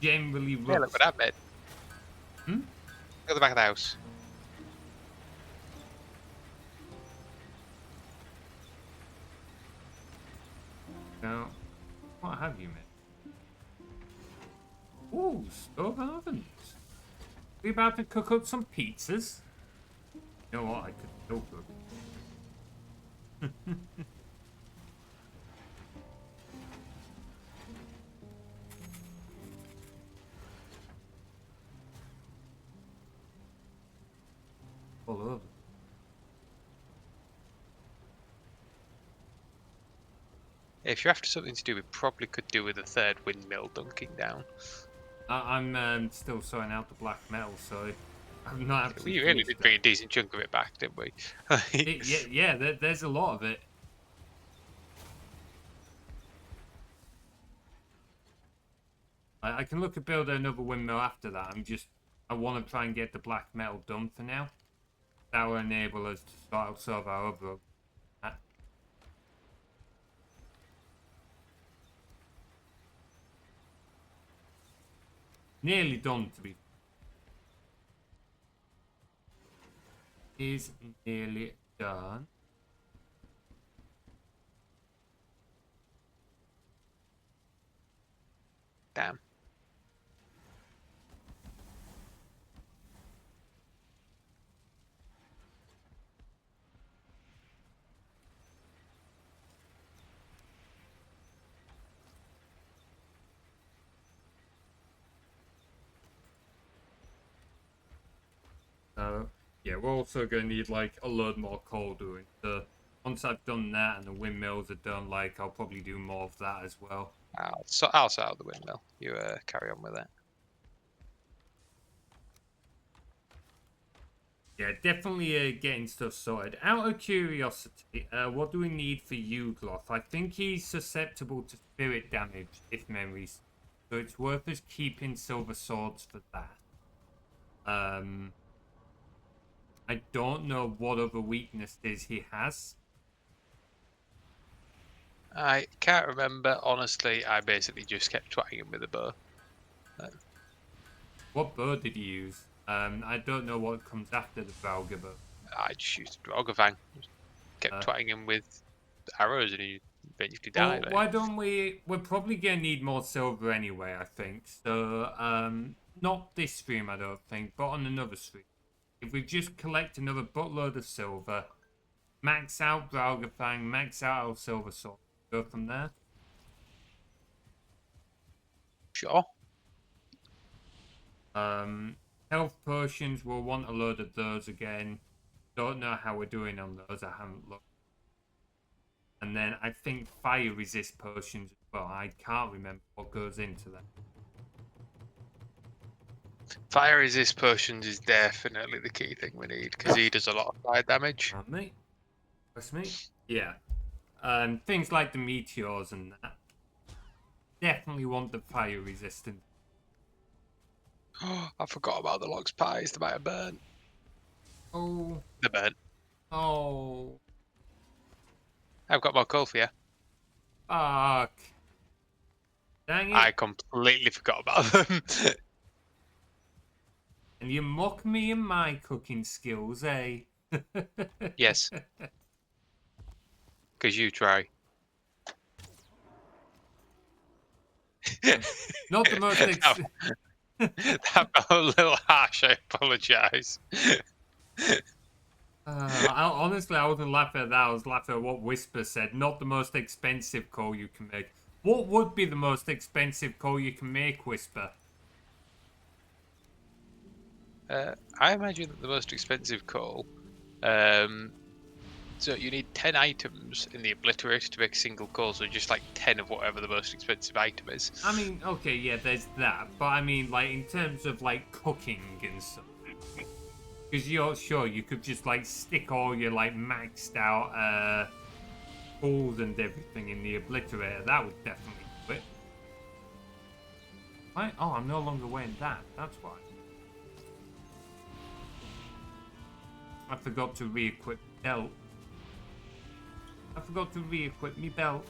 generally yeah, rough. look what that made. Hmm? Look at the back of the house. Now, what have you made? Ooh, stove and ovens. We about to cook up some pizzas? You know what? I could still cook. All over. If you're after something to do, we probably could do with a third windmill dunking down. I'm still sorting out the black metal, so I'm not actually We really finished did that. bring a decent chunk of it back, didn't we? Yeah, there's a lot of it. I can look at building another windmill after that. I want to try and get the black metal done for now. That will enable us to sort out some of our other. nearly done to be. Is nearly done. Damn. Yeah, we're also going to need like a load more coal doing. So once I've done that and the windmills are done, like I'll probably do more of that as well. I'll sort out the windmill. You carry on with it. Yeah, definitely getting stuff sorted. Out of curiosity, what do we need for Yugloth? I think he's susceptible to spirit damage, if memories. So it's worth us keeping silver swords for that. I don't know what other weaknesses he has. I can't remember. Honestly, I basically just kept twatting him with a bow. What bow did he use? I don't know what comes after the Valga bow. I just used a Drogavang. Kept twatting him with arrows and he eventually died. Well, why don't we... We're probably going to need more silver anyway, I think. So, not this stream, I don't think, but on another stream. If we just collect another buttload of silver, max out Draugafang, max out our silver sword, go from there. Sure. Health potions, we'll want a load of those again. Don't know how we're doing on those, I haven't looked. And then I think fire resist potions as well. I can't remember what goes into them. Fire resist potions is definitely the key thing we need because he does a lot of fire damage. Me? That's me? Yeah. Things like the meteors and that. Definitely want the fire resistant. I forgot about the logs pies. They might have burnt. Oh. They're burnt. Oh. I've got more coal for you. Fuck. Dang it. I completely forgot about them. And you mock me and my cooking skills, eh? Yes. Because you try. Not the most... That felt a little harsh, I apologise. Honestly, I wasn't laughing at that. I was laughing at what Whisper said. Not the most expensive call you can make. What would be the most expensive call you can make, Whisper? I imagine that the most expensive coal. So you need 10 items in the obliterator to make a single coal, so just like 10 of whatever the most expensive item is. I mean, okay, yeah, there's that. But I mean, like, in terms of, like, cooking and stuff. Because you're sure you could just, like, stick all your, like, maxed out tools and everything in the obliterator. That would definitely do it. Right? Oh, I'm no longer wearing that. That's why. I forgot to re-equip the belt. I forgot to re-equip me belt.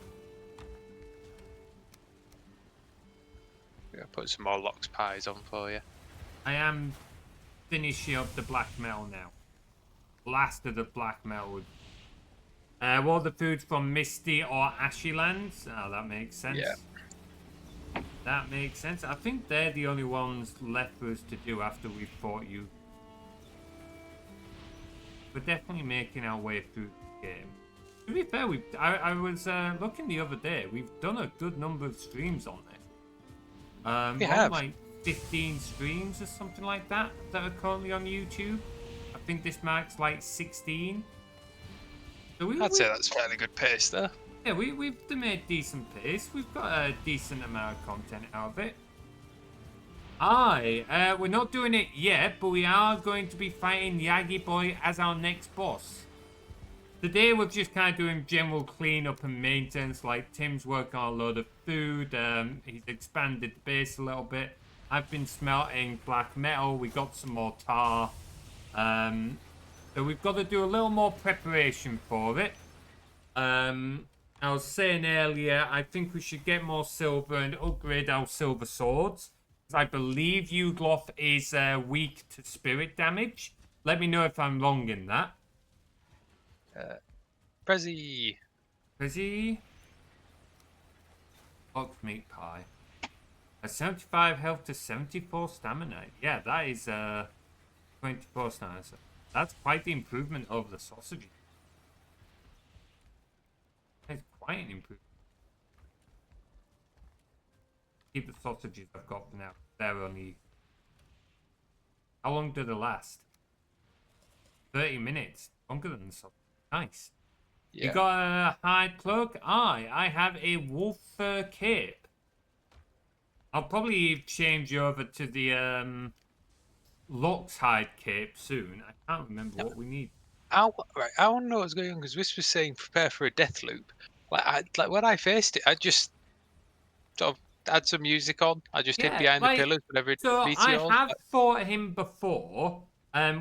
Yeah, put some more lox pies on for you. I am finishing up the black metal now. Last of the black metal. What are the foods from Misty or Ashy Lands? Oh, that makes sense. Yeah. That makes sense. I think they're the only ones left for us to do after we've fought you. We're definitely making our way through the game. To be fair, I was looking the other day. We've done a good number of streams on this. We have. Like 15 streams or something like that are currently on YouTube. I think this marks like 16. So I'd say that's fairly good pace there. Yeah, we've made decent pace. We've got a decent amount of content out of it. We're not doing it yet, but we are going to be fighting Yagi Boy as our next boss. Today we're just kind of doing general cleanup and maintenance, like Tim's working on a load of food, he's expanded the base a little bit. I've been smelting black metal, we got some more tar. So we've got to do a little more preparation for it. I was saying earlier, I think we should get more silver and upgrade our silver swords. I believe Yugloth is weak to spirit damage. Let me know if I'm wrong in that. Prezi. Fizzy. Box meat pie. A 75 health to 74 stamina. Yeah, that is 24 stamina. So that's quite the improvement over the sausage. It's quite an improvement. Keep the sausages I've got for now. They're only... How long do they last? 30 minutes. Longer than the sausage. Nice. Yeah. You got a hide cloak? I have a wolf fur cape. I'll probably change over to the Locks hide cape soon. I can't remember what we need. I want to know what's going on because Wisp was saying prepare for a death loop. Like when I faced it, I just sort of had some music on. I just hid behind the pillars whenever it So I meteors. have fought him before,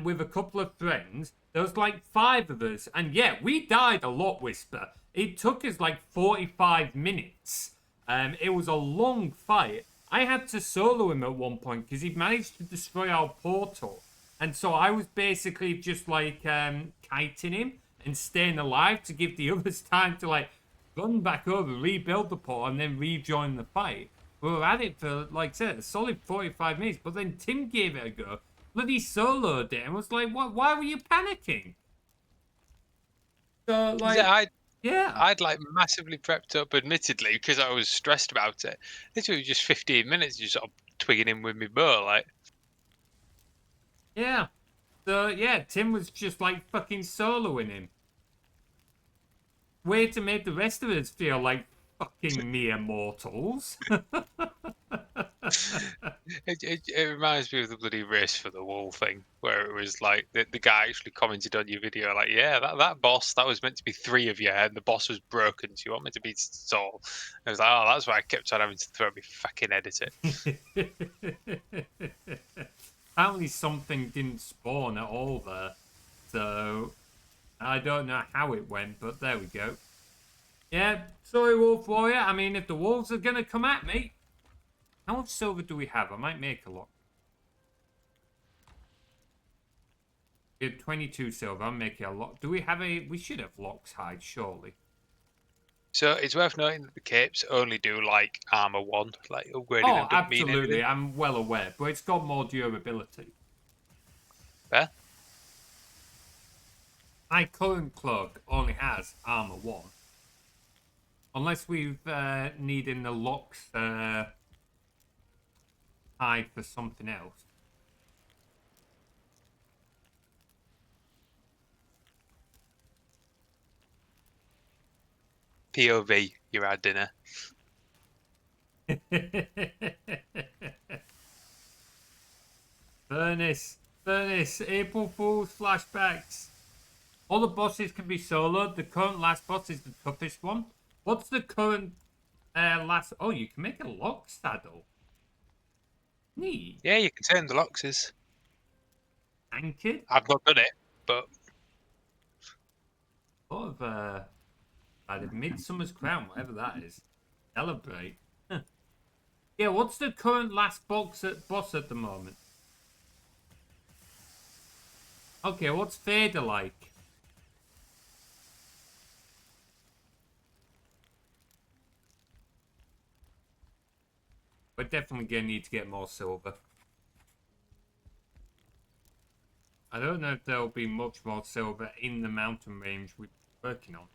with a couple of friends. There was like 5 of us, and yeah, we died a lot, Whisper. It took us like 45 minutes. It was a long fight. I had to solo him at one point because he managed to destroy our portal. And so I was basically just like kiting him and staying alive to give the others time to like run back over, rebuild the portal, and then rejoin the fight. We were at it for, like I said, a solid 45 minutes, but then Tim gave it a go. Bloody soloed it and was like, "What? Why were you panicking?" So, like, I'd like massively prepped up, admittedly, because I was stressed about it. Literally just 15 minutes, just sort of twigging in with me bow, like. Yeah. So, yeah, Tim was just like fucking soloing him. Way to make the rest of us feel like fucking mere mortals. It reminds me of the bloody race for the wall thing, where it was like the guy actually commented on your video, like, yeah, that boss, that was meant to be 3 of you, and the boss was broken, so you want me to be Saul. I was like, oh, that's why I kept on having to throw me fucking edit it. Apparently something didn't spawn at all there, so I don't know how it went, but there we go. Yeah, sorry, Wolf Warrior. I mean, if the wolves are going to come at me... How much silver do we have? I might make a lot. We have 22 silver. I'm making a lot. Do we have a... We should have Locks hide, surely. So it's worth noting that the capes only do, like, armor 1. Like, upgrading Oh, them doesn't mean absolutely. anything. I'm well aware, but it's got more durability. Fair? My current cloak only has armor 1. Unless we've needing the Locks hide for something else. POV, you're at dinner. Furnace, April Fool's flashbacks. All the bosses can be soloed. The current last boss is the toughest one. What's the current last... Oh, you can make a lock saddle. Neat. Yeah, you can turn the Loxes. Anchored? I've not done it, but... Sort of, a Midsummer's Crown, whatever that is. Celebrate. Huh. Yeah, what's the current last boss at the moment? Okay, what's Fader like? We're definitely going to need to get more silver. I don't know if there'll be much more silver in the mountain range we're working on.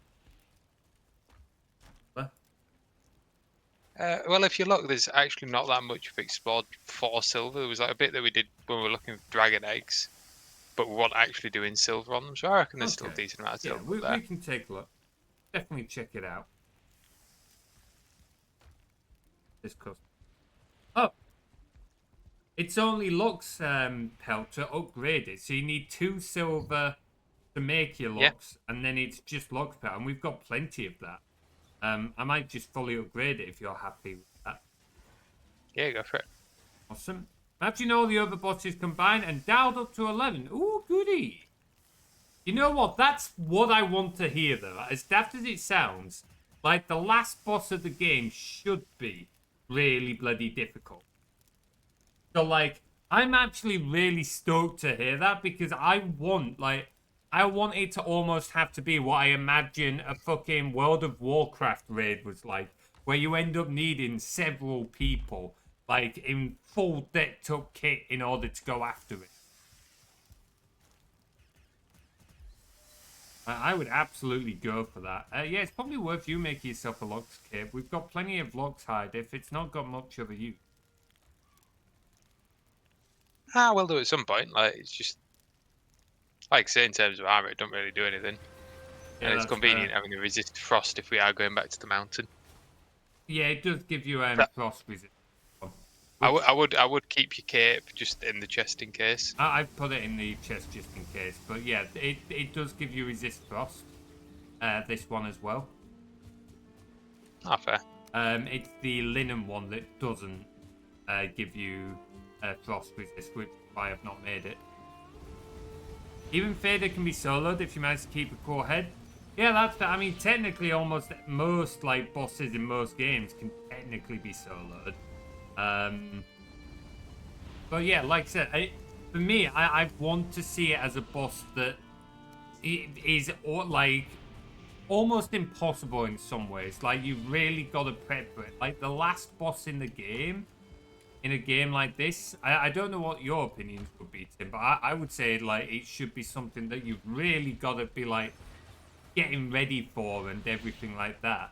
Well, if you look, there's actually not that much we've explored for silver. There was like a bit that we did when we were looking for dragon eggs, but we weren't actually doing silver on them, so I reckon there's still a decent amount of silver there. We can take a look. Definitely check it out. This cost. Oh! It's only Lux pelt to upgrade it, so you need 2 silver to make your Lux, and then it's just Lux pelt, and we've got plenty of that. I might just fully upgrade it if you're happy with that. Yeah, go for it. Awesome. Imagine all the other bosses combined and dialed up to 11. Ooh, goody. You know what? That's what I want to hear, though. As daft as it sounds, like the last boss of the game should be really bloody difficult. So, like, I'm actually really stoked to hear that because I want it to almost have to be what I imagine a fucking World of Warcraft raid was like, where you end up needing several people, like, in full decked up kit in order to go after it. I would absolutely go for that. Yeah, it's probably worth you making yourself a Locks kit. We've got plenty of Locks hide if it's not got much of a use. We'll do it at some point. Like, it's just, like I say, in terms of armor, it don't really do anything. Yeah, And it's that's convenient fair. having a resist frost if we are going back to the mountain. Yeah, it does give you frost resist. I would keep your cape just in the chest in case. I've put it in the chest just in case. But yeah, it does give you resist frost. This one as well. Fair. It's the linen one that doesn't give you frost resist, which is why I've not made it. Even Fader can be soloed if you manage to keep a core head. Yeah, that's. I mean, technically, almost most like bosses in most games can technically be soloed. But yeah, like I said, for me, I want to see it as a boss that is like almost impossible in some ways. Like, you've really got to prep for it. Like, the last boss in the game, in a game like this, I don't know what your opinions would be, Tim, but I would say, like, it should be something that you've really got to be, like, getting ready for and everything like that.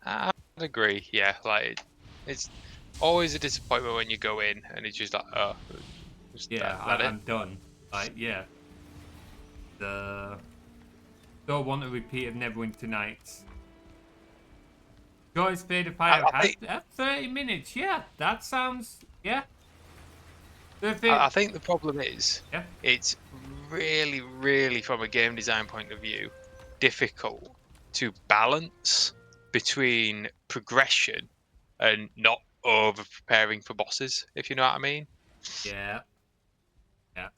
I'd agree, yeah. Like, it's always a disappointment when you go in and it's just like, oh, Yeah, I'm done. Like, yeah. Don't want a repeat of Neverwinter Nights. Joy's Faded Fire have 30 minutes. Yeah, that sounds. Yeah. I think the problem is, yeah, it's really, really, from a game design point of view, difficult to balance between progression and not over preparing for bosses, if you know what I mean. Yeah. Yeah.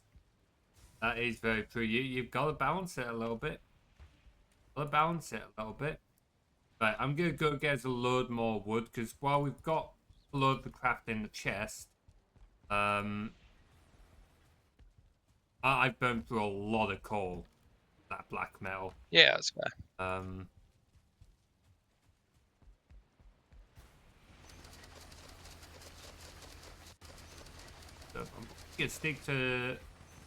That is very true. You've got to balance it a little bit. Right, I'm going to go get us a load more wood, because while we've got a load of the craft in the chest, I've burned through a lot of coal, that black metal. Yeah, that's fair. I'm going to stick to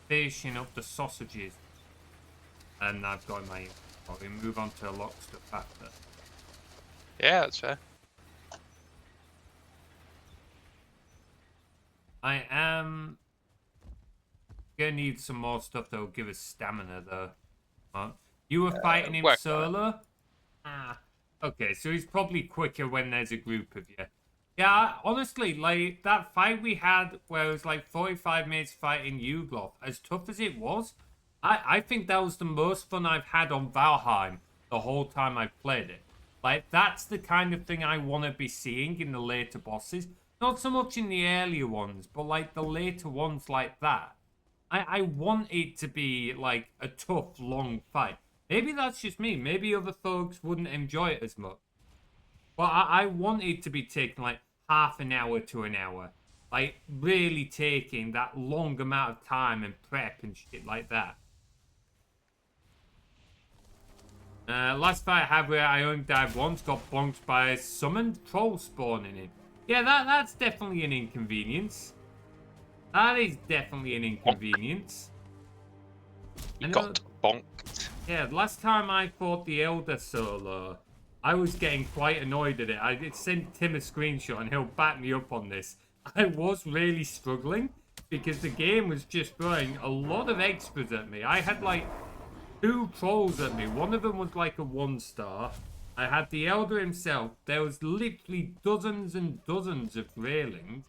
finishing up the sausages, and I've got my inventory. Move on to a lot of stuff after. Yeah, that's fair. I am gonna need some more stuff that will give us stamina, though. You were fighting him solo? Okay, so he's probably quicker when there's a group of you. Yeah, honestly, like, that fight we had where it was like 45 minutes fighting Ugloff, as tough as it was, I think that was the most fun I've had on Valheim the whole time I've played it. Like, that's the kind of thing I want to be seeing in the later bosses. Not so much in the earlier ones, but like the later ones like that. I want it to be like a tough, long fight. Maybe that's just me. Maybe other folks wouldn't enjoy it as much. But I want it to be taking like half an hour to an hour. Like, really taking that long amount of time and prep and shit like that. Last fight I had where I only died once, got bonked by a summoned troll spawning in. Yeah, that's definitely an inconvenience. That is definitely an inconvenience. You got bonked. Yeah, last time I fought the Elder solo, I was getting quite annoyed at it. I sent Tim a screenshot and he'll back me up on this. I was really struggling because the game was just throwing a lot of extras at me. I had like 2 trolls at me. One of them was like a 1-star. I had the Elder himself. There was literally dozens and dozens of railings.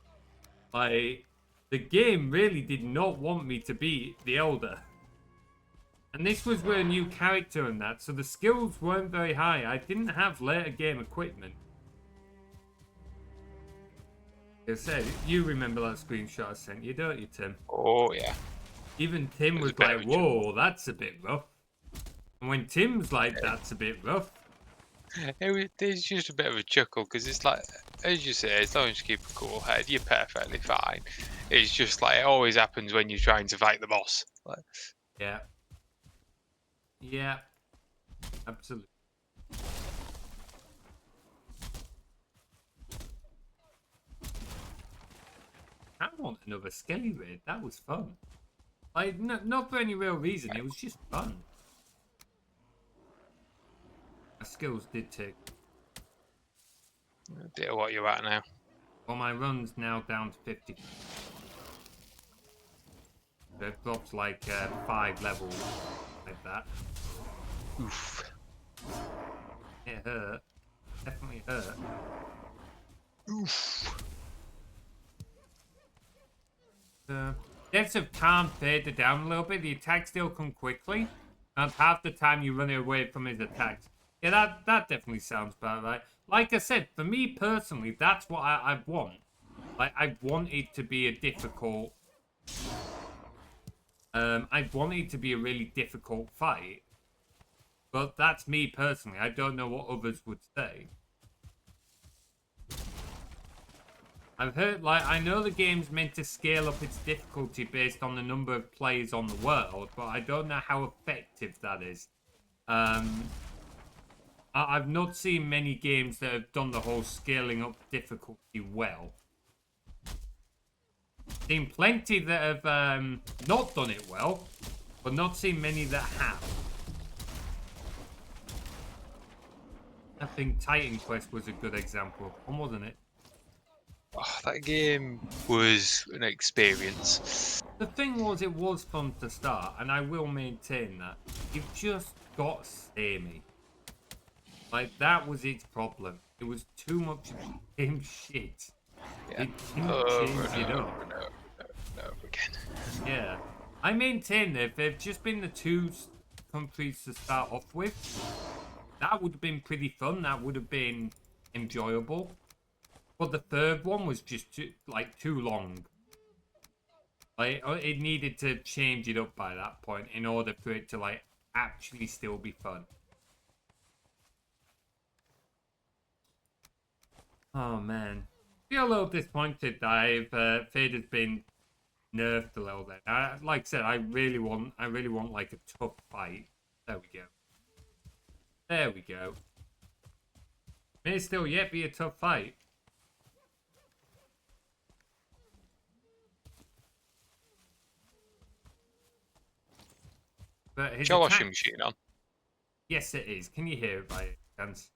Like, the game really did not want me to beat the Elder. And this was with a new character and that, so the skills weren't very high. I didn't have later game equipment. Like I said, you remember that screenshot I sent you, don't you, Tim? Oh, yeah. Even Tim was like, whoa, that's a bit rough. And when Tim's like, that's a bit rough, It's just a bit of a chuckle because it's like, as you say, as long as you keep a cool head, you're perfectly fine. It's just like it always happens when you're trying to fight the boss. Like, Yeah. Yeah. Absolutely. I want another skelly raid. That was fun. Like, not for any real reason. It was just fun. My skills did take. what you're at now. Well, my run's now down to 50. So it drops like 5 levels like that. Oof. It hurt. Definitely hurt. Oof. Deaths of Calm faded down a little bit. The attacks still come quickly, and half the time you run away from his attacks. Yeah, that definitely sounds about right. Like I said, for me personally, that's what I want. Like, I want it to be a difficult... I want it to be a really difficult fight. But that's me personally. I don't know what others would say. I've heard, like, I know the game's meant to scale up its difficulty based on the number of players on the world, but I don't know how effective that is. I've not seen many games that have done the whole scaling up difficulty well. Seen plenty that have not done it well, but not seen many that have. I think Titan Quest was a good example of one, wasn't it? Oh, that game was an experience. The thing was, it was fun to start, and I will maintain that. It just got samey. Like, that was its problem. It was too much of the same shit. Yeah. It didn't change it up. No, again. Yeah. I maintain that if they've just been the 2 countries to start off with, that would have been pretty fun. That would have been enjoyable. But the 3rd one was just too long. Like, it needed to change it up by that point in order for it to, like, actually still be fun. Oh, man. Feel a little disappointed that Vader's been nerfed a little bit. Like I said, I really want like a tough fight. There we go. There we go. May still yet be a tough fight. But Is your washing machine on? Yes, it is. Can you hear it by chance?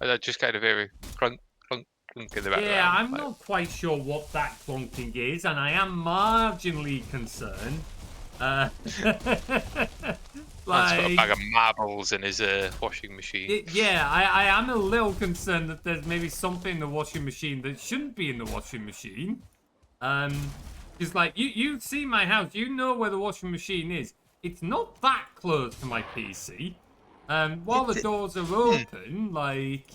I just kind of hear a clunk, clunk, clunk in the background. Yeah, I'm not quite sure what that clunking is, and I am marginally concerned. Man's got a bag of marbles in his washing machine. Yeah, I am a little concerned that there's maybe something in the washing machine that shouldn't be in the washing machine. Just like, you've seen my house, you know where the washing machine is. It's not that close to my PC. While the doors are open, like,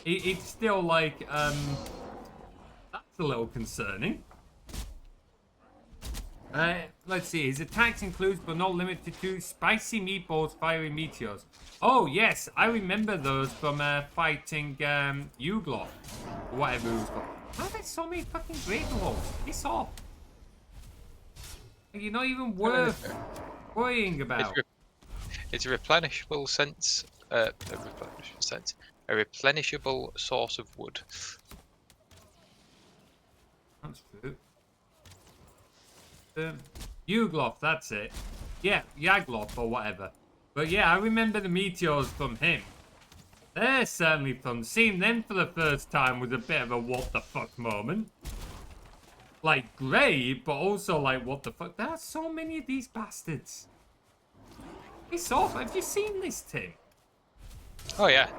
it's still like, that's a little concerning. Let's see, his attacks include, but not limited to, spicy meatballs, fiery meteors. Oh, yes, I remember those from fighting Ugloff, or whatever it was called. Why are there so many fucking Great Wolves? Piss off. Like, you're not even worth worrying about. It's a replenishable a replenishable source of wood. That's true. Ugloff, that's it. Yeah, Yagloff or whatever. But yeah, I remember the meteors from him. They're certainly fun. Seeing them for the first time was a bit of a what the fuck moment. Like, great, but also like, what the fuck? There are so many of these bastards. Piss off. Have you seen this, Tim? Oh, yeah.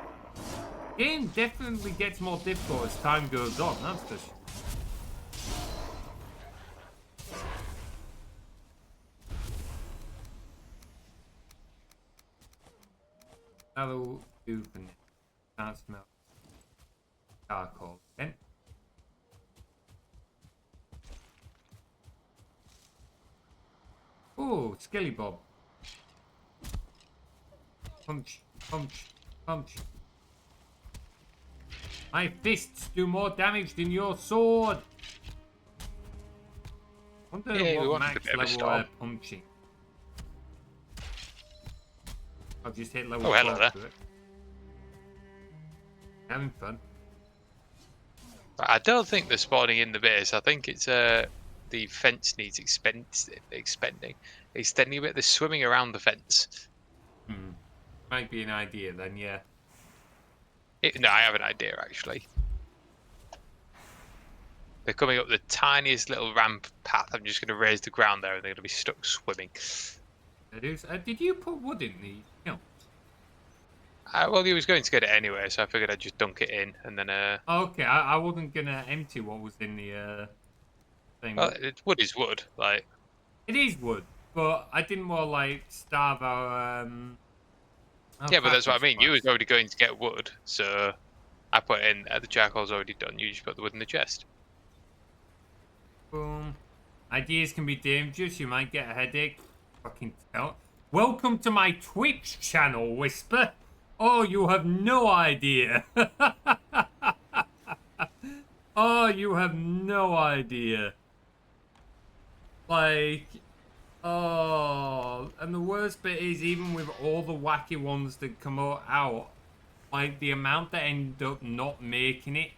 Game definitely gets more difficult as time goes on, that's for sure. That'll do for now. Can't smell charcoal again. Oh, Skelly Bob. Punch, punch, punch. My fists do more damage than your sword. I wonder Yeah, we what wanted a max bit of a level storm. punching. I've just hit level Oh, 12 hello there. to it. Having fun. I don't think they're spawning in the base. I think it's the fence needs extending a bit. They're swimming around the fence. Might be an idea then, yeah. No, I have an idea actually. They're coming up the tiniest little ramp path. I'm just going to raise the ground there, and they're going to be stuck swimming. Did you put wood in the kiln? Well, he was going to get it anyway, so I figured I'd just dunk it in, and then Okay, I wasn't gonna empty what was in the thing. well, wood is wood. Like, It is wood, but I didn't want to like starve our yeah, but that's what I crafting mean. You was supplies. already going to get wood, so I put it in. The charcoal's already done. You just put the wood in the chest. Boom. Ideas can be dangerous. You might get a headache. Fucking hell. Welcome to my Twitch channel, Whisper. Oh, you have no idea. Oh, you have no idea. Like, oh, and the worst bit is even with all the wacky ones that come out, like the amount that end up not making it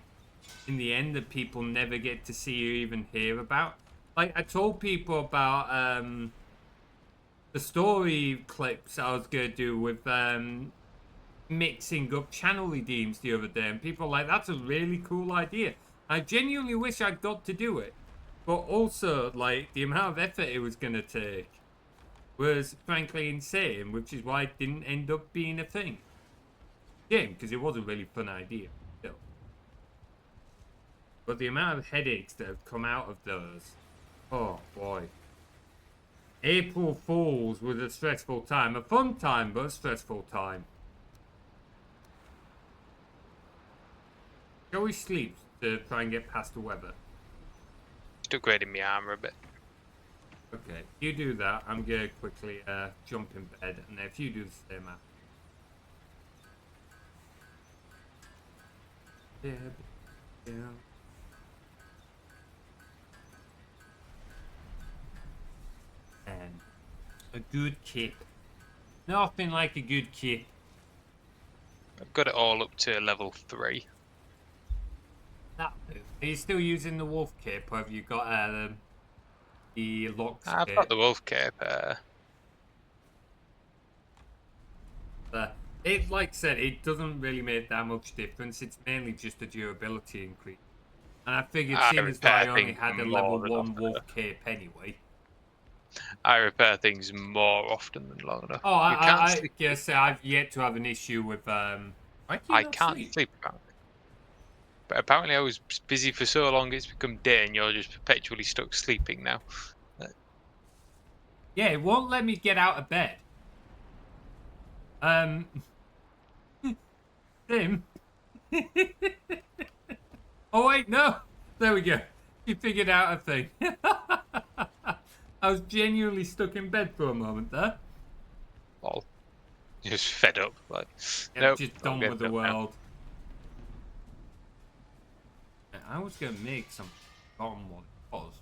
in the end that people never get to see or even hear about. Like I told people about the story clips I was gonna do with mixing up channel redeems the other day, and people were like, that's a really cool idea. I genuinely wish I'd got to do it, but also like the amount of effort it was gonna take was frankly insane, which is why it didn't end up being a thing. Yeah, because it was a really fun idea. Still. But the amount of headaches that have come out of those, oh boy. April Fools was a stressful time. A fun time, but a stressful time. Shall we sleep to try and get past the weather? Just upgrading my armor a bit. Okay, you do that. I'm gonna quickly jump in bed, and if you do the same, yeah. And a good kip. Nothing like a good kip. I've got it all up to level 3. Are you still using the wolf kip, or have you got the locks I've kip? got the wolf cape. It, like I said, it doesn't really make that much difference. It's mainly just a durability increase. And I figured, I seeing as though I repair only things had a more level than 1 often wolf enough. cape anyway. I repair things more often than long enough. Oh, I guess I've yet to have an issue with why can you I not can't sleep? sleep apparently. But apparently I was busy for so long it's become day and you're just perpetually stuck sleeping now. Yeah, it won't let me get out of bed. Tim. Oh wait, no. There we go. You figured out a thing. I was genuinely stuck in bed for a moment there. Lol. Just fed up. Like, Yeah, nope, just I'm done with the getting up now. world. Yeah, I was gonna make some bottom one. Pause.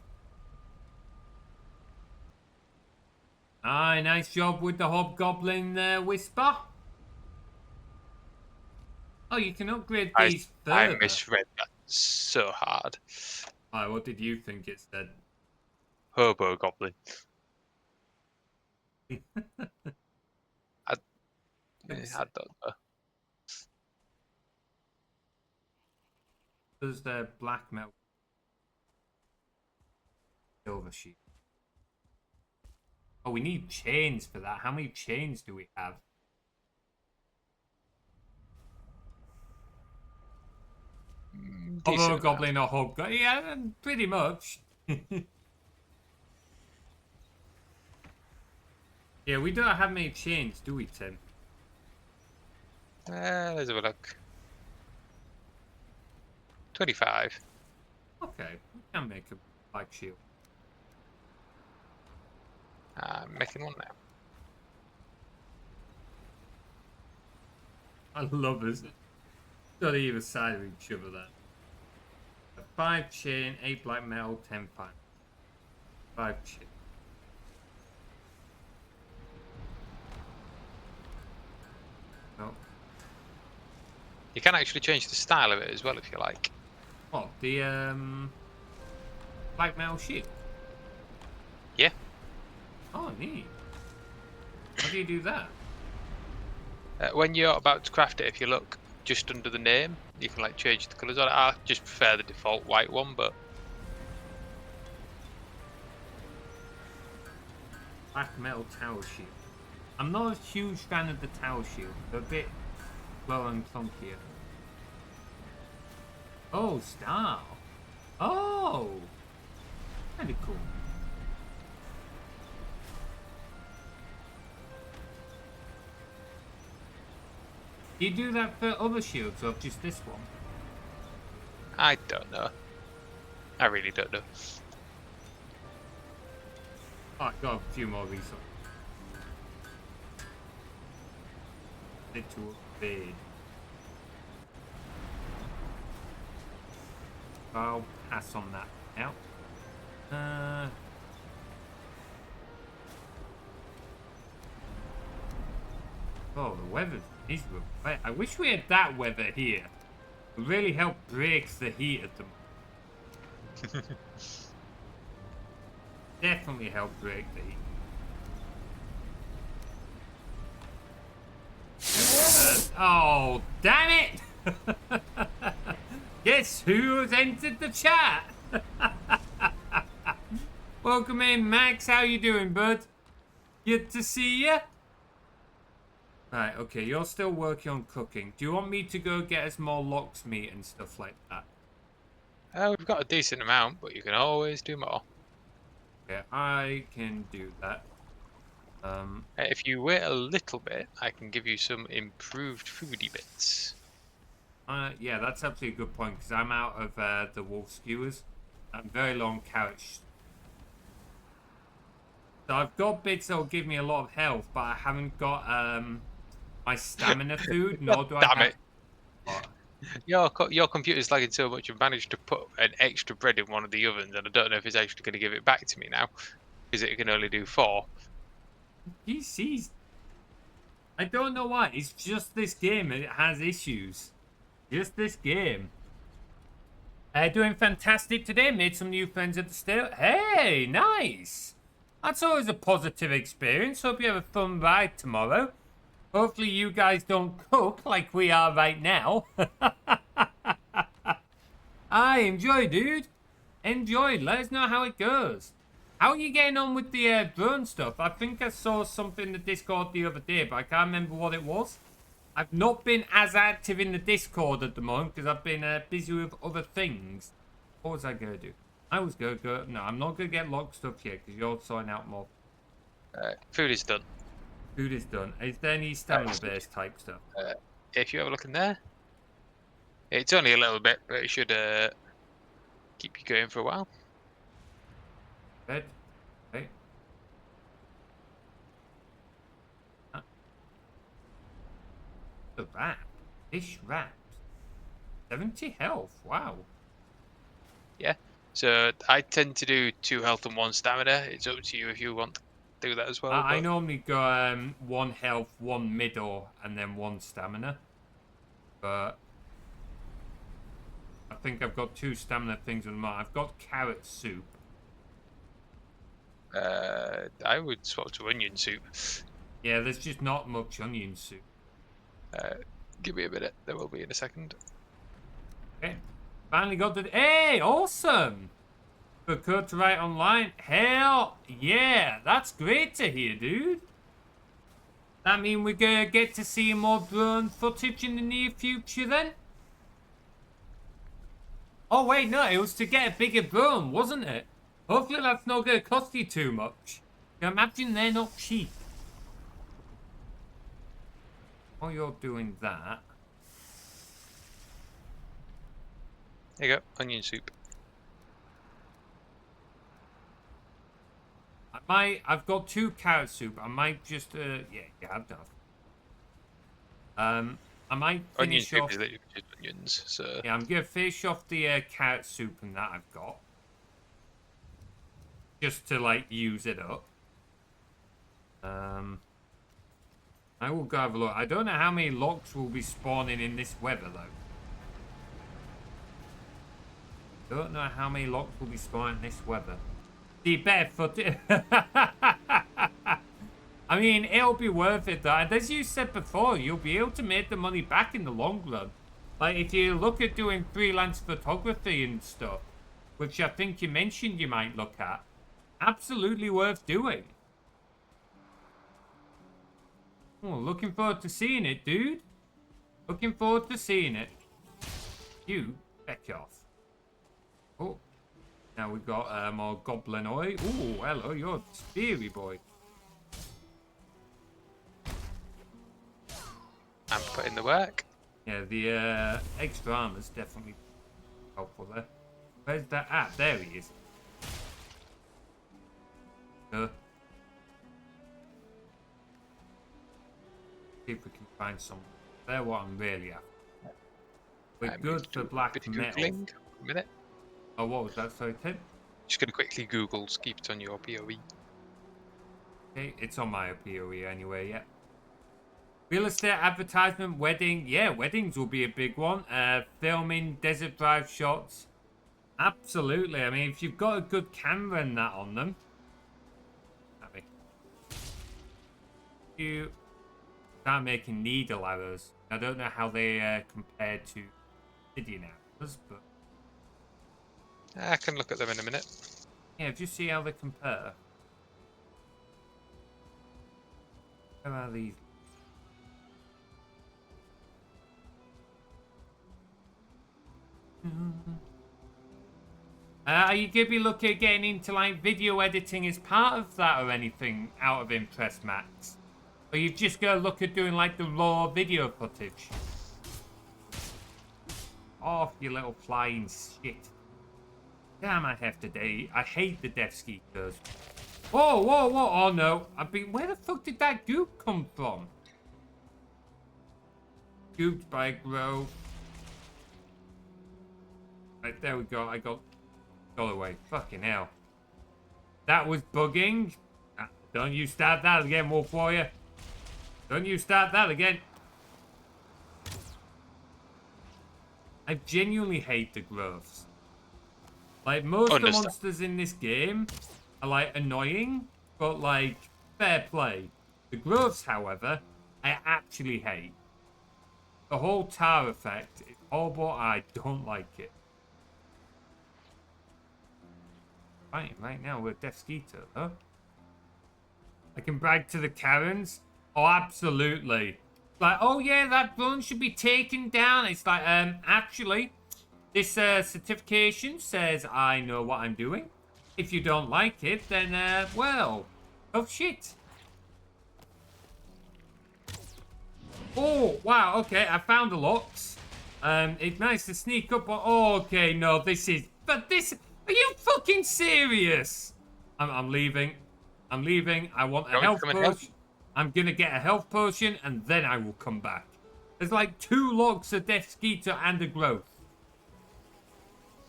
Aye, nice job with the hobgoblin Whisper. Oh, you can upgrade these I further. misread that so hard. Aye, what did you think it said? Hobo goblin. I don't know. There's the black metal silver sheet. Oh, we need chains for that. How many chains do we have? Decent Goblin or hobgoblin? Yeah, pretty much. Yeah, we don't have many chains, do we, Tim? Let's have a look. 25. Okay, we can make a black shield. I'm making one now. I love this. got either side of each other there. 5 chain, 8 black metal, 10 fine. 5 chain. Oh. You can actually change the style of it as well if you like. What, the black metal shield? Yeah. Oh, neat. How do you do that? When you're about to craft it, if you look just under the name, you can like change the colours on it. I just prefer the default white one, but Black metal tower shield. I'm not a huge fan of the tower shield. They're a bit slow and clunkier. Oh, star. Oh, kind of cool. Do you do that for other shields or just this one? I don't know. I really don't know. Oh, I got a few more resources. Little bit. I'll pass on that now. Oh, the weather's miserable. I wish we had that weather here. It would really help break the heat at the moment. Definitely help break the heat. Oh, damn it! Guess who has entered the chat? Welcome in, Max. How you doing, bud? Good to see you. Right, okay, you're still working on cooking. Do you want me to go get us more lox meat and stuff like that? We've got a decent amount, but you can always do more. Yeah, I can do that. If you wait a little bit, I can give you some improved foodie bits. Yeah, that's actually a good point, because I'm out of the wolf skewers. I'm very low on carrots. So I've got bits that'll give me a lot of health, but I haven't got my stamina food, nor do I Damn have... it. What? Your computer's lagging so much you've managed to put an extra bread in one of the ovens, and I don't know if it's actually going to give it back to me now, because it can only do 4. PC's... I don't know why, it's just this game, it has issues. Just this game. Doing fantastic today, made some new friends at the start. Hey, nice! That's always a positive experience. Hope you have a fun ride tomorrow. Hopefully you guys don't cook like we are right now. I enjoy, dude. Enjoy. Let us know how it goes. How are you getting on with the drone stuff? I think I saw something in the Discord the other day, but I can't remember what it was. I've not been as active in the Discord at the moment because I've been busy with other things. What was I going to do? I was going to go... No, I'm not going to get locked stuff yet because you're sorting out more. Food is done. Food is done. Is there any stamina-based type stuff? If you have a look in there, it's only a little bit, but it should keep you going for a while. Bed. Okay. The wrap. Fish wraps. 70 health. Wow. Yeah. So I tend to do 2 health and 1 stamina. It's up to you if you want to do that as well. I normally go 1 health, 1 middle, and then 1 stamina. But I think I've got 2 stamina things with mine. I've got carrot soup. I would swap to onion soup. Yeah, there's just not much onion soup. Give me a minute. There will be in a second. Okay. Finally got the... Hey, awesome! For code to write online. Hell yeah! That's great to hear, dude. That mean we're gonna get to see more drone footage in the near future then? Oh wait, no, it was to get a bigger drone, wasn't it? Hopefully that's not gonna cost you too much. I imagine they're not cheap. While you're doing that... There you go, onion soup. I've got 2 carrot soup. I might just, yeah, you have enough. I might Onion finish soup off. is literally just onions, so... Yeah, I'm gonna finish off the carrot soup and that I've got, just to like use it up. I will go have a look. I don't know how many locks will be spawning in this weather though. Don't know how many locks will be spawning in this weather. The barefooted. I mean, it'll be worth it though. And as you said before, you'll be able to make the money back in the long run. Like if you look at doing freelance photography and stuff, which I think you mentioned you might look at, absolutely worth doing. Oh, looking forward to seeing it, dude. Looking forward to seeing it. You, back off. Oh, now we've got more goblin oil. Oh, hello, you're a speary boy. I'm putting the work. Yeah, the extra armor's definitely helpful there. Where's that at? There he is. See if we can find some. They're what I'm really after. We're good for black metal. Googling. A minute. Oh, what was that? Sorry, Tim? Just gonna quickly Google. Keep it on your POE. Okay, it's on my POE anyway, yeah. Real estate advertisement, wedding. Yeah, weddings will be a big one. Filming, desert drive shots. Absolutely. I mean, if you've got a good camera and that on them. Happy. You start making needle arrows. I don't know how they compare to obsidian arrows, but I can look at them in a minute. yeah, just see how they compare. Where are these? Are you gonna be looking at getting into like video editing as part of that or anything out of interest, Max? Or you just gonna look at doing like the raw video footage? Off, you little flying shit. Damn, I have today. I hate the death skeeters. Whoa, whoa, whoa. Oh no. Where the fuck did that goop come from? Gooped by growth. Right, there we go. I got away. Fucking hell. That was bugging. Don't you start that again, Wolf Warrior. Don't you start that again. I genuinely hate the growths. Like, most of the monsters in this game are, like, annoying, but, like, fair play. The growths, however, I actually hate. The whole tar effect is horrible. I don't like it. Right now we're Death Skeeter, huh? I can brag to the Karens. Oh, absolutely. Like, oh yeah, that drone should be taken down. It's like, actually, this certification says I know what I'm doing. If you don't like it, then, well, oh shit. Oh, wow, okay, I found the locks. It's nice to sneak up on, oh, okay, no, this is, but this, are you fucking serious? I'm leaving. I'm leaving. I want a health potion. I'm gonna get a health potion and then I will come back. There's like 2 logs of Death Skeeter and a growth.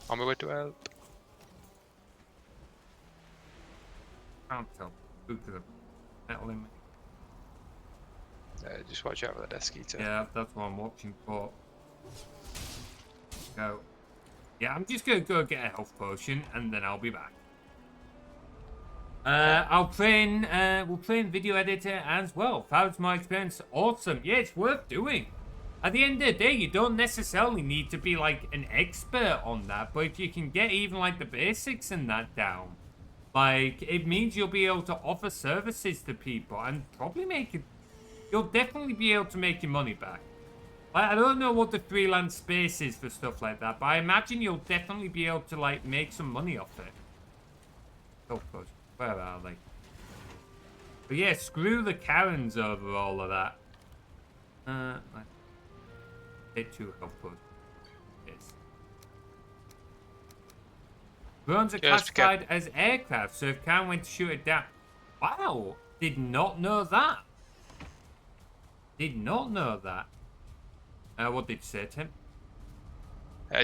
On my way to help. Can't tell. Look at the metal in me. Just watch out for the Death Skeeter. Yeah, that's what I'm watching for. Go. Yeah, I'm just gonna go get a health potion and then I'll be back. We'll play in video editor as well. How's my experience? Awesome. Yeah, it's worth doing. At the end of the day, you don't necessarily need to be like an expert on that, but if you can get even like the basics and that down, like it means you'll be able to offer services to people and probably make it. You'll definitely be able to make your money back. Like, I don't know what the freelance space is for stuff like that, but I imagine you'll definitely be able to like make some money off it. Oh, God. Where are they? But yeah, screw the Karens over all of that. Hit 2 health potions. Yes. Drones are classified as aircraft, so if Karen went to shoot it down. Wow! Did not know that. Did not know that. What did you say, Tim?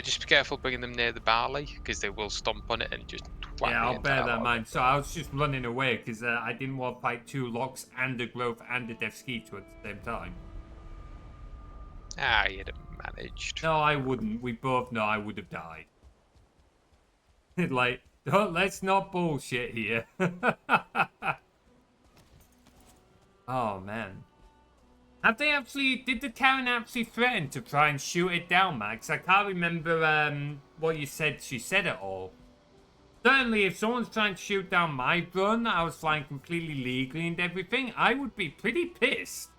Just be careful bringing them near the barley, because they will stomp on it and just whack Yeah, the I'll bear entire that in lot mind. of So I was just running away because I didn't want to fight 2 locks and a growth and a death skeeter at the same time. Ah, you'd have managed. No, I wouldn't. We both know I would have died. Like, let's not bullshit here. Oh, man. Did the Karen actually threaten to try and shoot it down, Max? I can't remember what you said she said at all. Certainly, if someone's trying to shoot down my drone, I was flying completely legally and everything, I would be pretty pissed.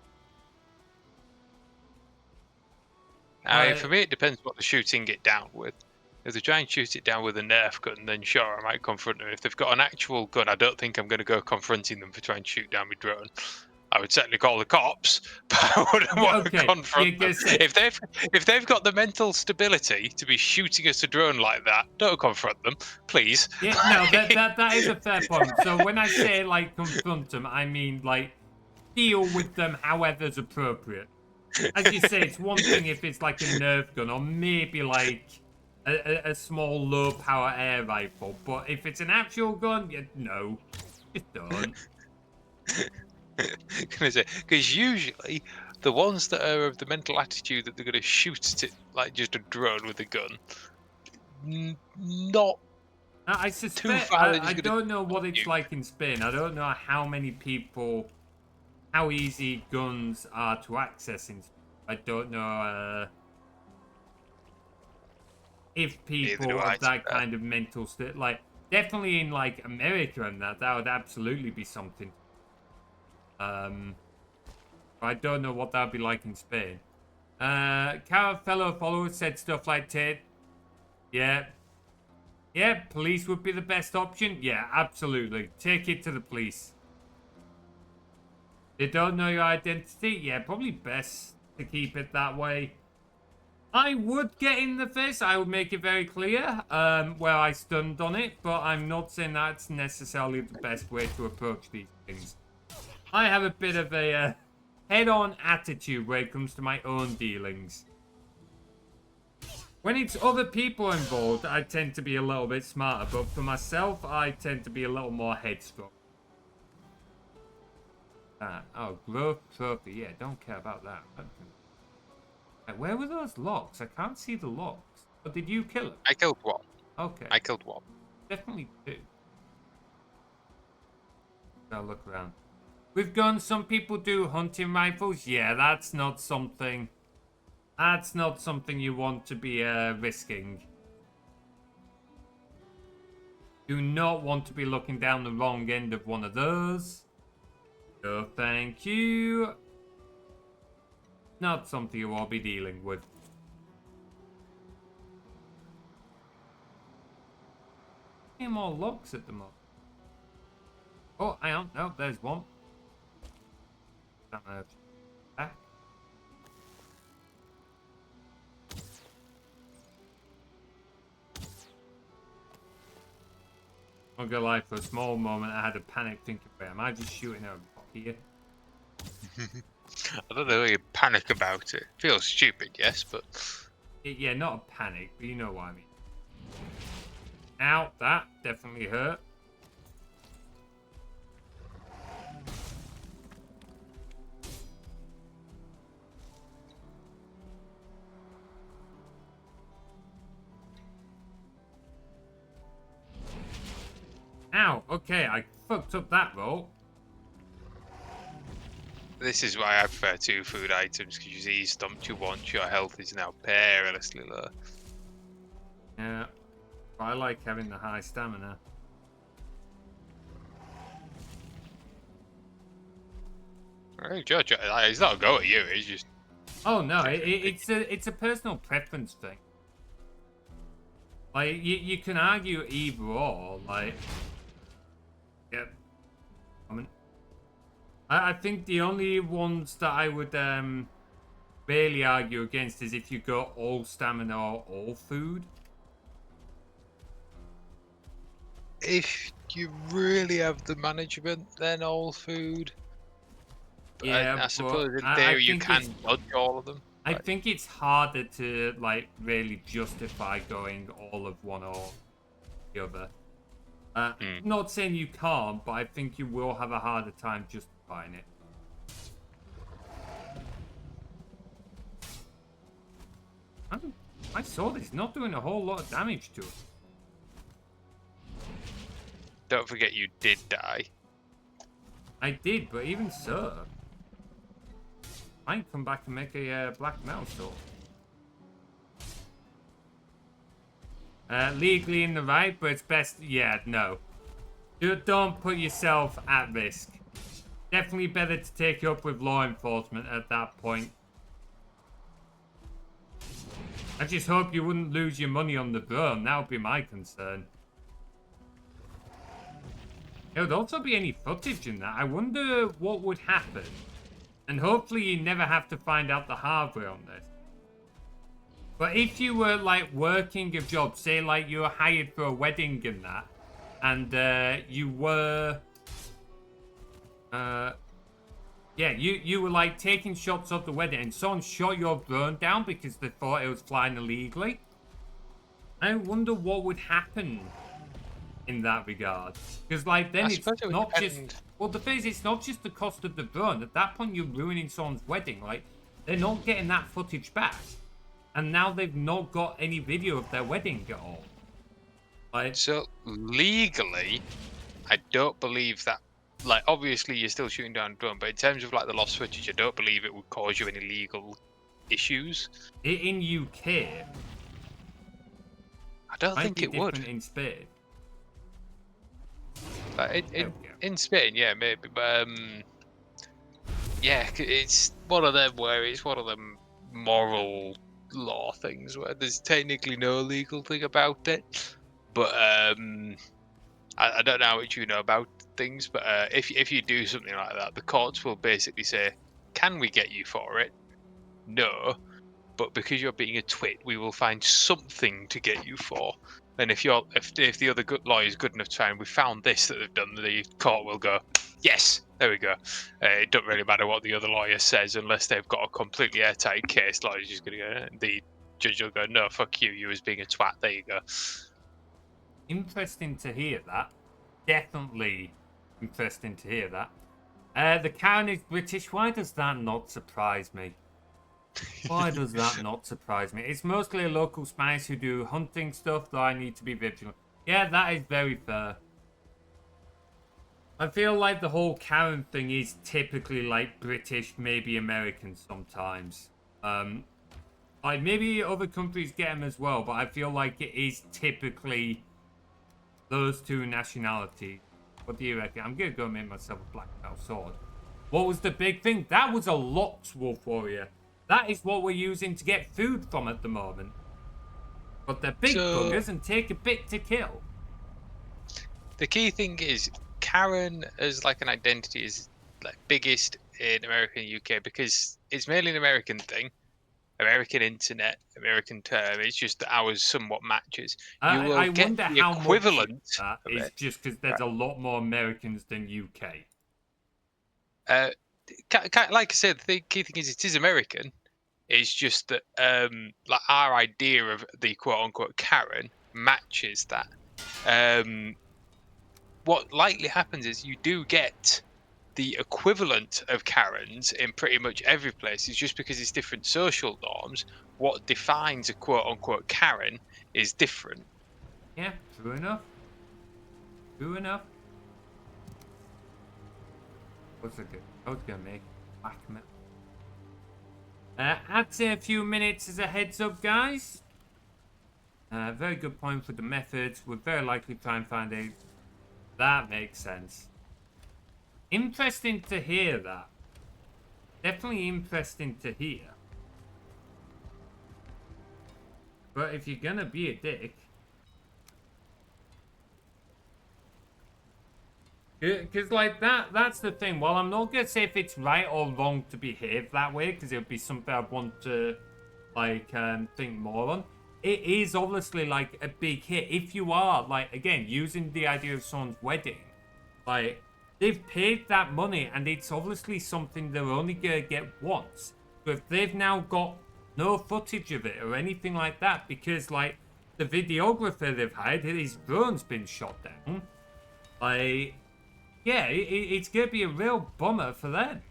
For me, it depends what they're shooting it down with. If they try and shoot it down with a Nerf gun, then sure, I might confront them. If they've got an actual gun, I don't think I'm going to go confronting them for trying to shoot down my drone. I would certainly call the cops, but I wouldn't want to confront them. If they've got the mental stability to be shooting us a drone like that, don't confront them, please. Yeah, no, that is a fair point. So when I say like confront them, I mean like deal with them however's appropriate. As you say, it's one thing if it's like a Nerf gun or maybe like a small low power air rifle, but if it's an actual gun, yeah, no, just don't. Because usually the ones that are of the mental attitude that they're going to shoot at it like just a drone with a gun, not I suspect I don't know what it's like in Spain. I don't know how many people, how easy guns are to access in Spain. I don't know if people of that kind of mental state, like definitely in like America and that would absolutely be something. I don't know what that'd be like in Spain. Fellow followers said stuff like Ted. Yeah, police would be the best option. Yeah, absolutely. Take it to the police. They don't know your identity. Yeah, probably best to keep it that way. I would get in the face. I would make it very clear where I stunned on it, but I'm not saying that's necessarily the best way to approach these things. I have a bit of a head-on attitude when it comes to my own dealings. When it's other people involved, I tend to be a little bit smarter, but for myself, I tend to be a little more headstrong. Oh, growth trophy. Yeah, don't care about that. Okay. Where were those locks? I can't see the locks. Oh, did you kill them? I killed one. Okay. I killed one. Definitely two. I'll look around. With guns, some people do hunting rifles. Yeah, that's not something... That's not something you want to be risking. Do not want to be looking down the wrong end of one of those. No, thank you. Not something you will be dealing with. Any more locks at the moment? Oh, hang on. No, there's one. Back. I'm gonna lie, for a small moment I had a panic thinking, wait, am I just shooting a block here? I don't know why you panic about it. Feels stupid, yes, but... Yeah, not a panic, but you know what I mean. Ow, that definitely hurt. Ow, okay, I fucked up that roll. This is why I prefer 2 food items, because you see you stomped you once, your health is now perilously low. Yeah, but I like having the high stamina. Hey, Judge, it's not a go at you, it's just... Oh no, it's a personal preference thing. Like, you can argue either or, like... Yep. I think the only ones that I would really argue against is if you go all stamina or all food. If you really have the management, then all food. But Yeah, I suppose in theory you can dodge all of them. I think it's harder to like really justify going all of one or the other. Not saying you can't, but I think you will have a harder time justifying it. My sword is not doing a whole lot of damage to it. Don't forget you did die. I did, but even so, I can come back and make a black metal sword. Legally in the right, but it's best. Yeah, no. Don't put yourself at risk. Definitely better to take it up with law enforcement at that point. I just hope you wouldn't lose your money on the drone. That would be my concern. There would also be any footage in that. I wonder what would happen. And hopefully you never have to find out the hard way on this. But if you were like working a job, say like you were hired for a wedding and that, and you were, you were like taking shots of the wedding and someone shot your drone down because they thought it was flying illegally. I wonder what would happen in that regard, because like then it's not just, well, the thing is, it's not just the cost of the drone. At that point you're ruining someone's wedding. Like, they're not getting that footage back, and now they've not got any video of their wedding at all. Like, so legally I don't believe that, like, obviously you're still shooting down a drone, but in terms of like the lost footage, I don't believe it would cause you any legal issues in UK. I don't think it would in Spain. In Spain, yeah, maybe, but yeah, it's one of them where it's one of them moral law things where there's technically no legal thing about it, but I don't know how much you know about things, but if you do something like that, the courts will basically say, can we get you for it? No, but because you're being a twit, we will find something to get you for. And if the other good lawyer is good enough to find, we found this that they've done, the court will go, yes, there we go. It doesn't really matter what the other lawyer says unless they've got a completely airtight case. Lawyer's just going to go, the judge will go, no, fuck you, you was being a twat, there you go. Interesting to hear that. Definitely interesting to hear that. The Karen is British. Why does that not surprise me? Why does that not surprise me? It's mostly local Spanish who do hunting stuff, though I need to be vigilant. Yeah, that is very fair. I feel like the whole Karen thing is typically like British, maybe American sometimes. Like maybe other countries get them as well, but I feel like it is typically those two nationalities. What do you reckon? I'm gonna go make myself a black belt sword. What was the big thing? That was a Lox Wolf Warrior. That is what we're using to get food from at the moment. But they're big buggers and take a bit to kill. The key thing is Karen as like an identity is like biggest in America and UK because it's mainly an American thing. American internet, American term. It's just that ours somewhat matches. You will I get wonder the how equivalent much that of is it. just because there's a lot more Americans than UK. Like I said, the key thing is it is American. It's just that like our idea of the quote unquote Karen matches that. What likely happens is you do get the equivalent of Karens in pretty much every place. It's just because it's different social norms. What defines a quote unquote Karen is different. Yeah, true enough. True enough. What's it good? I was gonna make black metal. I'd say a few minutes as a heads up, guys. Very good point for the methods. We're very likely to try and find a... That makes sense. Interesting to hear that. Definitely interesting to hear. But if you're gonna be a dick... Because, like, that's the thing. Well, I'm not going to say if it's right or wrong to behave that way, because it would be something I'd want to, like, think more on. It is obviously, like, a big hit. If you are, like, again, using the idea of someone's wedding, like, they've paid that money, and it's obviously something they're only going to get once. So if they've now got no footage of it or anything like that because, like, the videographer they've hired, his drone's been shot down. Like, yeah, it's gonna be a real bummer for them.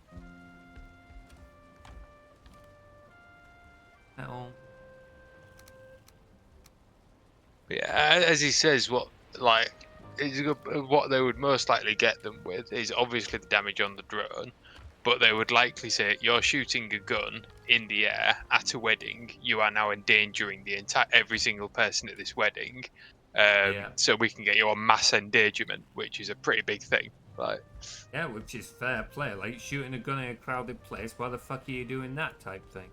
Oh. Yeah, as he says, what they would most likely get them with is obviously the damage on the drone, but they would likely say you're shooting a gun in the air at a wedding. You are now endangering the entire every single person at this wedding. Yeah. So we can get you on mass endangerment, which is a pretty big thing. Right? Yeah, which is fair play. Like, shooting a gun in a crowded place, why the fuck are you doing that type thing?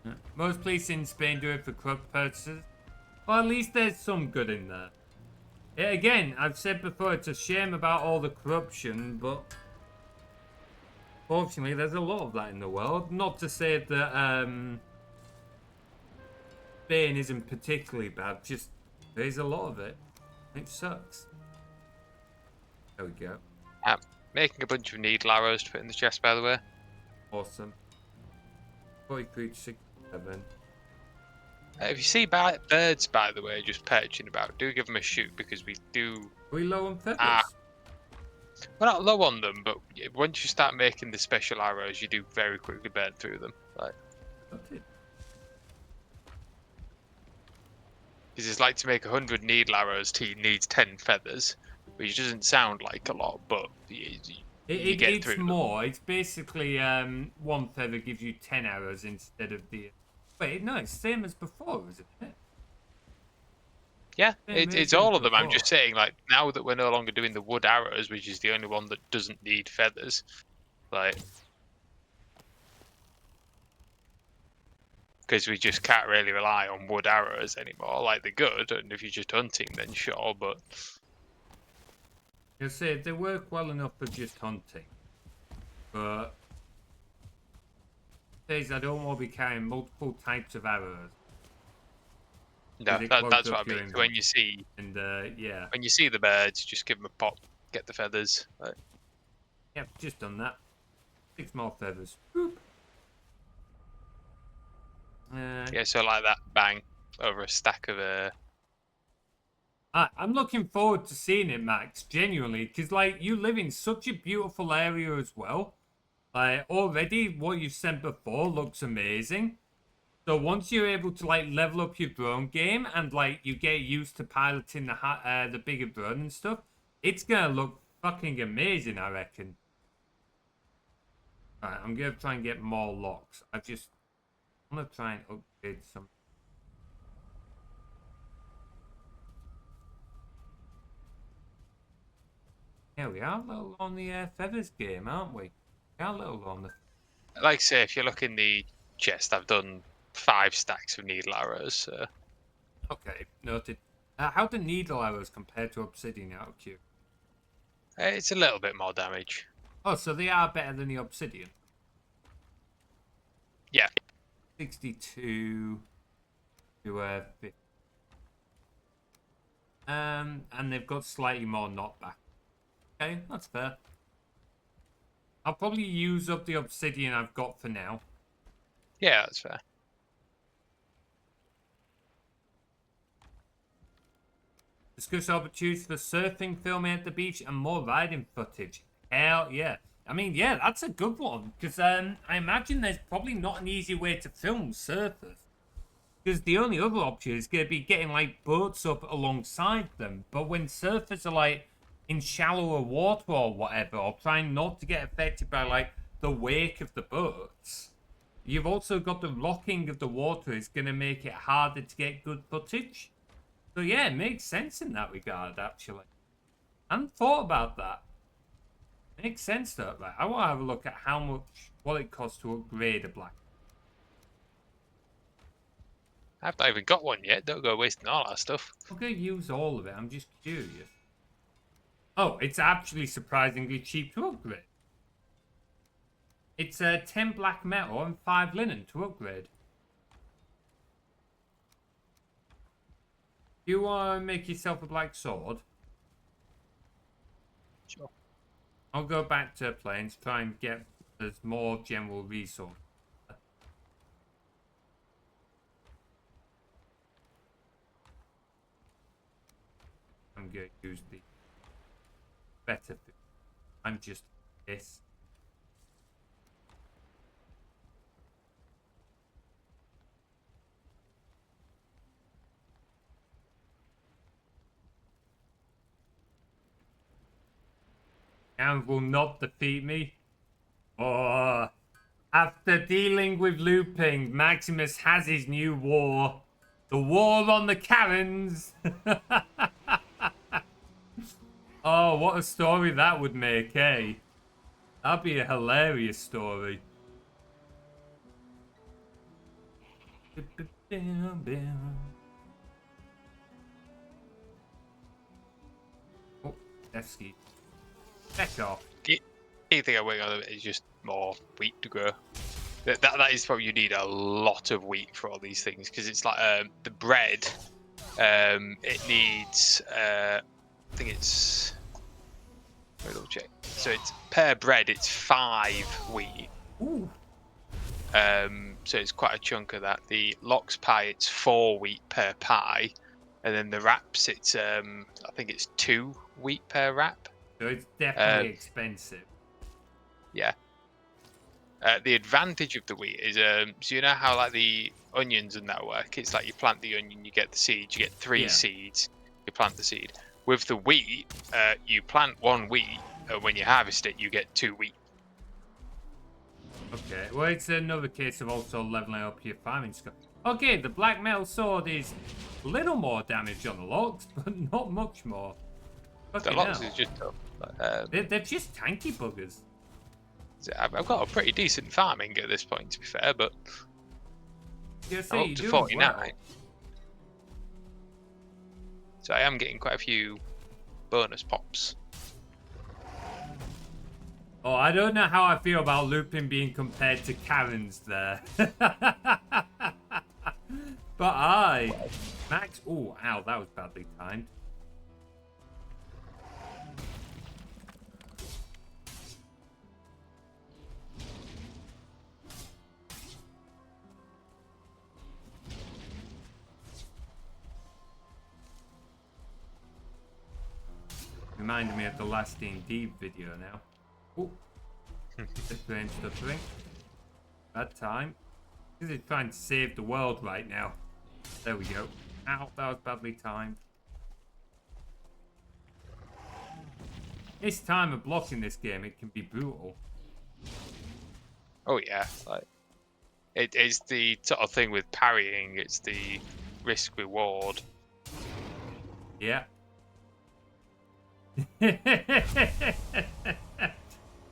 Yeah. Most police in Spain do it for corrupt purposes. Well, at least there's some good in there. Yeah, again, I've said before, it's a shame about all the corruption, but fortunately, there's a lot of that in the world. Not to say that Spain isn't particularly bad, just there's a lot of it. It sucks. There we go. Making a bunch of needle arrows to put in the chest, by the way. Awesome. 43 to 67. If you see birds, by the way, just perching about, do give them a shoot because we do. Are we low on feathers? We're not low on them, but once you start making the special arrows, you do very quickly burn through them. Like, Okay. because it's like to make 100 needle arrows, needs 10 feathers, which doesn't sound like a lot, but you get It's through them. more. It's basically one feather gives you 10 arrows instead of the. Wait, no, it's same as before, isn't it? Yeah, Same it's as all of them. I'm before. just saying, like, now that we're no longer doing the wood arrows, which is the only one that doesn't need feathers, like, because we just can't really rely on wood arrows anymore. Like, they're good, and if you're just hunting, then sure, but You say they work well enough for just hunting, but days I don't want to be carrying multiple types of arrows. no, It that's clogs what up I your mean. When you see yeah, the birds, just give them a pop, get the feathers. Like, yep, just done that. 6 more feathers. Boop. yeah, so like that, bang, over a stack of I'm looking forward to seeing it, Max. Genuinely, because like you live in such a beautiful area as well. Like already, what you've sent before looks amazing. So once you're able to like level up your drone game and like you get used to piloting the bigger drone and stuff, it's gonna look fucking amazing, I reckon. Alright, I'm gonna try and get more locks. I'm gonna try and upgrade some. Yeah, we are a little on the feathers game, aren't we? We are a little on the. like say, if you look in the chest, I've done 5 stacks of needle arrows. So. Okay, noted. How do needle arrows compare to obsidian out of cube? It's a little bit more damage. Oh, so they are better than the obsidian. Yeah. 62 to 50. And they've got slightly more knockback. Okay, that's fair. I'll probably use up the obsidian I've got for now. Yeah, that's fair. Discuss opportunities for surfing, filming at the beach, and more riding footage. Hell yeah. I mean, yeah, that's a good one. Because I imagine there's probably not an easy way to film surfers. Because the only other option is going to be getting, like, boats up alongside them. But when surfers are, like, in shallower water or whatever, or trying not to get affected by, like, the wake of the boats, you've also got the rocking of the water is going to make it harder to get good footage. So yeah, it makes sense in that regard, actually. I hadn't thought about that. Makes sense though, right? I want to have a look at what it costs to upgrade a black. I've not even got one yet. Don't go wasting all that stuff. I'm going to use all of it, I'm just curious. Oh, it's actually surprisingly cheap to upgrade. It's 10 black metal and 5 linen to upgrade. You want to make yourself a black sword? Sure. I'll go back to planes, try and get as more general resource. I'm going to use the better food. I'm just this. And will not defeat me. Oh, after dealing with looping, Maximus has his new war. The war on the Karens. Oh, what a story that would make, eh? That'd be a hilarious story. Oh, that's ski. Back off. Key thing I work on is just more wheat to grow. That is probably you need a lot of wheat for all these things because it's like the bread. It needs I think it's. Let me double check. So it's per bread, it's 5 wheat. Ooh. So it's quite a chunk of that. The lox pie, it's 4 wheat per pie, and then the wraps, it's I think it's 2 wheat per wrap. So it's definitely expensive. Yeah. The advantage of the wheat is so you know how like the onions and that work. It's like you plant the onion, you get the seeds, you get 3 seeds, you plant the seed. With the wheat, you plant 1 wheat, and when you harvest it, you get 2 wheat. Okay, well, it's another case of also leveling up your farming skill. Okay, the black metal sword is a little more damage on the logs, but not much more. The logs is just tough. They're just tanky buggers. I've got a pretty decent farming at this point, to be fair, but I'm up to 49. Well. So I am getting quite a few bonus pops. Oh, I don't know how I feel about looping being compared to Karens there. But Max, oh, ow, that was badly timed. Reminded me of the last D&D video now. Oh, stuttering. Bad time. Because he's trying to save the world right now. There we go. Ow, that was badly timed. This time of blocking this game, it can be brutal. Oh yeah, like it is the sort of thing with parrying. It's the risk reward. Yeah.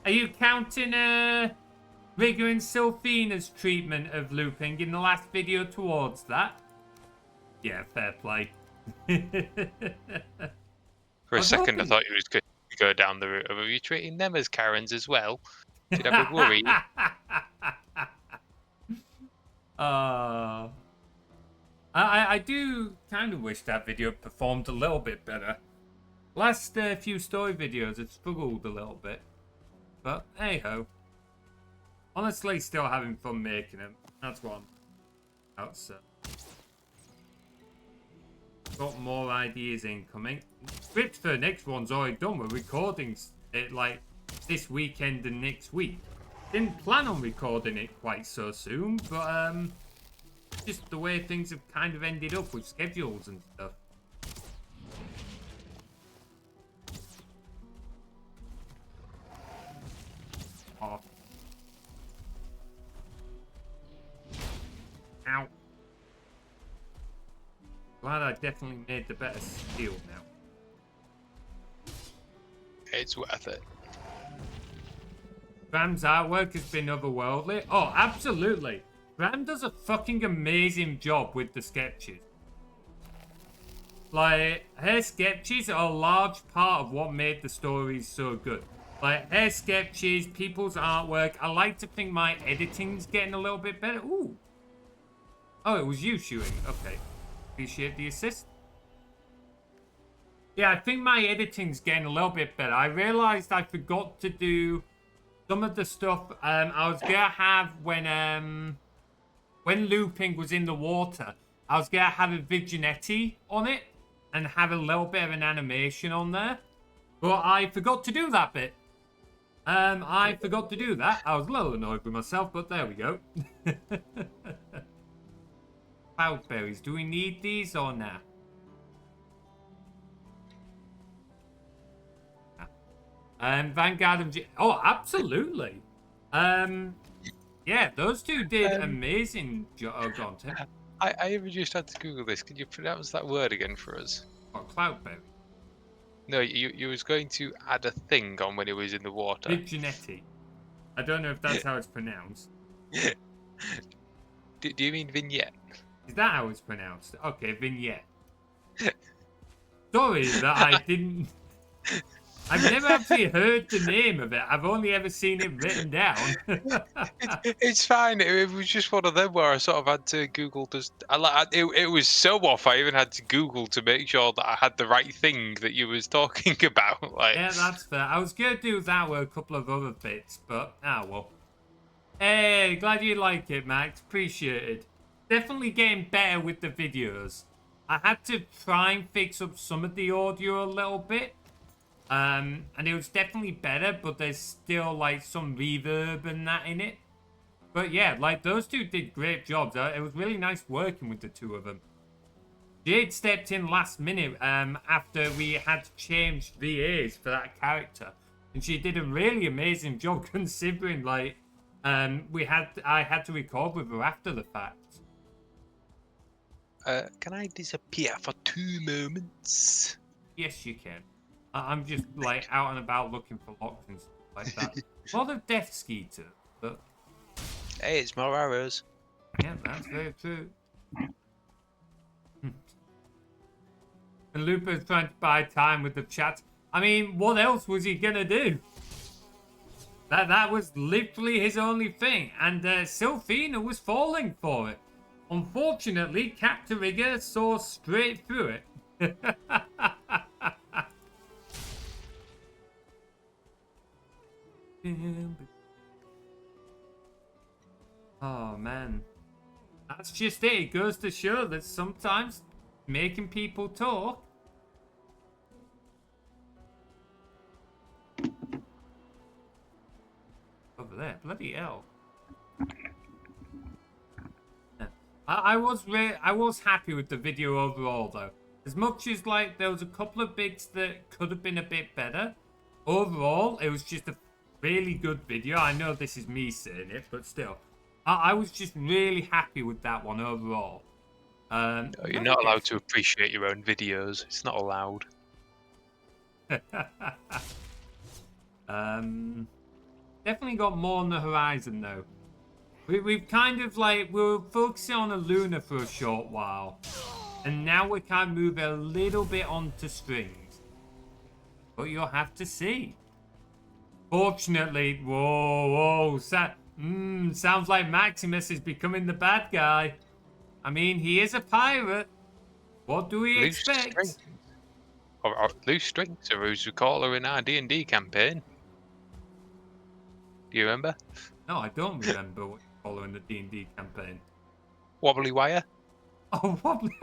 Are you counting Rigger and Sylphina's treatment of looping in the last video towards that? Yeah, fair play. For a second, I thought you was going to go down the route of are you treating them as Karens as well? Did I be worried? I do kind of wish that video performed a little bit better. Last few story videos, it struggled a little bit. But, hey ho. Honestly, still having fun making them. That's what I'm outside. Got more ideas incoming. Script for the next one's already done. We're recording it like this weekend and next week. Didn't plan on recording it quite so soon, but just the way things have kind of ended up with schedules and stuff. Off. Ow. Glad I definitely made the better steel now. It's worth it. Fram's artwork has been otherworldly. Oh, absolutely. Fram does a fucking amazing job with the sketches. Like, her sketches are a large part of what made the stories so good. Like, her sketches, people's artwork. I like to think my editing's getting a little bit better. Ooh. Oh, it was you shooting. Okay. Appreciate the assist. Yeah, I think my editing's getting a little bit better. I realized I forgot to do some of the stuff I was gonna have when looping was in the water. I was gonna have a vignetti on it, and have a little bit of an animation on there. But I forgot to do that bit. I forgot to do that. I was a little annoyed with myself, but there we go. Cloudberries, do we need these or not? Vanguard and oh, absolutely. Yeah, those two did amazing job. Oh, go on, Tim. I even just had to Google this. Could you pronounce that word again for us? What, Cloudberry? No, you was going to add a thing on when it was in the water. Viginetti. I don't know if that's how it's pronounced. Do you mean vignette? Is that how it's pronounced? Okay, vignette. Sorry that I didn't... I've never actually heard the name of it. I've only ever seen it written down. It's fine. It was just one of them where I sort of had to Google. It was so off. I even had to Google to make sure that I had the right thing that you was talking about. Like, yeah, that's fair. I was going to do that with a couple of other bits, but well. Hey, glad you like it, Max. Appreciate it. Definitely getting better with the videos. I had to try and fix up some of the audio a little bit. And it was definitely better, but there's still like some reverb and that in it. But yeah, like those two did great jobs. It was really nice working with the two of them. Jade stepped in last minute after we had to change VAs for that character, and she did a really amazing job considering like I had to record with her after the fact. can I disappear for 2 moments? Yes, you can. I'm just like out and about looking for locks and stuff like that. A lot of Death Skeeter, but Hey, it's more arrows. yeah, that's very true. And Lupa's trying to buy time with the chat. I mean, what else was he gonna do? That was literally his only thing, and Sylphina was falling for it. Unfortunately, Captain Rigger saw straight through it. Oh man, that's just it. It goes to show that sometimes making people talk. Over there, bloody hell. Yeah. I was happy with the video overall though. As much as like there was a couple of bits that could have been a bit better, overall it was just a really good video. I know this is me saying it, but still. I was just really happy with that one overall. No, you're not allowed to appreciate your own videos. It's not allowed. Definitely got more on the horizon though. We've kind of like, we were focusing on a Luna for a short while. And now we're kind of moving a little bit onto strings. But you'll have to see. Fortunately, whoa, sounds like Maximus is becoming the bad guy. I mean, he is a pirate. What do we expect? Strings. Or loose strings, or as we call her in our D&D campaign. Do you remember? No, I don't remember what you call her in the D&D campaign. Wobbly wire? Oh, wobbly.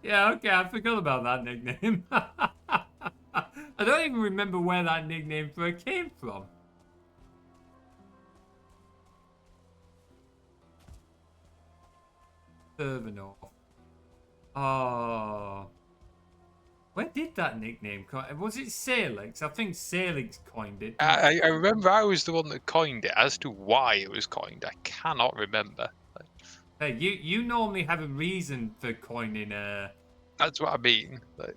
Yeah, okay, I forgot about that nickname. I don't even remember where that nickname for it came from. Further north. Oh. Where did that nickname come? Was it Salix? I think Salix coined it. I remember I was the one that coined it. As to why it was coined, I cannot remember. Hey, you normally have a reason for coining That's what I mean. Like,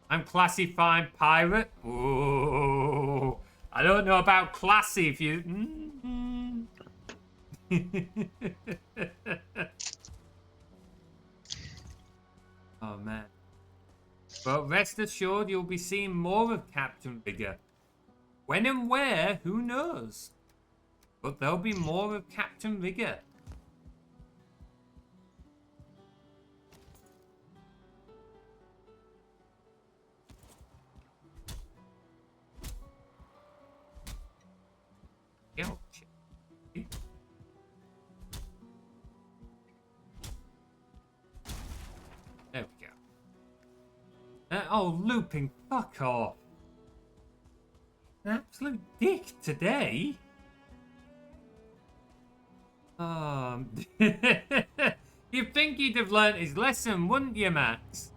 I'm classifying pirate. Ooh, I don't know about classy if you... Oh man. But rest assured you'll be seeing more of Captain Rigger. When and where, who knows? But there'll be more of Captain Rigger. Ouch. Oh, looping, fuck off. An absolute dick today. You'd think he'd have learnt his lesson, wouldn't you, Max?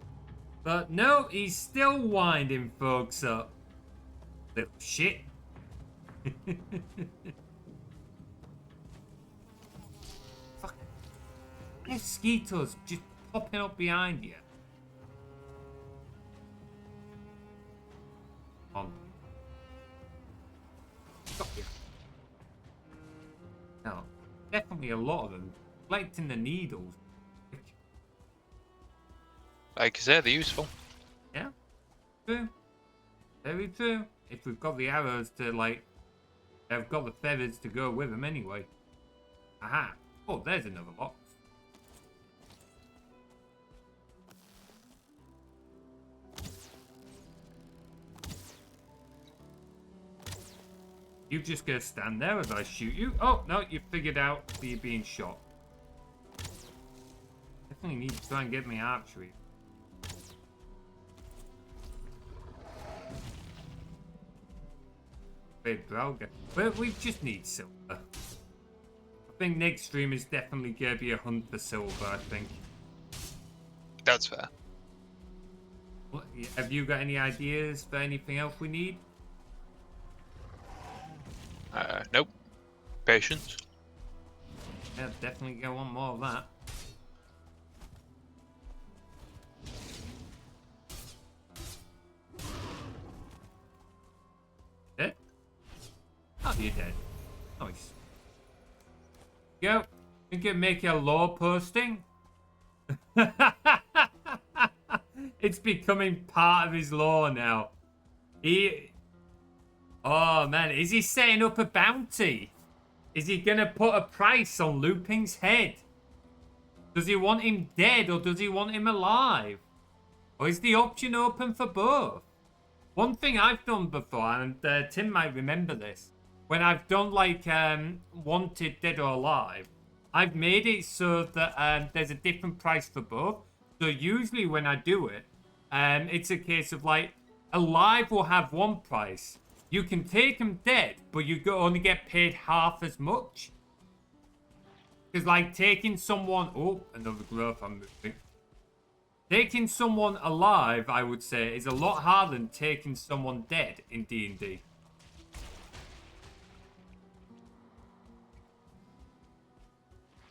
But no, he's still winding folks up. Little shit. Fuck. Mosquitoes just popping up behind you. On. Got you. No, definitely a lot of them. Collecting the needles. Like I said, they're useful. Yeah, true. Very true. If we've got the arrows to, like, they've got the feathers to go with them anyway. Aha. Oh, there's another lot. You just gonna stand there as I shoot you? Oh, no, you figured out that you're being shot. Definitely need to try and get my archery. Big Browger. But we just need silver. I think next stream is definitely gonna be a hunt for silver, I think. That's fair. What, have you got any ideas for anything else we need? Nope. Patience. Yeah, definitely gonna want more of that. Dead? Oh, you're dead. Nice. Go. Think it'd make you a law posting? It's becoming part of his law now. Oh man, is he setting up a bounty? Is he gonna put a price on Looping's head? Does he want him dead or does he want him alive? Or is the option open for both? One thing I've done before, and Tim might remember this, when I've done like wanted dead or alive, I've made it so that there's a different price for both. So usually when I do it, it's a case of like alive will have one price. You can take them dead, but you only get paid half as much. Because like taking someone, oh, another growth I'm moving. Taking someone alive, I would say, is a lot harder than taking someone dead in D&D.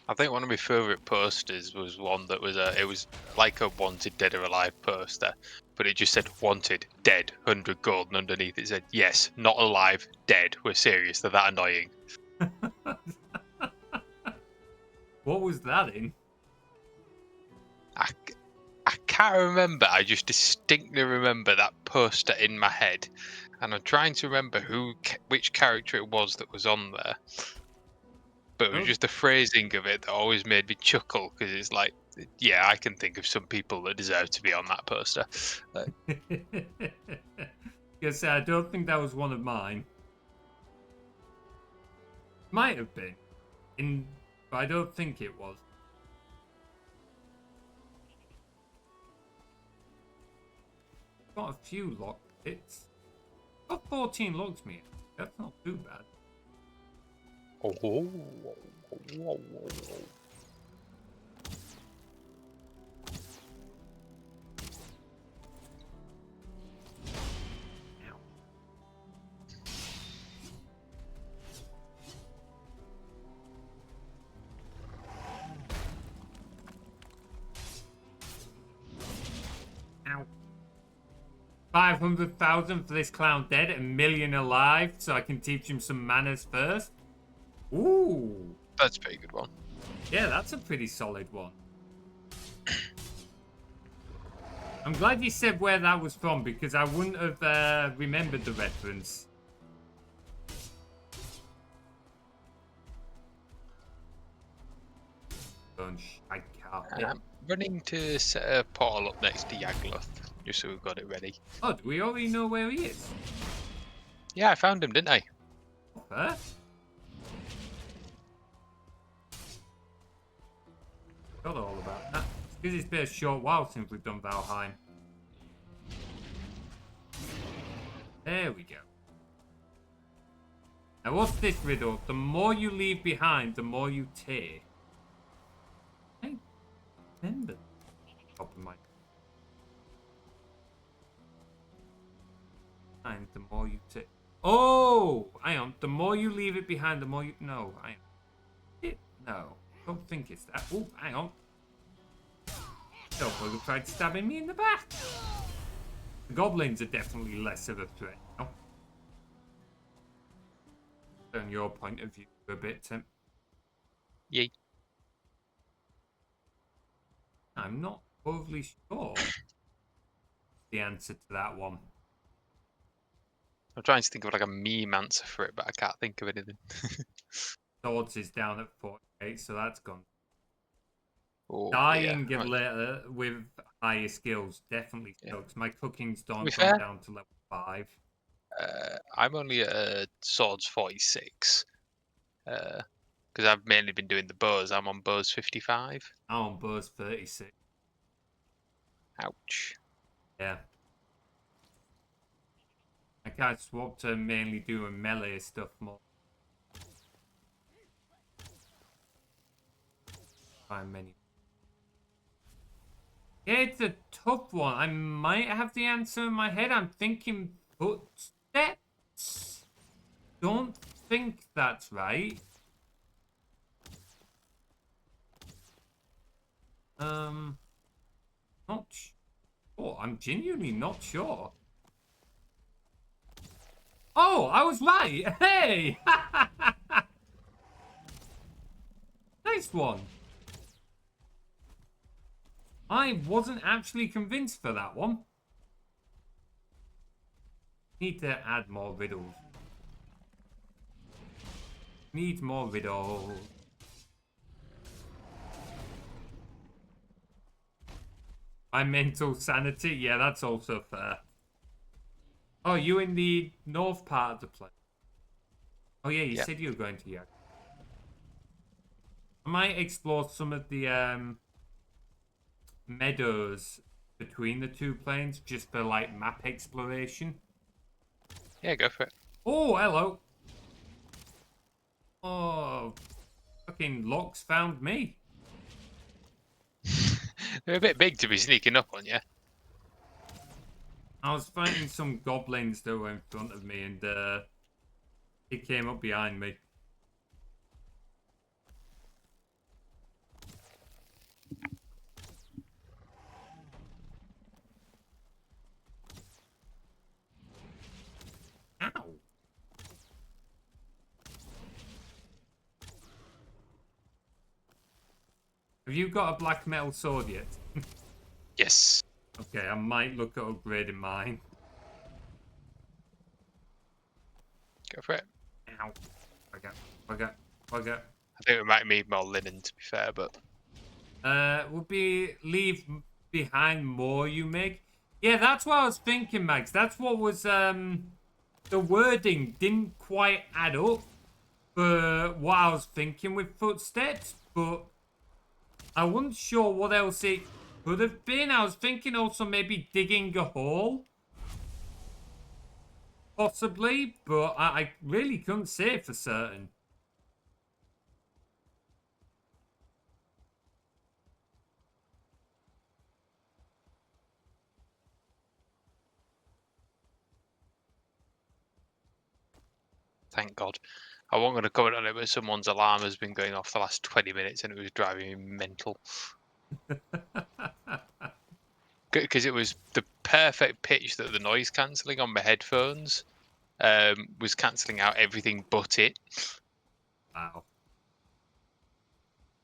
I think one of my favourite posters was one that was it was like a wanted dead or alive poster, but it just said wanted dead 100 gold, and underneath it said yes, not alive, dead. We're serious. They're that annoying. What was that in? I can't remember. I just distinctly remember that poster in my head, and I'm trying to remember which character it was that was on there. But it was just the phrasing of it that always made me chuckle, because it's like, yeah, I can think of some people that deserve to be on that poster. Yes, I don't think that was one of mine. Might have been, but I don't think it was. Got a few lock hits. Got 14 logs, me. That's not too bad. Oh. Ow. 500,000 for this clown dead, 1 million alive, so I can teach him some manners first. Ooh. That's a pretty good one. Yeah, that's a pretty solid one. I'm glad you said where that was from, because I wouldn't have remembered the reference. Bunch. I can't. I'm running to set a portal up next to Yagluth, just so we've got it ready. Oh, do we already know where he is? Yeah, I found him, didn't I? Huh? Forgot all about that. Because it's been a short while since we've done Valheim. There we go. Now what's this riddle? The more you leave behind, the more you take. I remember. Top of my mind, the more you take. Oh, hang on. The more you leave it behind, the more you. No, hang on. No, don't think it's that. Oh, hang on. SethWuffer tried stabbing me in the back. The goblins are definitely less of a threat now. Turn your point of view a bit, Tim. Yay. I'm not overly sure the answer to that one. I'm trying to think of like a meme answer for it, but I can't think of anything. Swords is down at 48, so that's gone. Oh, Dying yeah. Right. later with higher skills definitely sucks. My cooking's be gone fair, down to level 5. I'm only at swords 46. Because I've mainly been doing the bows. I'm on bows 55. I'm on bows 36. Ouch. Yeah. I can't swap to mainly doing melee stuff more. Find many. Yeah, it's a tough one. I might have the answer in my head. I'm thinking footsteps. Don't think that's right. Not sure. I'm genuinely not sure. Oh, I was right. Hey! Nice one. I wasn't actually convinced for that one. Need to add more riddles. Need more riddles. My mental sanity? Yeah, that's also fair. Oh, you in the north part of the place? Oh yeah, you said you were going to Yak. I might explore some of the meadows between the two planes just for like map exploration. Yeah, go for it. Oh, hello. Oh, fucking Locks found me. They're a bit big to be sneaking up on you. I was fighting some goblins that were in front of me and he came up behind me. Ow. Have you got a black metal sword yet? Yes. Okay, I might look at upgrading mine. Go for it. Ow. Bugger. I think we might need more linen, to be fair, but... Would be leave behind more you make? Yeah, that's what I was thinking, Max. That's what was, the wording didn't quite add up for what I was thinking with footsteps, but I wasn't sure what else it could have been. I was thinking also maybe digging a hole. Possibly, but I really couldn't say for certain. Thank God. I wasn't going to comment on it, but someone's alarm has been going off the last 20 minutes and it was driving me mental. Because it was the perfect pitch that the noise cancelling on my headphones was cancelling out everything but it. Wow.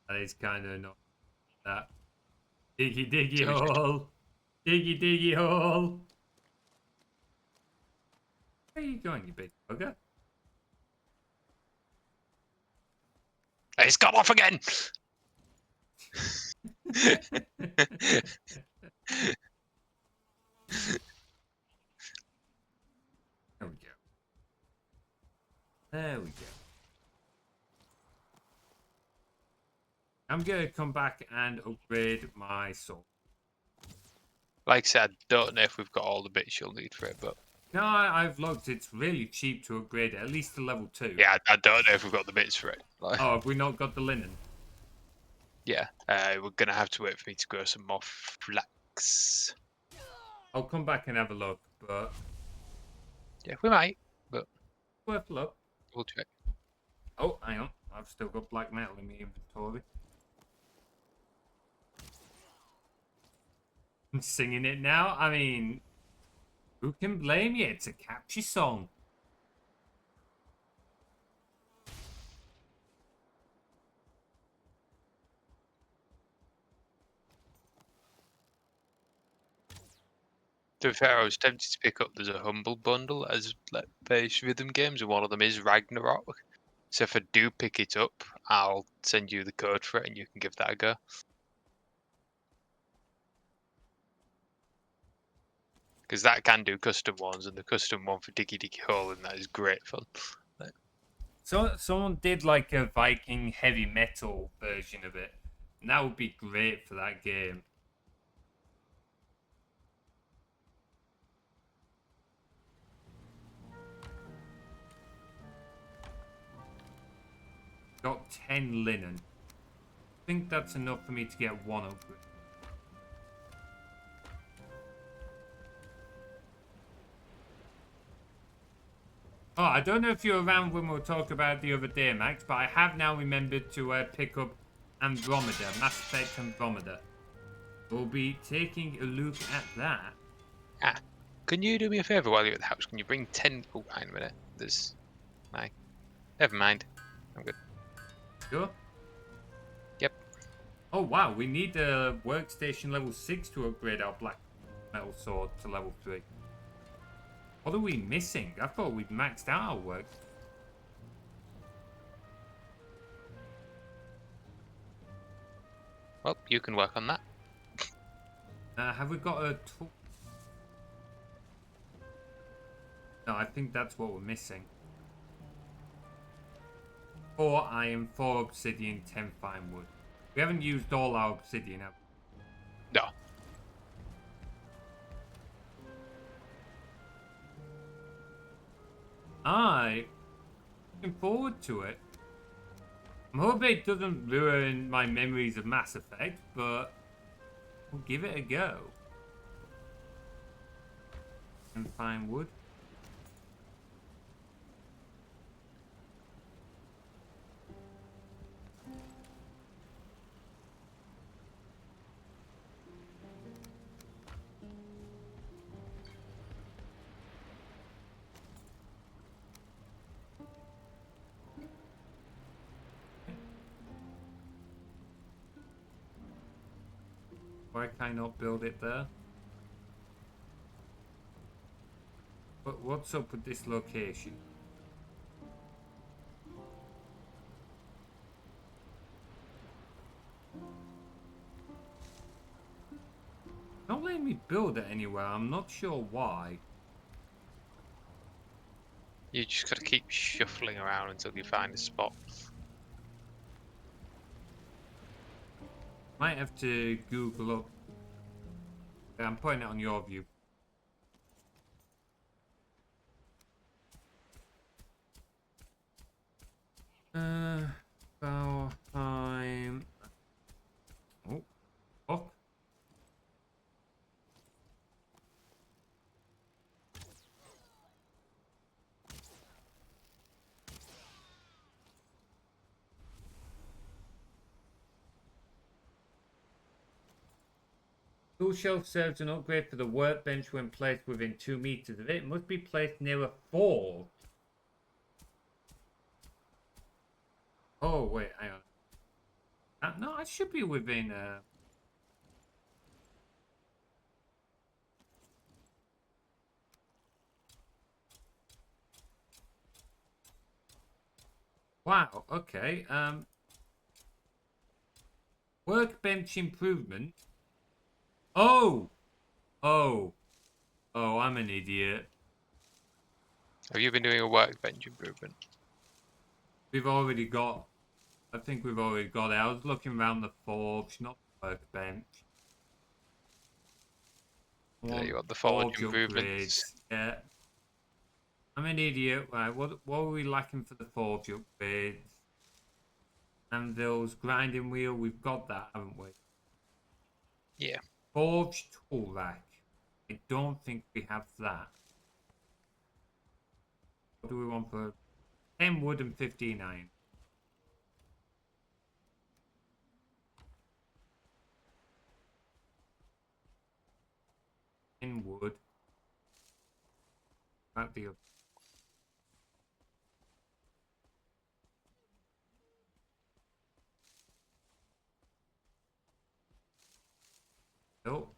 That is kind of not that. Diggy hole. Diggy hole. Where are you going, you big bugger? It's gone off again! There we go. There we go. I'm going to come back and upgrade my sword. Like I said, I don't know if we've got all the bits you'll need for it, but No, I've looked. It's really cheap to upgrade it, at least to level 2. Yeah, I don't know if we've got the bits for it. Like, Oh, have we not got the linen? yeah, we're gonna have to wait for me to grow some more flax. I'll come back and have a look, but Yeah, we might, but worth a look. we'll check. Oh, hang on. I've still got black metal in my inventory. I'm singing it now. I mean, who can blame you? It's a catchy song. To be fair, I was tempted to pick up. There's a humble bundle as like base rhythm games, and one of them is Ragnarok. So if I do pick it up, I'll send you the code for it, and you can give that a go. Because that can do custom ones, and the custom one for Diggy Diggy Hole, and that is great fun. So someone did like a Viking heavy metal version of it. And that would be great for that game. Got 10 linen. I think that's enough for me to get one upgrade. Oh, I don't know if you were around when we were talking about it the other day, Max, but I have now remembered to pick up Andromeda, Mass Effect Andromeda. We'll be taking a look at that. Ah, can you do me a favour while you're at the house? Can you bring 10? Oh, hang on a minute. There's. Never mind. I'm good. Sure? Yep. Oh, wow, we need a workstation level 6 to upgrade our black metal sword to level 3. What are we missing? I thought we'd maxed out our work. Well, you can work on that. Have we got a tool? No, I think that's what we're missing. 4 iron, 4 obsidian, 10 fine wood. We haven't used all our obsidian, have we? No. Looking forward to it. I'm hoping it doesn't ruin my memories of Mass Effect, but we'll give it a go. And fine wood. Why can I not build it there? But what's up with this location? Not letting me build it anywhere. I'm not sure why. You just gotta keep shuffling around until you find a spot. Might have to Google up. Yeah, I'm putting it on your view. Valheim. Oh, fuck. Tool shelf serves an upgrade for the workbench when placed within 2 meters of it. It must be placed near a forge. Oh, wait, hang on. No, it should be within... Wow, okay. Workbench improvement. Oh! Oh. Oh, I'm an idiot. Have you been doing a workbench improvement? We've already got... I think we've already got it. I was looking around the forge, not the workbench. Yeah, you want the forge improvements. Upgrades. Yeah. I'm an idiot. Right, what are we lacking for the forge upgrades? And those grinding wheel, we've got that, haven't we? Yeah. Forge tool rack. I don't think we have that. What do we want for 10 wood and 15 iron? In wood. That'd be oh.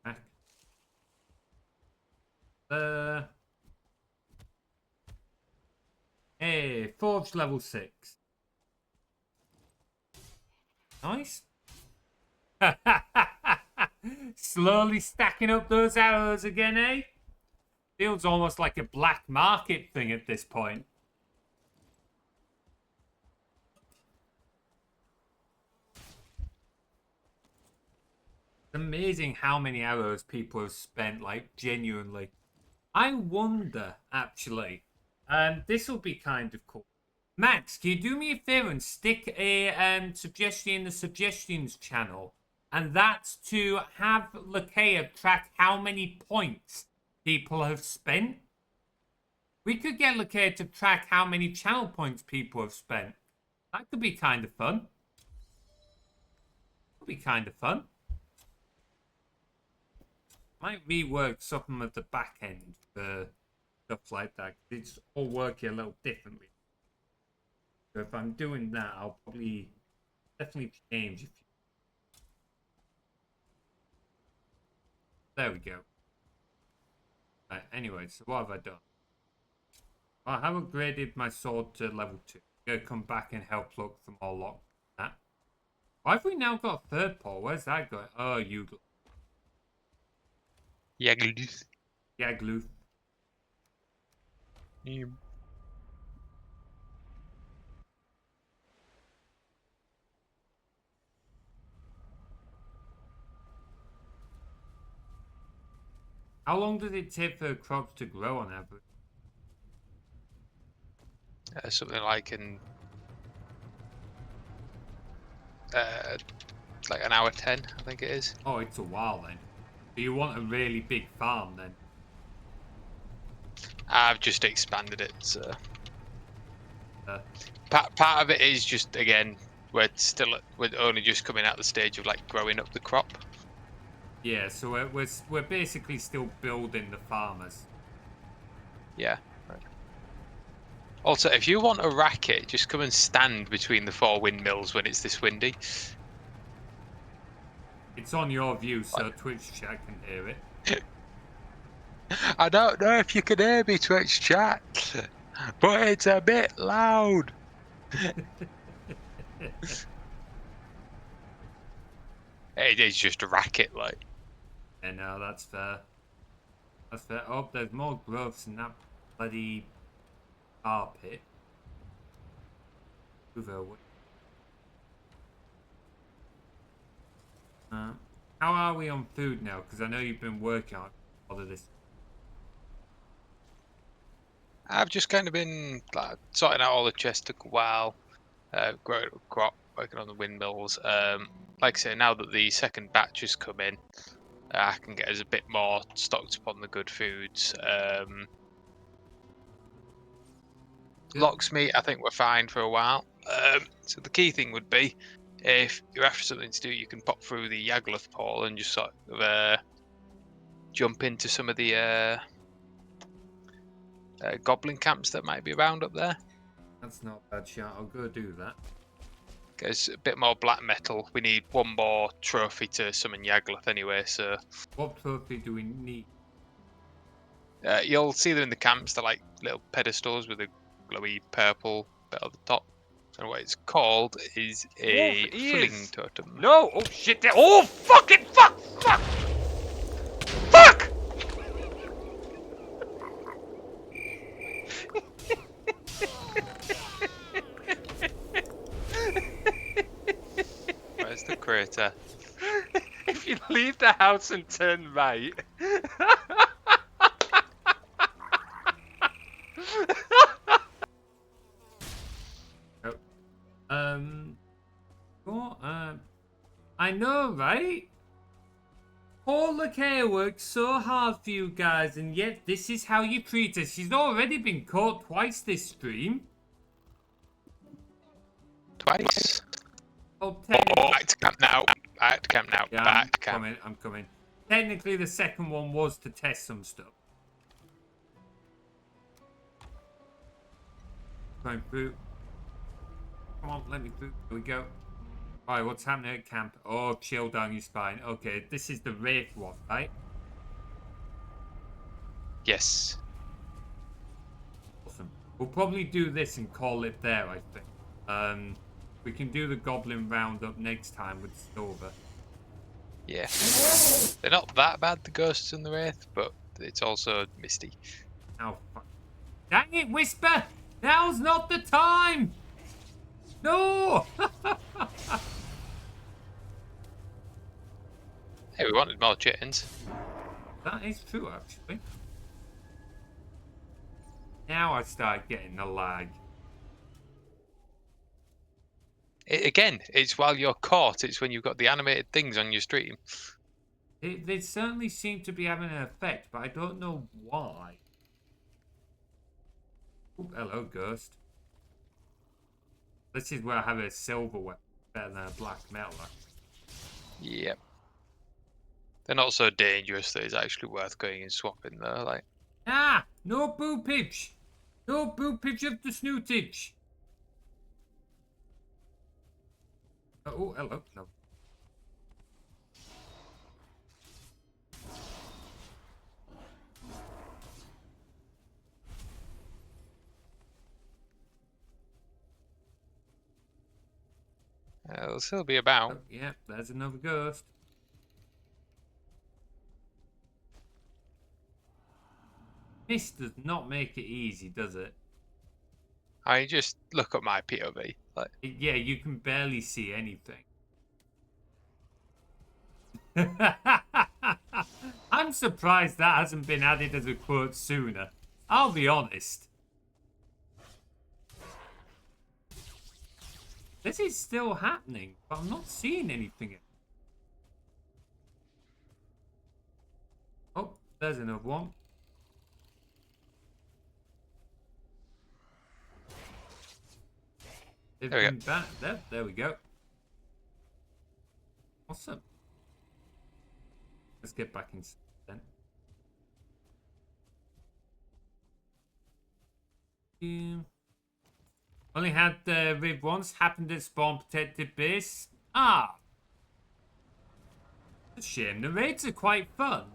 Back. Hey, forge level 6. Nice. Slowly stacking up those arrows again, eh? Feels almost like a black market thing at this point. It's amazing how many arrows people have spent, like, genuinely. I wonder, actually, this will be kind of cool. Max, can you do me a favor and stick a suggestion in the suggestions channel? And that's to have Lakea track how many points people have spent. We could get Lakea to track how many channel points people have spent. That could be kind of fun. Could be kind of fun. Might rework something at the back end for stuff like that. It's all working a little differently. So if I'm doing that, I'll probably definitely change a few. There we go. Right, anyway, so what have I done? I have upgraded my sword to level 2. I'm going to come back and help look for more lock. That. Why have we now got a third pole? Where's that going? Oh, you. Yaglooth. Yaglooth. Yeah. How long does it take for crops to grow on average? Something like in like an hour 10, I think it is. Oh, it's a while then. So you want a really big farm then? I've just expanded it, so Uh, part of it is just, again, we're only just coming out the stage of like growing up the crop. yeah, so we're basically still building the farmers. Yeah. Right. Also, if you want a racket, just come and stand between the 4 windmills when it's this windy. It's on your view, so Twitch chat can hear it. I don't know if you can hear me, Twitch chat, but it's a bit loud. It is just a racket, like. Yeah, no, that's fair. That's fair. Oh, there's more growths in that bloody tar pit. How are we on food now? Because I know you've been working on all of this. I've just kind of been like, sorting out all the chests took a while, growing up crop, working on the windmills. Like I say, now that the second batch has come in, I can get us a bit more stocked upon the good foods. Locksmith, I think we're fine for a while. So the key thing would be, if you're after something to do, you can pop through the Yagluth portal and just sort of jump into some of the goblin camps that might be around up there. That's not a bad shot. I'll go do that. There's a bit more black metal. We need one more trophy to summon Yagluth anyway, so... What trophy do we need? You'll see them in the camps. They're like little pedestals with a glowy purple bit at the top. And what it's called is a fling totem. No! Oh shit! Oh fucking fuck! Fuck! Fuck! Where's the crater? If you leave the house and turn right. What? I know, right? Poor Lakea worked so hard for you guys, and yet this is how you treat her. She's already been caught twice this stream. Twice. Oh, technically... Back to camp now. Back to camp now. Yeah, Back to camp. I'm coming. Technically, the second one was to test some stuff. Going through. Come on, let me through. Here we go. Alright, what's happening at camp? Oh, chill down your spine. Okay, this is the Wraith one, right? Yes. Awesome. We'll probably do this and call it there, I think. We can do the Goblin roundup next time with Silver. Yeah. They're not that bad, the ghosts and the wraith, but it's also misty. Oh, fuck. Dang it, Whisper! Now's not the time! No! Hey, we wanted more chittens. That is true, actually. Now I start getting the lag. Again, it's while you're caught. It's when you've got the animated things on your stream. They certainly seem to be having an effect, but I don't know why. Ooh, hello, Ghost. This is where I have a silver weapon better than a black metal. Yep. They're not so dangerous that it's actually worth going and swapping though, like. Ah! No boopage! No boopage of the snootage! Oh, hello. No. They'll still be about. Oh, yeah, there's another ghost. Mist does not make it easy, does it? I just look at my POV. Like, Yeah, you can barely see anything. I'm surprised that hasn't been added as a quote sooner. I'll be honest. This is still happening, but I'm not seeing anything. Oh, there's another one. They've There we been back. There we go. Awesome. Let's get back inside then. Only had the Riv once, happened at spawn protected base. Ah! It's a shame, the raids are quite fun.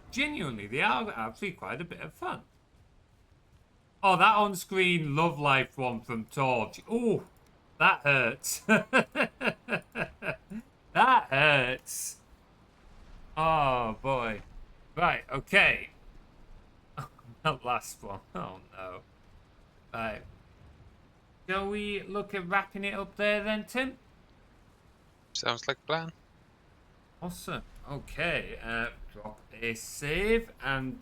Genuinely, they are actually quite a bit of fun. Oh, that on-screen Love Life one from Torch. Oh, that hurts. That hurts. Oh, boy. Right, okay. That last one. Oh, no. Right. Shall we look at wrapping it up there then, Tim? sounds like a plan. Awesome. Okay, drop a save, and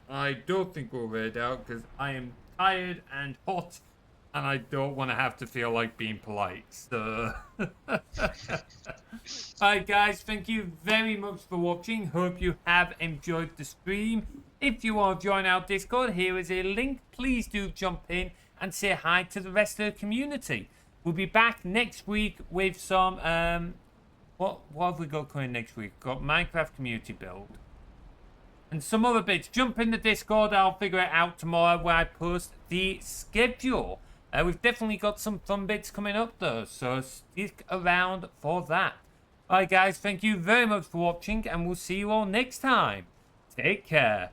I don't think we'll raid out because I am tired and hot, and I don't want to have to feel like being polite. So, alright, guys, thank you very much for watching. Hope you have enjoyed the stream. If you want to join our Discord, here is a link. Please do jump in and say hi to the rest of the community. We'll be back next week with some What have we got coming next week? Got Minecraft community build. And some other bits. Jump in the Discord. I'll figure it out tomorrow where I post the schedule. We've definitely got some fun bits coming up though. So stick around for that. Alright guys, thank you very much for watching. And we'll see you all next time. Take care.